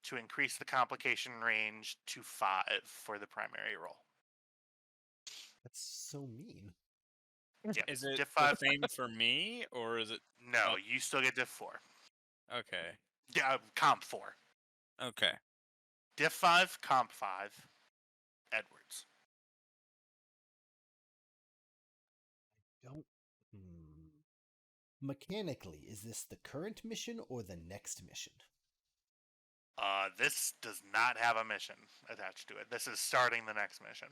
to increase the complication range to 5 for the primary roll. That's so mean. Yeah. Is it diff the 5? same for me, or is it... No, Oh. you still get diff 4. Okay. Yeah, comp 4. Okay. Diff 5, comp 5. Edwards. Don't. Mechanically, is this the current mission or the next mission? This does not have a mission attached to it. This is starting the next mission.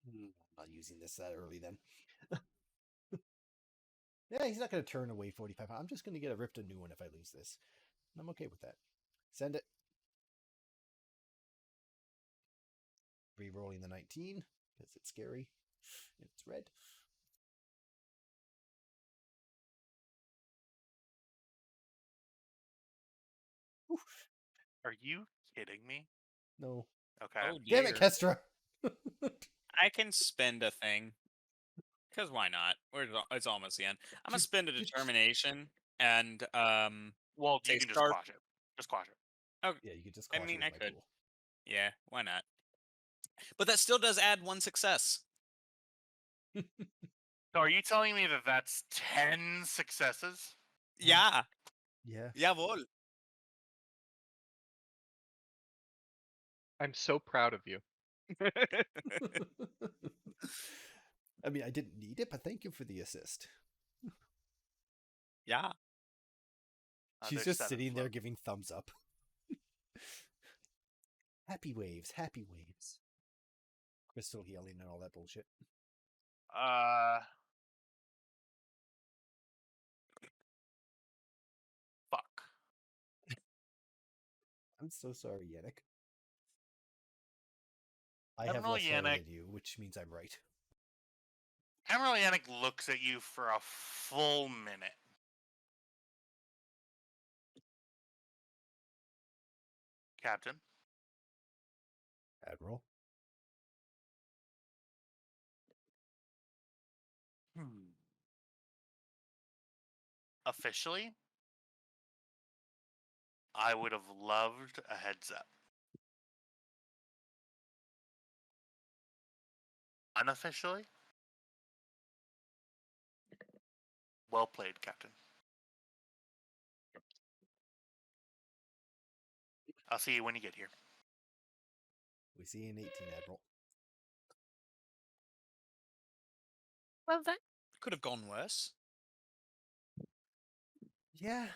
I'm not using this that early then. Yeah, he's not going to turn away 45. I'm just going to get ripped a new one if I lose this. I'm okay with that. Send it. Re-rolling the 19 because it's scary. It's red. Oof. Are you kidding me? No. Okay. Oh, Damn it, dear. Kestra! I can spend a thing. Because why not? It's almost the end. I'm going to spend a determination and Well, you Say can just start- quash it. Just quash it. Yeah, you could just I quash mean, it I with my could. pool. yeah, why not? But that still does add 1 success. So are you telling me that that's 10 successes? Yeah. Yeah. Jawohl. I'm so proud of you. I mean, I didn't need it, but thank you for the assist. Yeah. She's There's just 7 sitting there float. giving thumbs up. Happy waves, happy waves. Crystal healing and all that bullshit. Fuck. I'm so sorry, Yannick. I have Admiral less hair Yannick. than you, which means I'm right. Admiral Yannick looks at you for a full minute. Captain. Admiral? Officially, I would have loved a heads up. Unofficially, well played, Captain. I'll see you when you get here. We see you in 18, Admiral. Well, that could have gone worse. Yeah.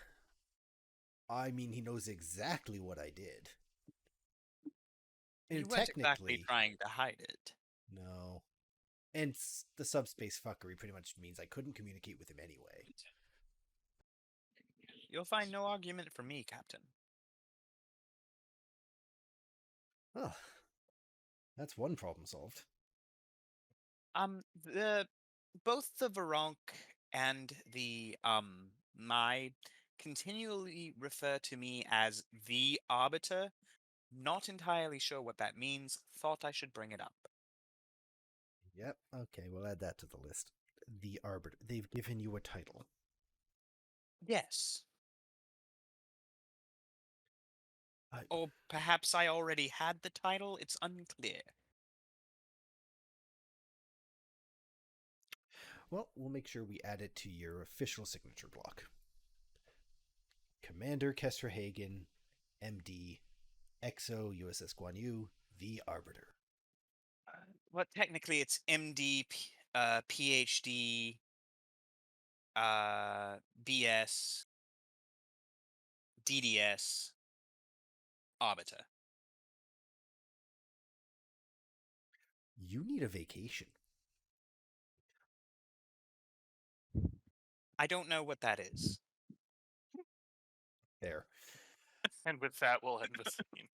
I mean, he knows exactly what I did. And You weren't exactly technically, trying to hide it. no. And the subspace fuckery pretty much means I couldn't communicate with him anyway. You'll find no argument from me, Captain. Oh, that's one problem solved. Both the Varonk and the Mai continually refer to me as the Arbiter. Not entirely sure what that means. Thought I should bring it up. Yep, okay, we'll add that to the list. The Arbiter. They've given you a title. Yes. I- Or perhaps I already had the title. It's unclear. Well, we'll make sure we add it to your official signature block. Commander Kester Hagen, MD, XO USS Guan Yu, the Arbiter. Well, technically it's MD, PhD, BS, DDS, Arbiter. You need a vacation. I don't know what that is. There. And with that, we'll end the scene.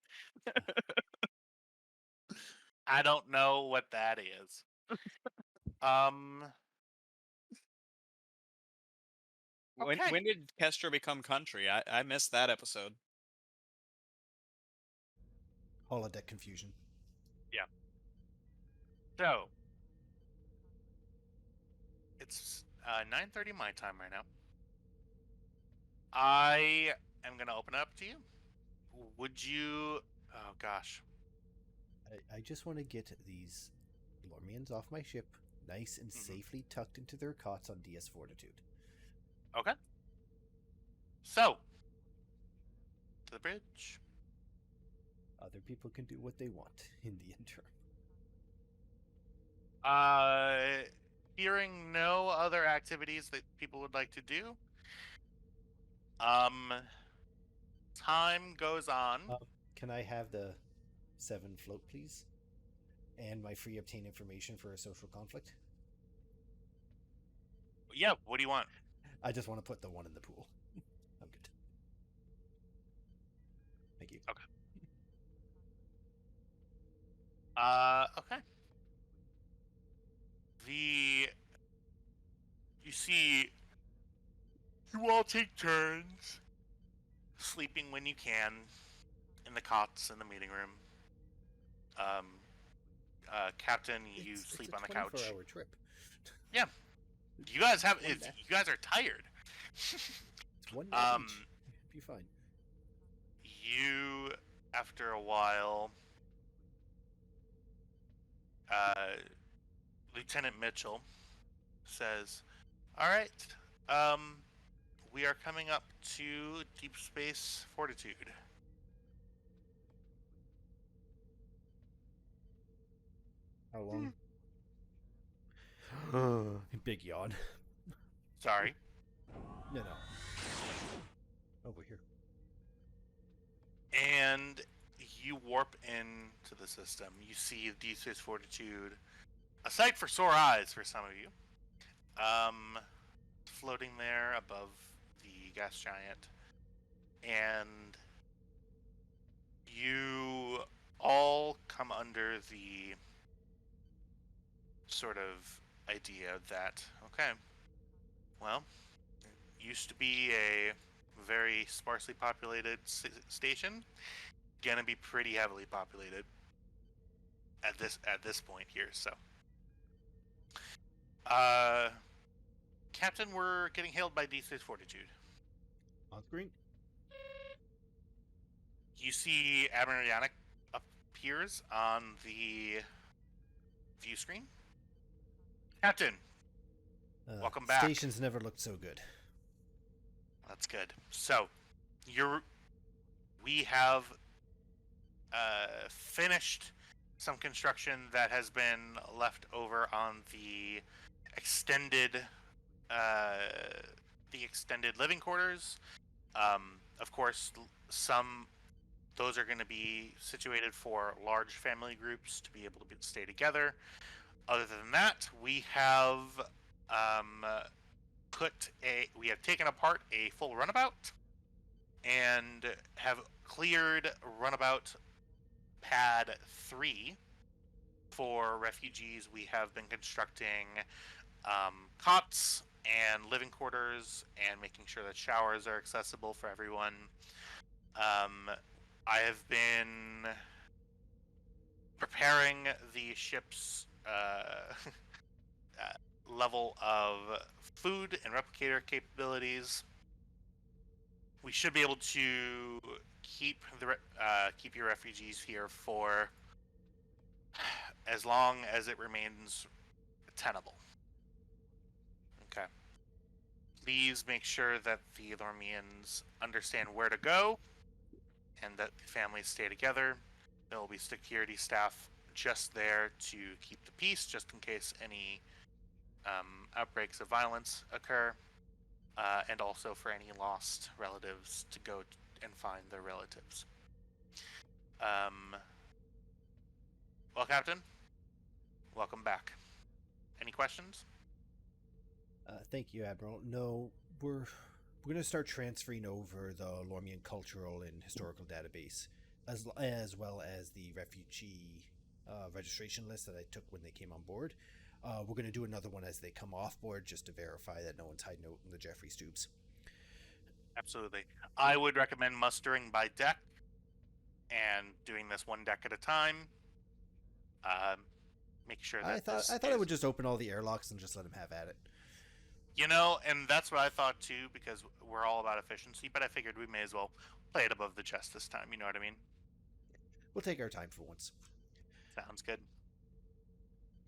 I don't know what that is. Okay. When did Kestra become country? I missed that episode. Holodeck confusion. So, it's 9:30 my time right now. I am going to open up to you. Would you... Oh, gosh. I just want to get these Lormians off my ship, nice and safely tucked into their cots on DS Fortitude. Okay. So, to the bridge. Other people can do what they want in the interim. Hearing no other activities that people would like to do. Time goes on. Can I have the 7 float, please? And my free obtain information for a social conflict? Yeah, what do you want? I just want to put the 1 in the pool. I'm good. Thank you. Okay. Okay. You see, you all take turns sleeping when you can in the cots in the meeting room. Captain, you sleep on the couch. It's a 24-hour trip. Yeah. You guys have. One nap. You guys are tired. It's 1 nap each. Be fine. You, after a while, Lieutenant Mitchell says, "All right, we are coming up to Deep Space Fortitude. How long? Big yawn. Sorry. No. Over here. And you warp into the system. You see D6 Fortitude, a sight for sore eyes for some of you. Floating there above the gas giant. And you all come under the sort of idea that, okay, well, it used to be a very sparsely populated station, gonna be pretty heavily populated at this point here. So, Captain, we're getting hailed by D6 Fortitude. On screen. You see Admiral Yannick appears on the view screen. Captain, welcome back. Stations never looked so good. That's good. So, we have finished some construction that has been left over on the extended living quarters. Of course, those are going to be situated for large family groups to be able to stay together. Other than that, we have taken apart a full runabout and have cleared runabout pad 3 for refugees. We have been constructing cots and living quarters and making sure that showers are accessible for everyone. I have been preparing the ship's level of food and replicator capabilities. We should be able to keep your refugees here for as long as it remains tenable. Okay. Please make sure that the Lormians understand where to go and that the families stay together. There will be security staff just there to keep the peace, just in case any outbreaks of violence occur, and also for any lost relatives to go and find their relatives. Well, Captain, welcome back. Any questions? Thank you, Admiral. No, we're going to start transferring over the Lormian cultural and historical database, as well as the refugee registration list that I took when they came on board. We're going to do another one as they come off board, just to verify that no one's hiding out in the Jeffrey Stoops. Absolutely. I would recommend mustering by deck and doing this one deck at a time. Make sure that I thought I would just open all the airlocks and just let them have at it. You know, and that's what I thought too, because we're all about efficiency, but I figured we may as well play it above the chest this time, you know what I mean? We'll take our time for once. Sounds good.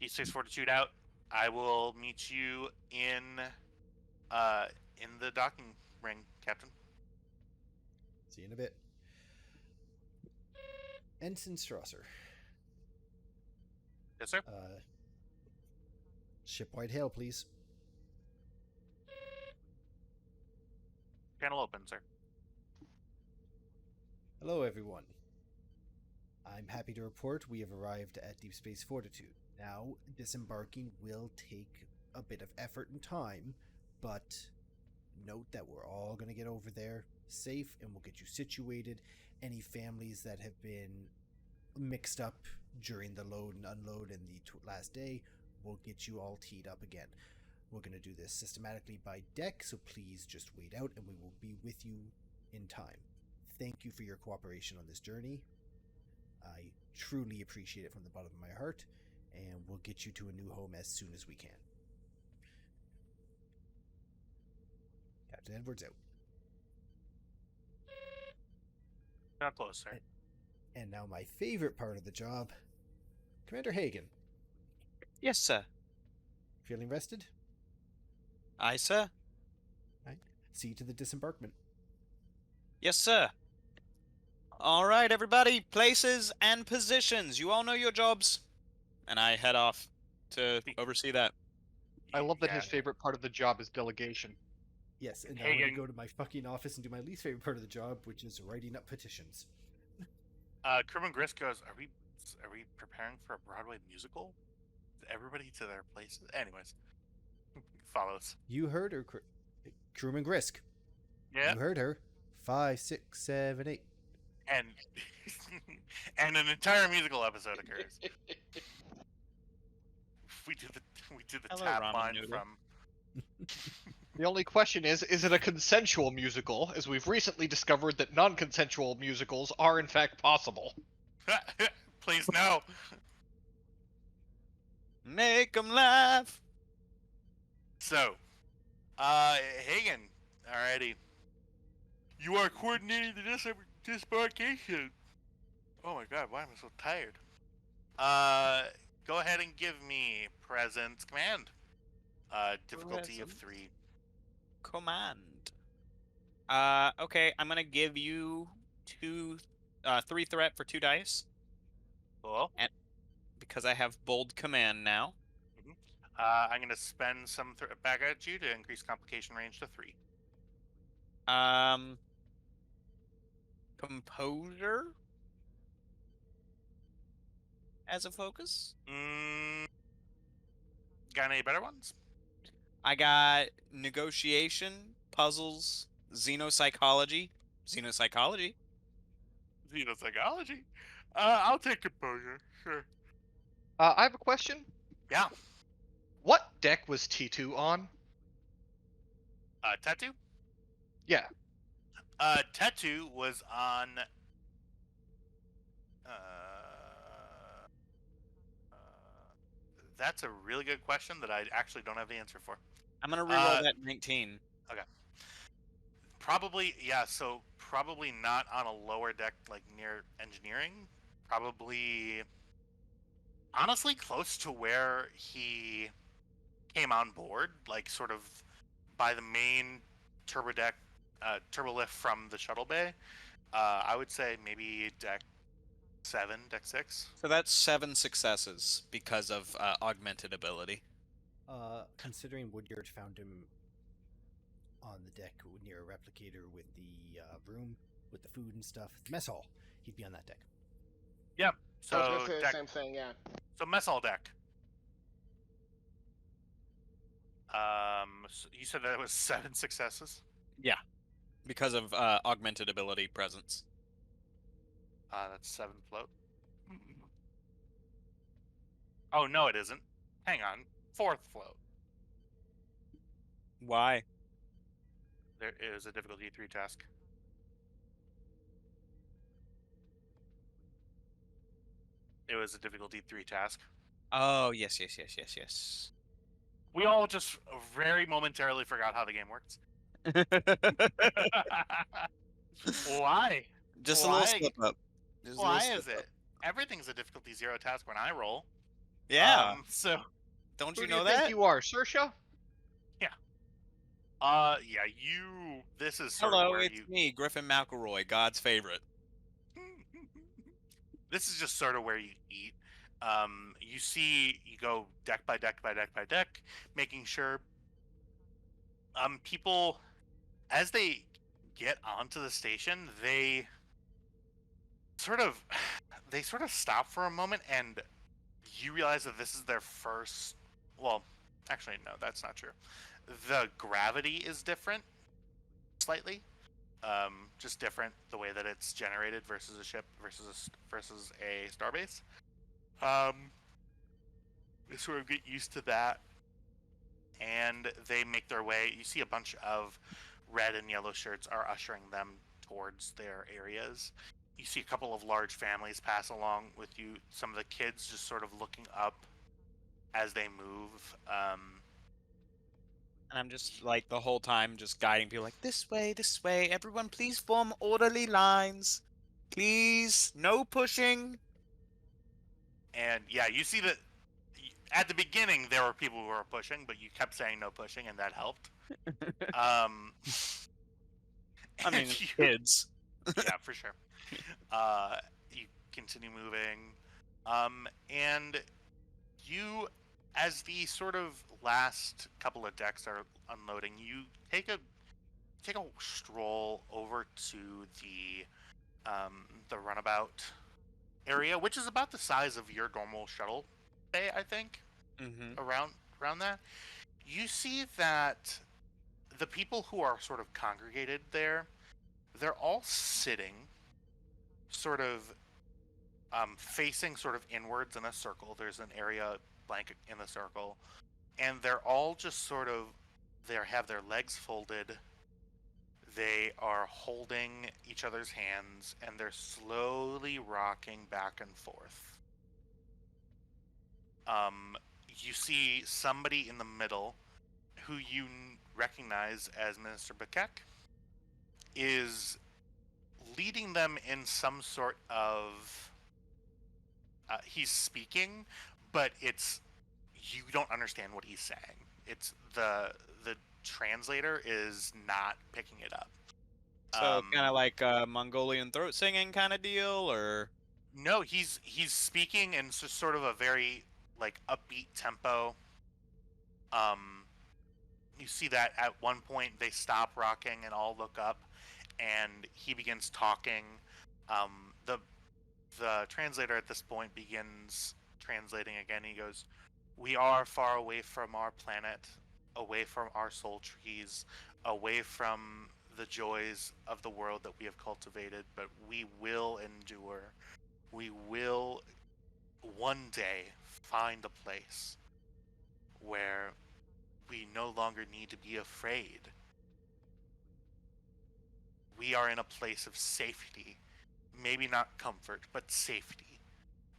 D6 Fortitude out. I will meet you in the docking ring, Captain. See you in a bit. Ensign Strasser. Yes, sir. Shipwide hail, please. Channel open, sir. Hello, everyone. I'm happy to report we have arrived at Deep Space Fortitude. Now, disembarking will take a bit of effort and time, but note that we're all going to get over there safe and we'll get you situated. Any families that have been mixed up during the load and unload and the last day, we'll get you all teed up again. We're going to do this systematically by deck, so please just wait out and we will be with you in time. Thank you for your cooperation on this journey. I truly appreciate it from the bottom of my heart, and we'll get you to a new home as soon as we can. Captain Edwards out. Not close, sir. And now my favorite part of the job, Commander Hagen. Yes, sir. Feeling rested? Aye, sir. Right. See you to the disembarkment. Yes, sir. All right, everybody. Places and positions. You all know your jobs. and I head off to oversee that. I love that Yeah. his favorite part of the job is delegation. Yes, and now I'm going to Hagen- go to my fucking office and do my least favorite part of the job, which is writing up petitions. Kerman Grist goes, Are we preparing for a Broadway musical? Everybody to their places? Anyways. Follows. You heard her, Truman Grisk. Yeah. You heard her. 5, 6, 7, 8. And and an entire musical episode occurs. we do the Hello, tap ramen line noodle. from The only question is it a consensual musical, as we've recently discovered that non-consensual musicals are in fact possible. Please no. Make 'em laugh. So, Hagen, alrighty. You are coordinating the disembarkation. Oh my god, why am I so tired? Go ahead and give me Presence Command. Difficulty of Presence. 3. Command. Okay, I'm gonna give you 3 threat for 2 dice Cool. because I have bold command now. I'm gonna spend some back at you to increase complication range to 3. Composure as a focus. Got any better ones? I got negotiation, puzzles, xenopsychology. Xenopsychology. I'll take composure. Sure. I have a question. Yeah. What deck was T2 on? Tattoo. Yeah. Tattoo was on. That's a really good question that I actually don't have the answer for. I'm gonna reroll that 19. Probably, yeah. So probably not on a lower deck, like near engineering. Probably, honestly, close to where he came on board, like sort of by the main turbo deck, turbo lift from the shuttle bay. I would say maybe deck 7, deck 6. So that's 7 successes because of augmented ability. Considering Woodyard found him on the deck near a replicator with the room with the food and stuff, the mess hall, he'd be on that deck. Yep. I was So gonna say the deck, same thing, yeah. so mess hall deck. So you said that it was 7 successes. Because of augmented ability presence. That's 7 float. Oh no, it isn't. Hang on, 4th float. Why? There is a difficulty 3 task. It was a difficulty 3 task. Oh, yes. We all just very momentarily forgot how the game works. Why? Just a Why? little slip up. Just a little Why slip is up. it? Everything's a difficulty 0 task when I roll. Yeah. So, Don't Who you do know you think that? you are, Saoirse? yeah, you. This is sort of Hello, where it's me, Griffin McElroy, God's favorite. This is just sort of where you eat. You see, you go deck by deck by deck by deck, making sure people, as they get onto the station, they sort of stop for a moment, and you realize that this is their first. Well, actually, no, that's not true. The gravity is different, slightly. Just different the way that it's generated versus a ship versus a starbase. They sort of get used to that, and they make their way. You see a bunch of red and yellow shirts are ushering them towards their areas. You see a couple of large families pass along with you. Some of the kids just sort of looking up as they move. And I'm just like the whole time just guiding people like this way, everyone please form orderly lines. Please, no pushing. And yeah, you see that at the beginning there were people who were pushing, but you kept saying no pushing, and that helped. I mean, and kids. yeah, for sure. You continue moving, and you, as the sort of last couple of decks are unloading, you take a stroll over to the runabout area, which is about the size of your normal shuttle bay, I think. Mm-hmm. Around that, you see that the people who are sort of congregated there, they're all sitting, sort of facing sort of inwards in a circle. There's an area blank in the circle, and they're all just sort of they have their legs folded. They are holding each other's hands, and they're slowly rocking back and forth. You see somebody in the middle who you recognize as Minister Bakek is leading them in some sort of he's speaking, but it's you don't understand what he's saying. It's the translator is not picking it up. So kind of like a Mongolian throat singing kind of deal, or No, he's speaking in sort of a very like upbeat tempo. You see that at one point they stop rocking and all look up, and he begins talking. The translator at this point begins translating again. He goes, "We are far away from our planet, away from our soul trees, away from the joys of the world that we have cultivated, but we will endure. We will one day find a place where we no longer need to be afraid. We are in a place of safety, maybe not comfort, but safety.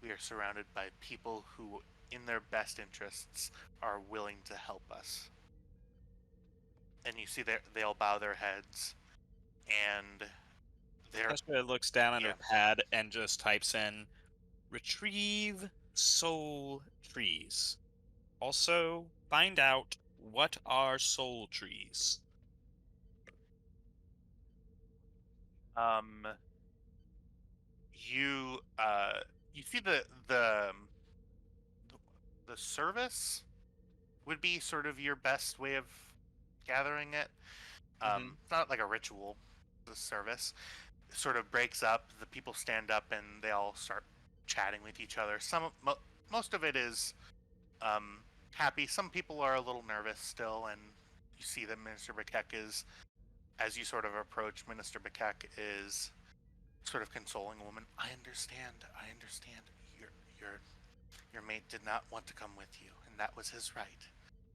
We are surrounded by people who, in their best interests, are willing to help us." And you see they all bow their heads, and they're Kestra looks down at yeah. her pad and just types in retrieve soul trees. Also, find out what are soul trees. You you see the service would be sort of your best way of gathering it. It's not like a ritual. The service sort of breaks up. The people stand up and they all start chatting with each other. Most of it is happy. Some people are a little nervous still, and you see that Minister Bakek is, as you sort of approach, Minister Bakek is sort of consoling a woman. I understand. Your mate did not want to come with you, and that was his right.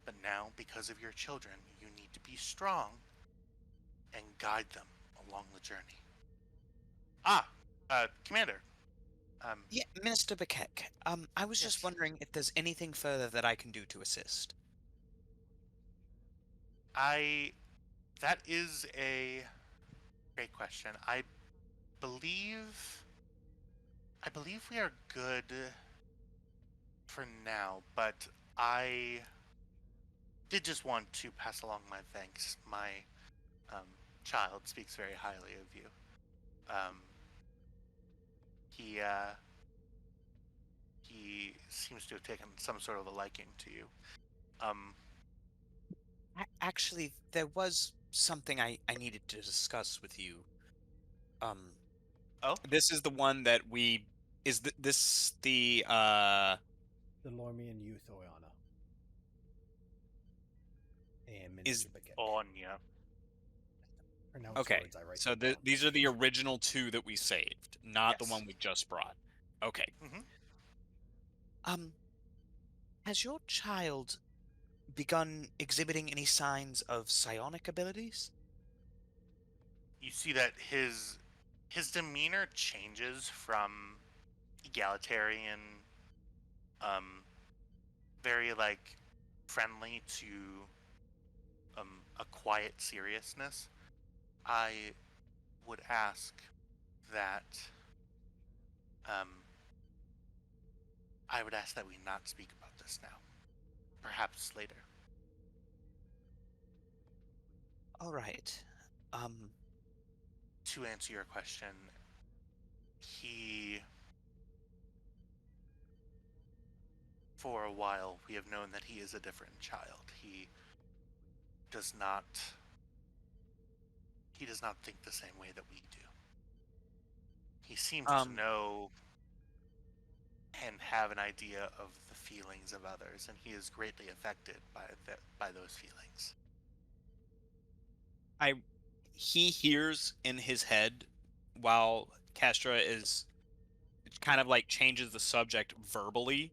But now, because of your children, you need to be strong and guide them along the journey. Commander. Yeah, Minister Bakek. I was just Yes. wondering if there's anything further that I can do to assist. That is a great question. I believe we are good for now, but I did just want to pass along my thanks. My child speaks very highly of you. He seems to have taken some sort of a liking to you. Actually, there was something I needed to discuss with you. Oh? This is the one that we... this the, The Lormian youth Oyana. And Is- Minister Bakek. Anya. Pronounce Okay, words, I write so them down. these are the original two that we saved, not the Yes. one we just brought. Okay. Mm-hmm. Has your child begun exhibiting any signs of psionic abilities? You see that his demeanor changes from egalitarian, very like friendly to a quiet seriousness. I would ask that we not speak about this now. Perhaps later. All right. To answer your question, he For a while, we have known that he is a different child. He does not think the same way that we do. He seems to know and have an idea of the feelings of others, and he is greatly affected by those feelings. He hears in his head while Kestra is kind of like changes the subject verbally,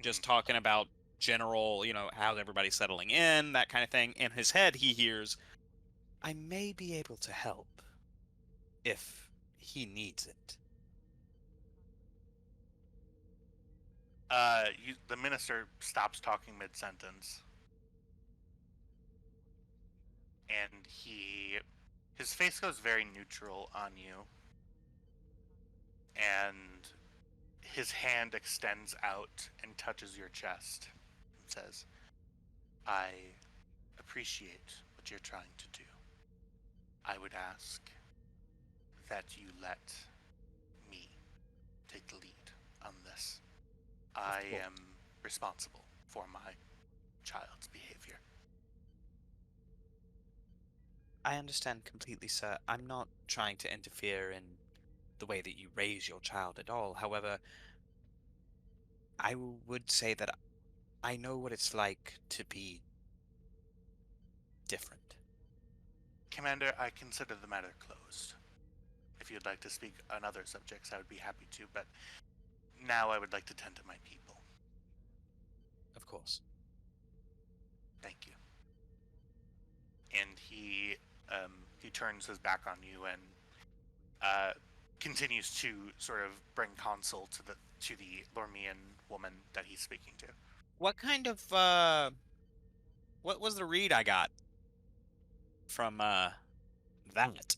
just talking about general, how's everybody settling in, that kind of thing. In his head, he hears, I may be able to help if he needs it. The minister stops talking mid-sentence, and his face goes very neutral on you, and his hand extends out and touches your chest and says, I appreciate what you're trying to do. I would ask that you let me take the lead on this. I am responsible for my child's behavior. I understand completely, sir. I'm not trying to interfere in the way that you raise your child at all. However, I would say that I know what it's like to be different. Commander, I consider the matter closed. If you'd like to speak on other subjects, I would be happy to, but now I would like to tend to my people. Of course. Thank you. And he turns his back on you and continues to sort of bring console to the Lormian woman that he's speaking to. What kind of what was the read I got from that?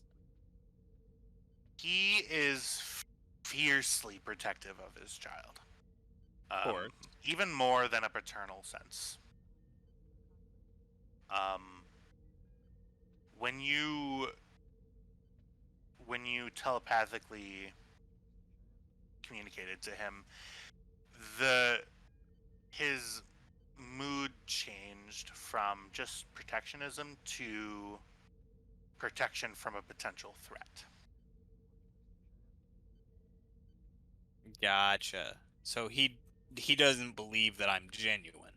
He is fiercely protective of his child. Even more than a paternal sense. When you telepathically communicated to him, his mood changed from just protectionism to protection from a potential threat. Gotcha. So he doesn't believe that I'm genuine.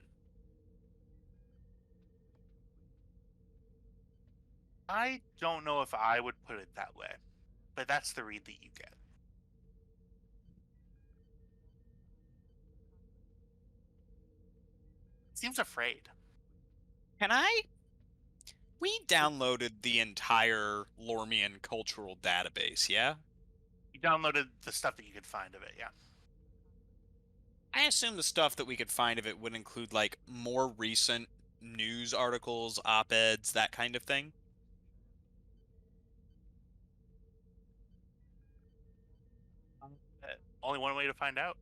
I don't know if I would put it that way, but that's the read that you get. Seems afraid. We downloaded the entire Lormian cultural database, yeah? You downloaded the stuff that you could find of it, yeah. I assume the stuff that we could find of it would include, like, more recent news articles, op-eds, that kind of thing. Only one way to find out.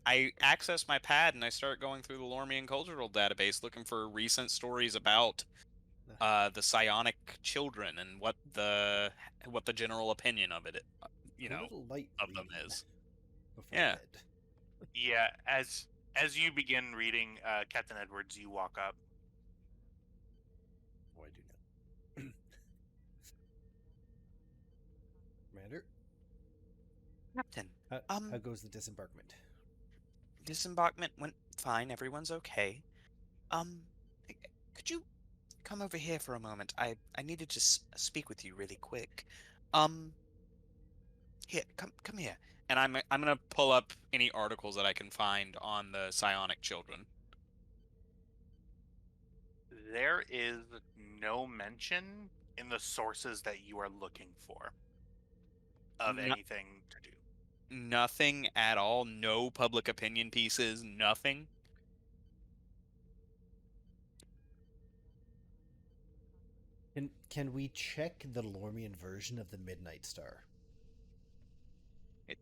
I access my pad and I start going through the Lormian cultural database looking for recent stories about the psionic children and what the general opinion of it, of them is. Yeah. Bed. Yeah, as you begin reading, Captain Edwards, you walk up. Oh, I do know. Commander? Captain, how goes the disembarkment? Disembarkment went fine. Everyone's okay. Could you come over here for a moment? I needed to speak with you really quick. Here, come here. And I'm gonna pull up any articles that I can find on the psionic children. There is no mention in the sources that you are looking for of anything to do. Nothing at all. No public opinion pieces. Nothing. Can we check the Lormian version of the Midnight Star?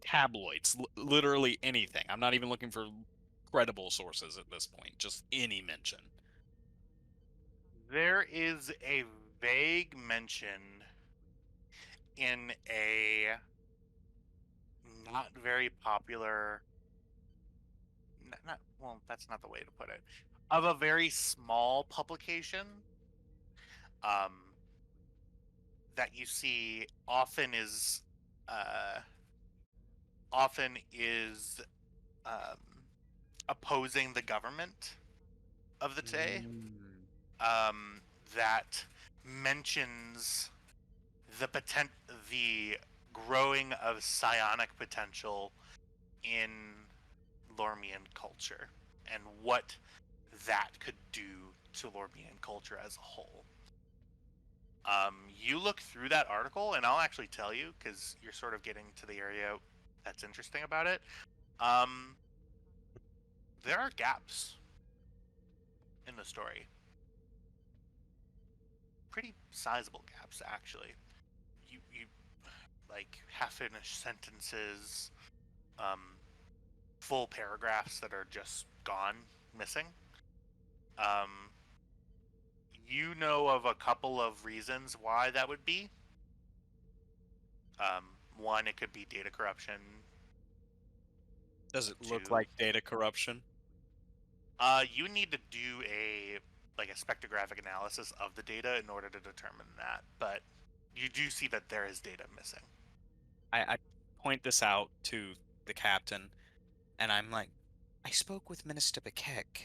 Tabloids, literally anything. I'm not even looking for credible sources at this point. Just any mention. There is a vague mention in a not very popular well, that's not the way to put it, of a very small publication um, that you see uh, often is um, opposing the government of the day, that mentions the growing of psionic potential in Lormian culture and what that could do to Lormian culture as a whole. You look through that article, and I'll actually tell you because you're sort of getting to the area that's interesting about it. There are gaps in the story. Pretty sizable gaps, actually. You like half-finished sentences, full paragraphs that are just gone, missing. You know of a couple of reasons why that would be. One, it could be data corruption. Does it look Two, like data corruption? you need to do a spectrographic analysis of the data in order to determine that, but you do see that there is data missing. I point this out to the captain, and I'm like, I spoke with Minister Bekek.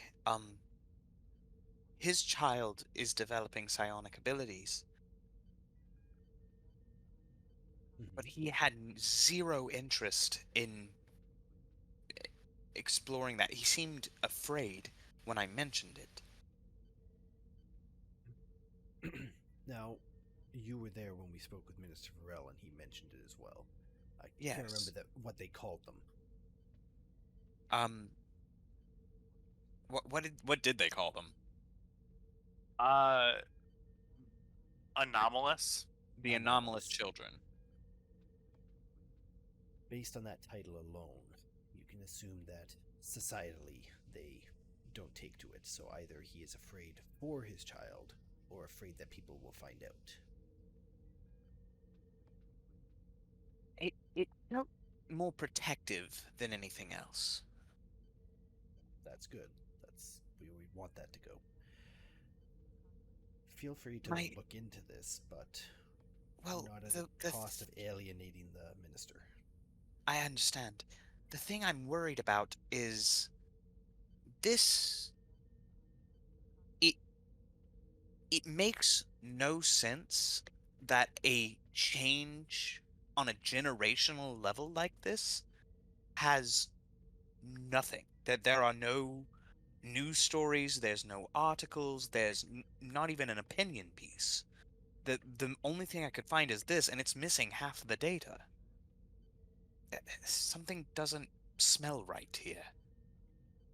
His child is developing psionic abilities, but he had zero interest in exploring that. He seemed afraid when I mentioned it. Now, you were there when we spoke with Minister Varel, and he mentioned it as well. I Yes. can't remember what they called them. What did they call them? Anomalous. The anomalous children. Based on that title alone, you can assume that societally they don't take to it, so either he is afraid for his child or afraid that people will find out. It felt more protective than anything else. That's good. We want that to go. Feel free to look into this, but not at the cost of alienating the minister. I understand. The thing I'm worried about is this. It makes no sense that a change on a generational level like this has nothing. That there are no news stories, there's no articles, there's not even an opinion piece. The only thing I could find is this, and it's missing half of the data. Something doesn't smell right here.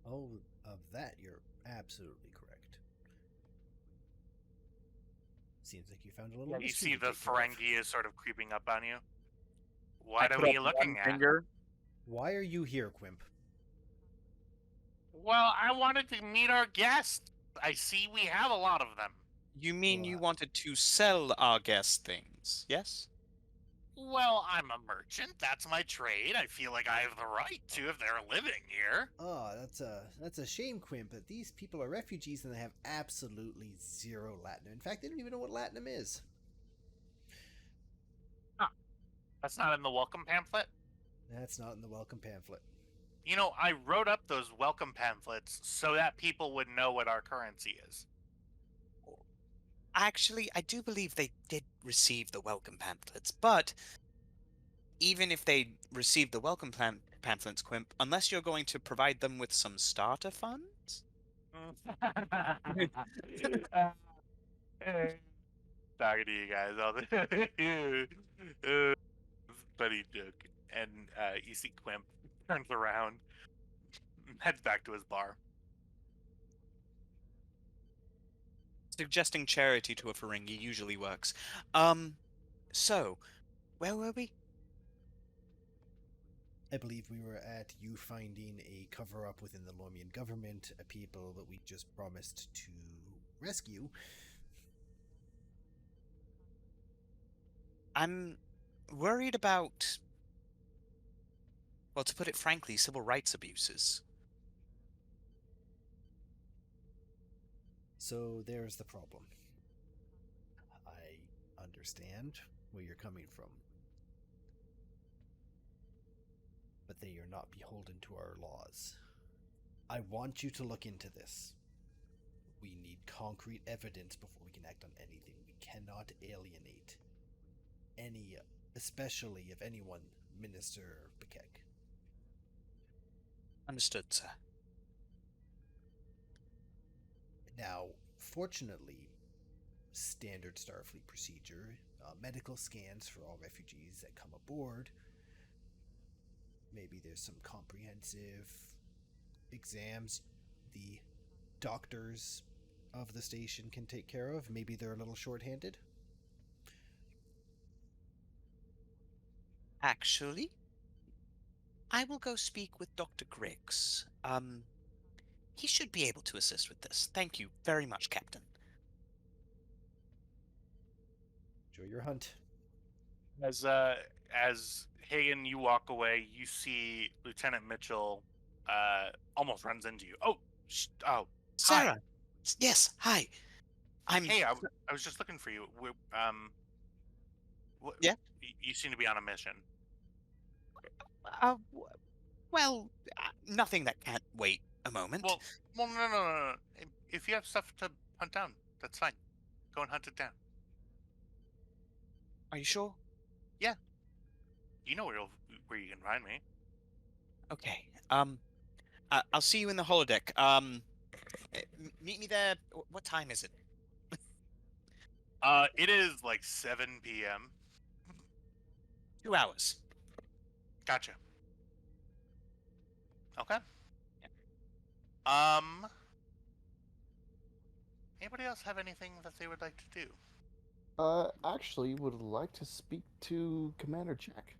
Oh, of that you're absolutely correct. Seems like you found a little. You mystery see to the take care of. Ferengi is sort of creeping up on you. What are we looking at? Why are you here, Quimp? Well, I wanted to meet our guest. I see we have a lot of them. You mean you wanted to sell our guest things, yes? Well, I'm a merchant. That's my trade. I feel like I have the right to if they're living here. Oh, that's a shame, Quimp, that these people are refugees and they have absolutely zero Latinum. In fact, they don't even know what Latinum is. Huh. That's not in the welcome pamphlet? That's not in the welcome pamphlet. You know, I wrote up those welcome pamphlets so that people would know what our currency is. Actually, I do believe they did receive the welcome pamphlets, but even if they received the welcome pamphlets, Quimp, unless you're going to provide them with some starter funds? Talking to you guys all the funny joke. And you see Quimp turns around, heads back to his bar. Suggesting charity to a Ferengi usually works. So, where were we? I believe we were at you finding a cover-up within the Lormian government, a people that we just promised to rescue. I'm worried about, well, to put it frankly, civil rights abuses. So there's the problem. I understand where you're coming from, but they are not beholden to our laws. I want you to look into this. We need concrete evidence before we can act on anything. We cannot alienate any, especially if anyone, Minister Bekek. Understood, sir. Now, fortunately, standard Starfleet procedure, medical scans for all refugees that come aboard. Maybe there's some comprehensive exams the doctors of the station can take care of. Maybe they're a little short-handed. Actually, I will go speak with Dr. Griggs. He should be able to assist with this. Thank you very much, Captain. Enjoy your hunt. As Hagen, you walk away, you see Lieutenant Mitchell almost runs into you. Oh, hi. Sarah! Yes, hi. Hey, I was just looking for you. Yeah? You seem to be on a mission. Well, nothing that can't wait a moment. Well, no. If you have stuff to hunt down, that's fine. Go and hunt it down. Are you sure? Yeah. You know where you can find me. Okay. I'll see you in the holodeck. Meet me there. What time is it? It is like 7 p.m. 2 hours. Gotcha. Okay. Anybody else have anything that they would like to do? Actually, would like to speak to Commander Jack.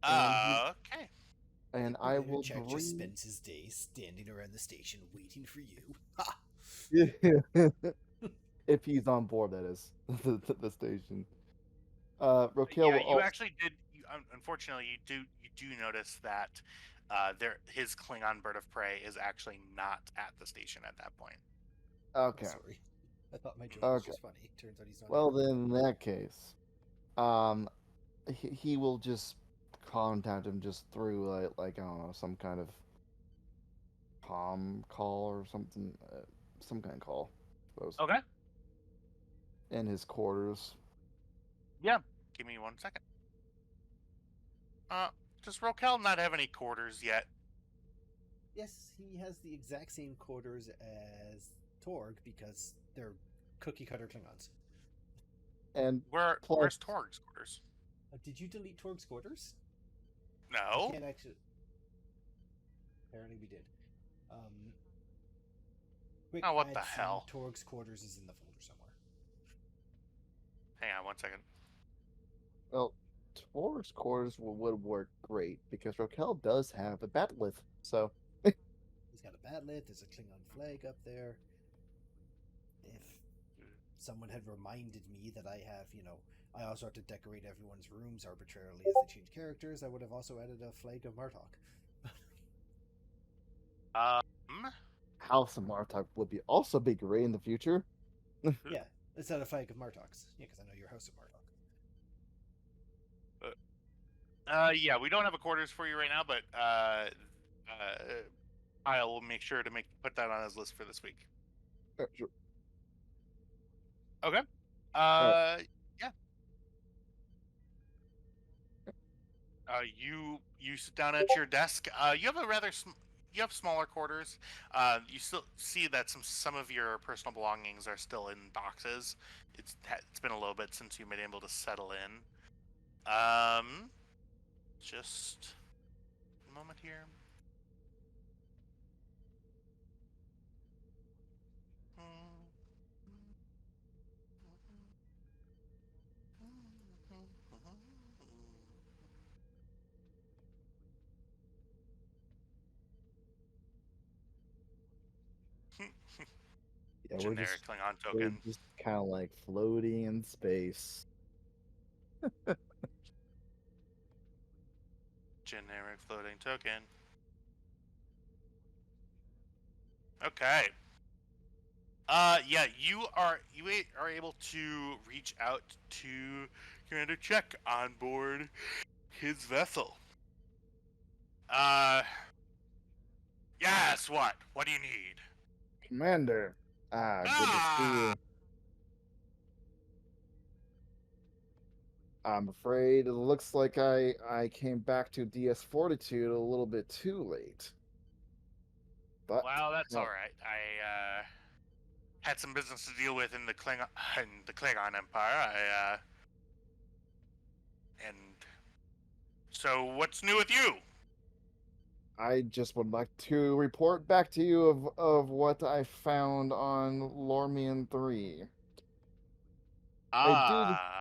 Okay. And I will Jack just bring. spends his day standing around the station waiting for you. Ha! If he's on board, that is the station. Raquel Yeah, will you also. actually did. Unfortunately, you do notice that his Klingon bird of prey is actually not at the station at that point. Okay. Sorry. I thought my joke was Okay. just funny. Turns out he's not. Well, then in that case, he will just contact him just through like I don't know, some kind of comm call or something, some kind of call, I suppose. Okay. In his quarters. Yeah. Give me 1 second. Does Rokel not have any quarters yet? Yes, he has the exact same quarters as Torg because they're cookie cutter Klingons. And Where's Torg's quarters? Did you delete Torg's quarters? No. I can't actually. Apparently we did. Quick Oh, what the add C, hell? Torg's quarters is in the folder somewhere. Hang on 1 second. well, Tor's quarters would work great because Raquel does have a bat'leth, so. He's got a bat'leth. There's a Klingon flag up there. If someone had reminded me that I have, I also have to decorate everyone's rooms arbitrarily as they change characters, I would have also added a flag of Martok. House of Martok would also be great in the future. Yeah, it's not a flag of Martoks. Yeah, because I know you're House of Martok. Yeah, we don't have a quarters for you right now, but I'll make sure to put that on his list for this week. Sure. Okay. Right. Yeah. You sit down at your desk. You have a you have smaller quarters. You still see that some of your personal belongings are still in boxes. It's been a little bit since you've been able to settle in. Just a moment here. Yeah, Generic Klingon we're token. just kind of like floating in space. Generic floating token. Okay. Yeah, you are able to reach out to Commander Check on board his vessel. Yes. What? What do you need? Commander, good to see you. I'm afraid it looks like I came back to DS Fortitude a little bit too late. But Well, that's no, all right. I had some business to deal with in the Klingon Empire. And so what's new with you? I just would like to report back to you of what I found on Lormian 3. I did Ah,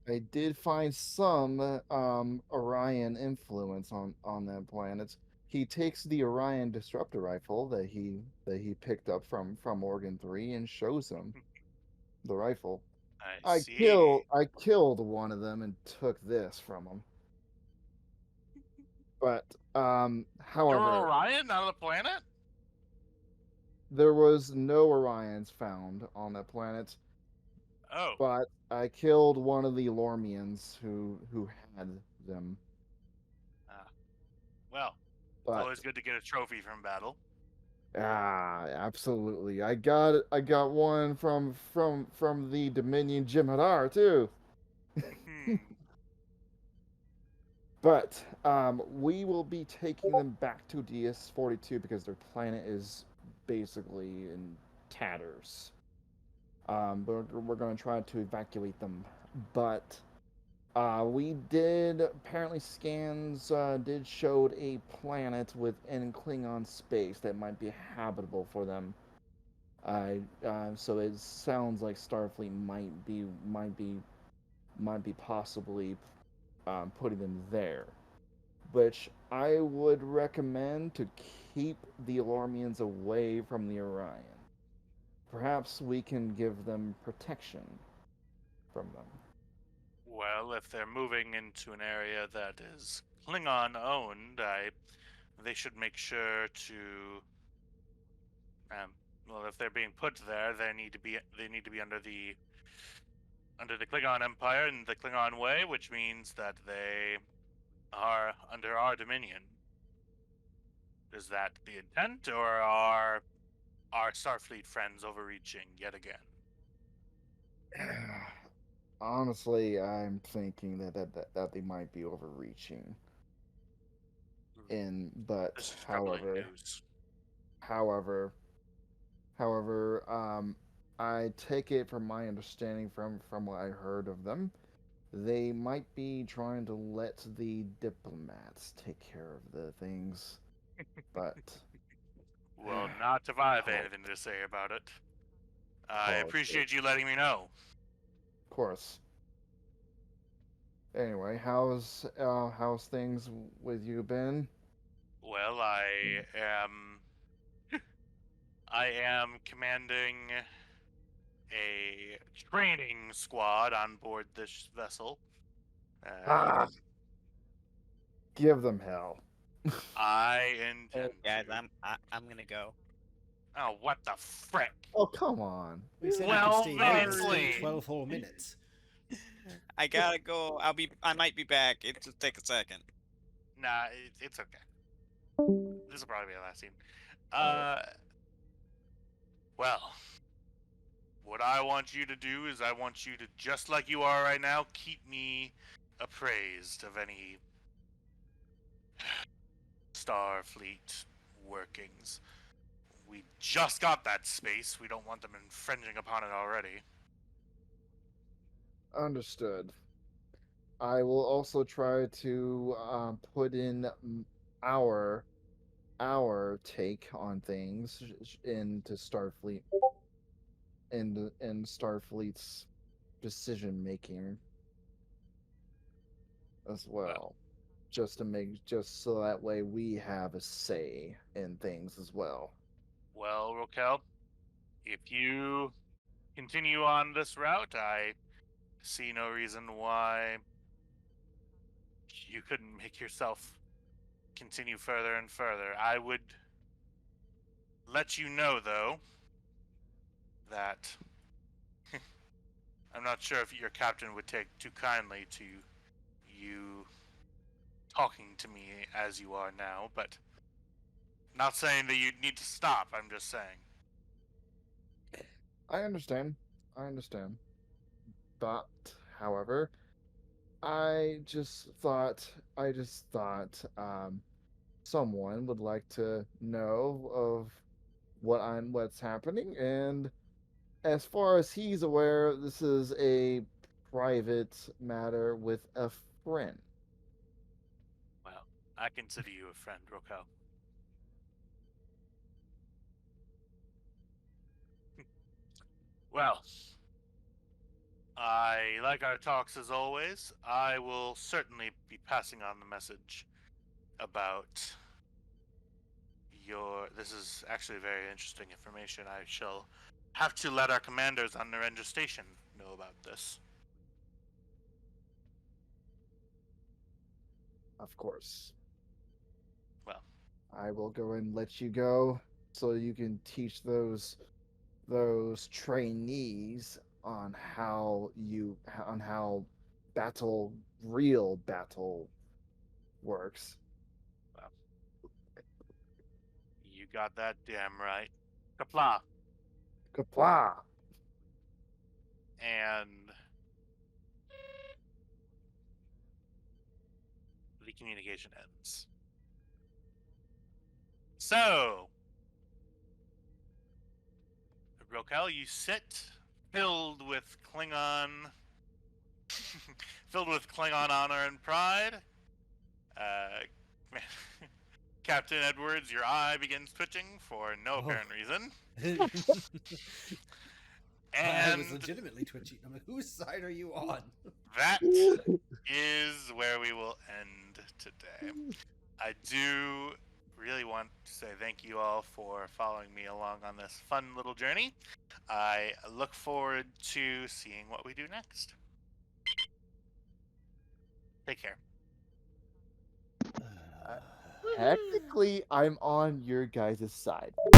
I did find some Orion influence on that planet. He takes the Orion disruptor rifle that he picked up from Organ 3 and shows him the rifle. I see. I killed one of them and took this from him. But You're however, Orion, not a planet? there was no Orions found on that planet. Oh, But I killed one of the Lormians who had them. well, it's But always good to get a trophy from battle. absolutely. I got one from the Dominion Jim'Hadar too. Hmm. But we will be taking them back to DS-42 because their planet is basically in tatters. We're going to try to evacuate them, but we did apparently scans did showed a planet within Klingon space that might be habitable for them. So it sounds like Starfleet might be possibly putting them there, which I would recommend to keep the Alarmians away from the Orion. Perhaps we can give them protection from them. Well, if they're moving into an area that is Klingon owned, they should make sure to well, if they're being put there, they need to be under the Klingon Empire and the Klingon way, which means that they are under our dominion. Is that the intent, or are our Starfleet friends overreaching yet again? Honestly, I'm thinking that they might be overreaching. This But is troubling news. however, however, I take it from my understanding from what I heard of them, they might be trying to let the diplomats take care of the things. But Well, not if I have Oh. anything to say about it. I Oh, appreciate you letting me know. of course. Anyway, how's things with you, Ben? Well, I am commanding a training squad on board this vessel. Ah, give them hell. I intend Guys, to. I'm gonna go. Oh, what the frick! Oh, come on. We said Well, you could stay then here for explain. 12 whole minutes. I gotta go. I might be back. It just take a second. Nah, it's okay. This will probably be the last scene. Alright. Well, what I want you to do is I want you to, just like you are right now, keep me appraised of any Starfleet workings. We just got that space. We don't want them infringing upon it already. Understood. I will also try to put in our our take on things into Starfleet in Starfleet's decision making as well. Just so that way we have a say in things as well. Well, Rokel, if you continue on this route, I see no reason why you couldn't make yourself continue further and further. I would let you know, though, that I'm not sure if your captain would take too kindly to you talking to me as you are now, but not saying that you need to stop, I'm just saying. I understand. I understand. But, however, I just thought, someone would like to know of what's happening, and as far as he's aware, this is a private matter with a friend. Well, I consider you a friend, Roko. Well, I like our talks as always. I will certainly be passing on the message about your. This is actually very interesting information. I shall have to let our commanders on Narendra Station know about this. Of course. Well, I will go and let you go so you can teach those trainees on how real battle works. well, you got that damn right. Kapla. Kapla! And the communication ends. So, Rokel, you sit filled with Klingon, filled with Klingon honor and pride. Uh, Captain Edwards, your eye begins twitching for no apparent reason. I was And legitimately twitching. I'm like, whose side are you on? that is where we will end today. I do really want to say thank you all for following me along on this fun little journey. I look forward to seeing what we do next. Take care. Technically, I'm on your guys' side.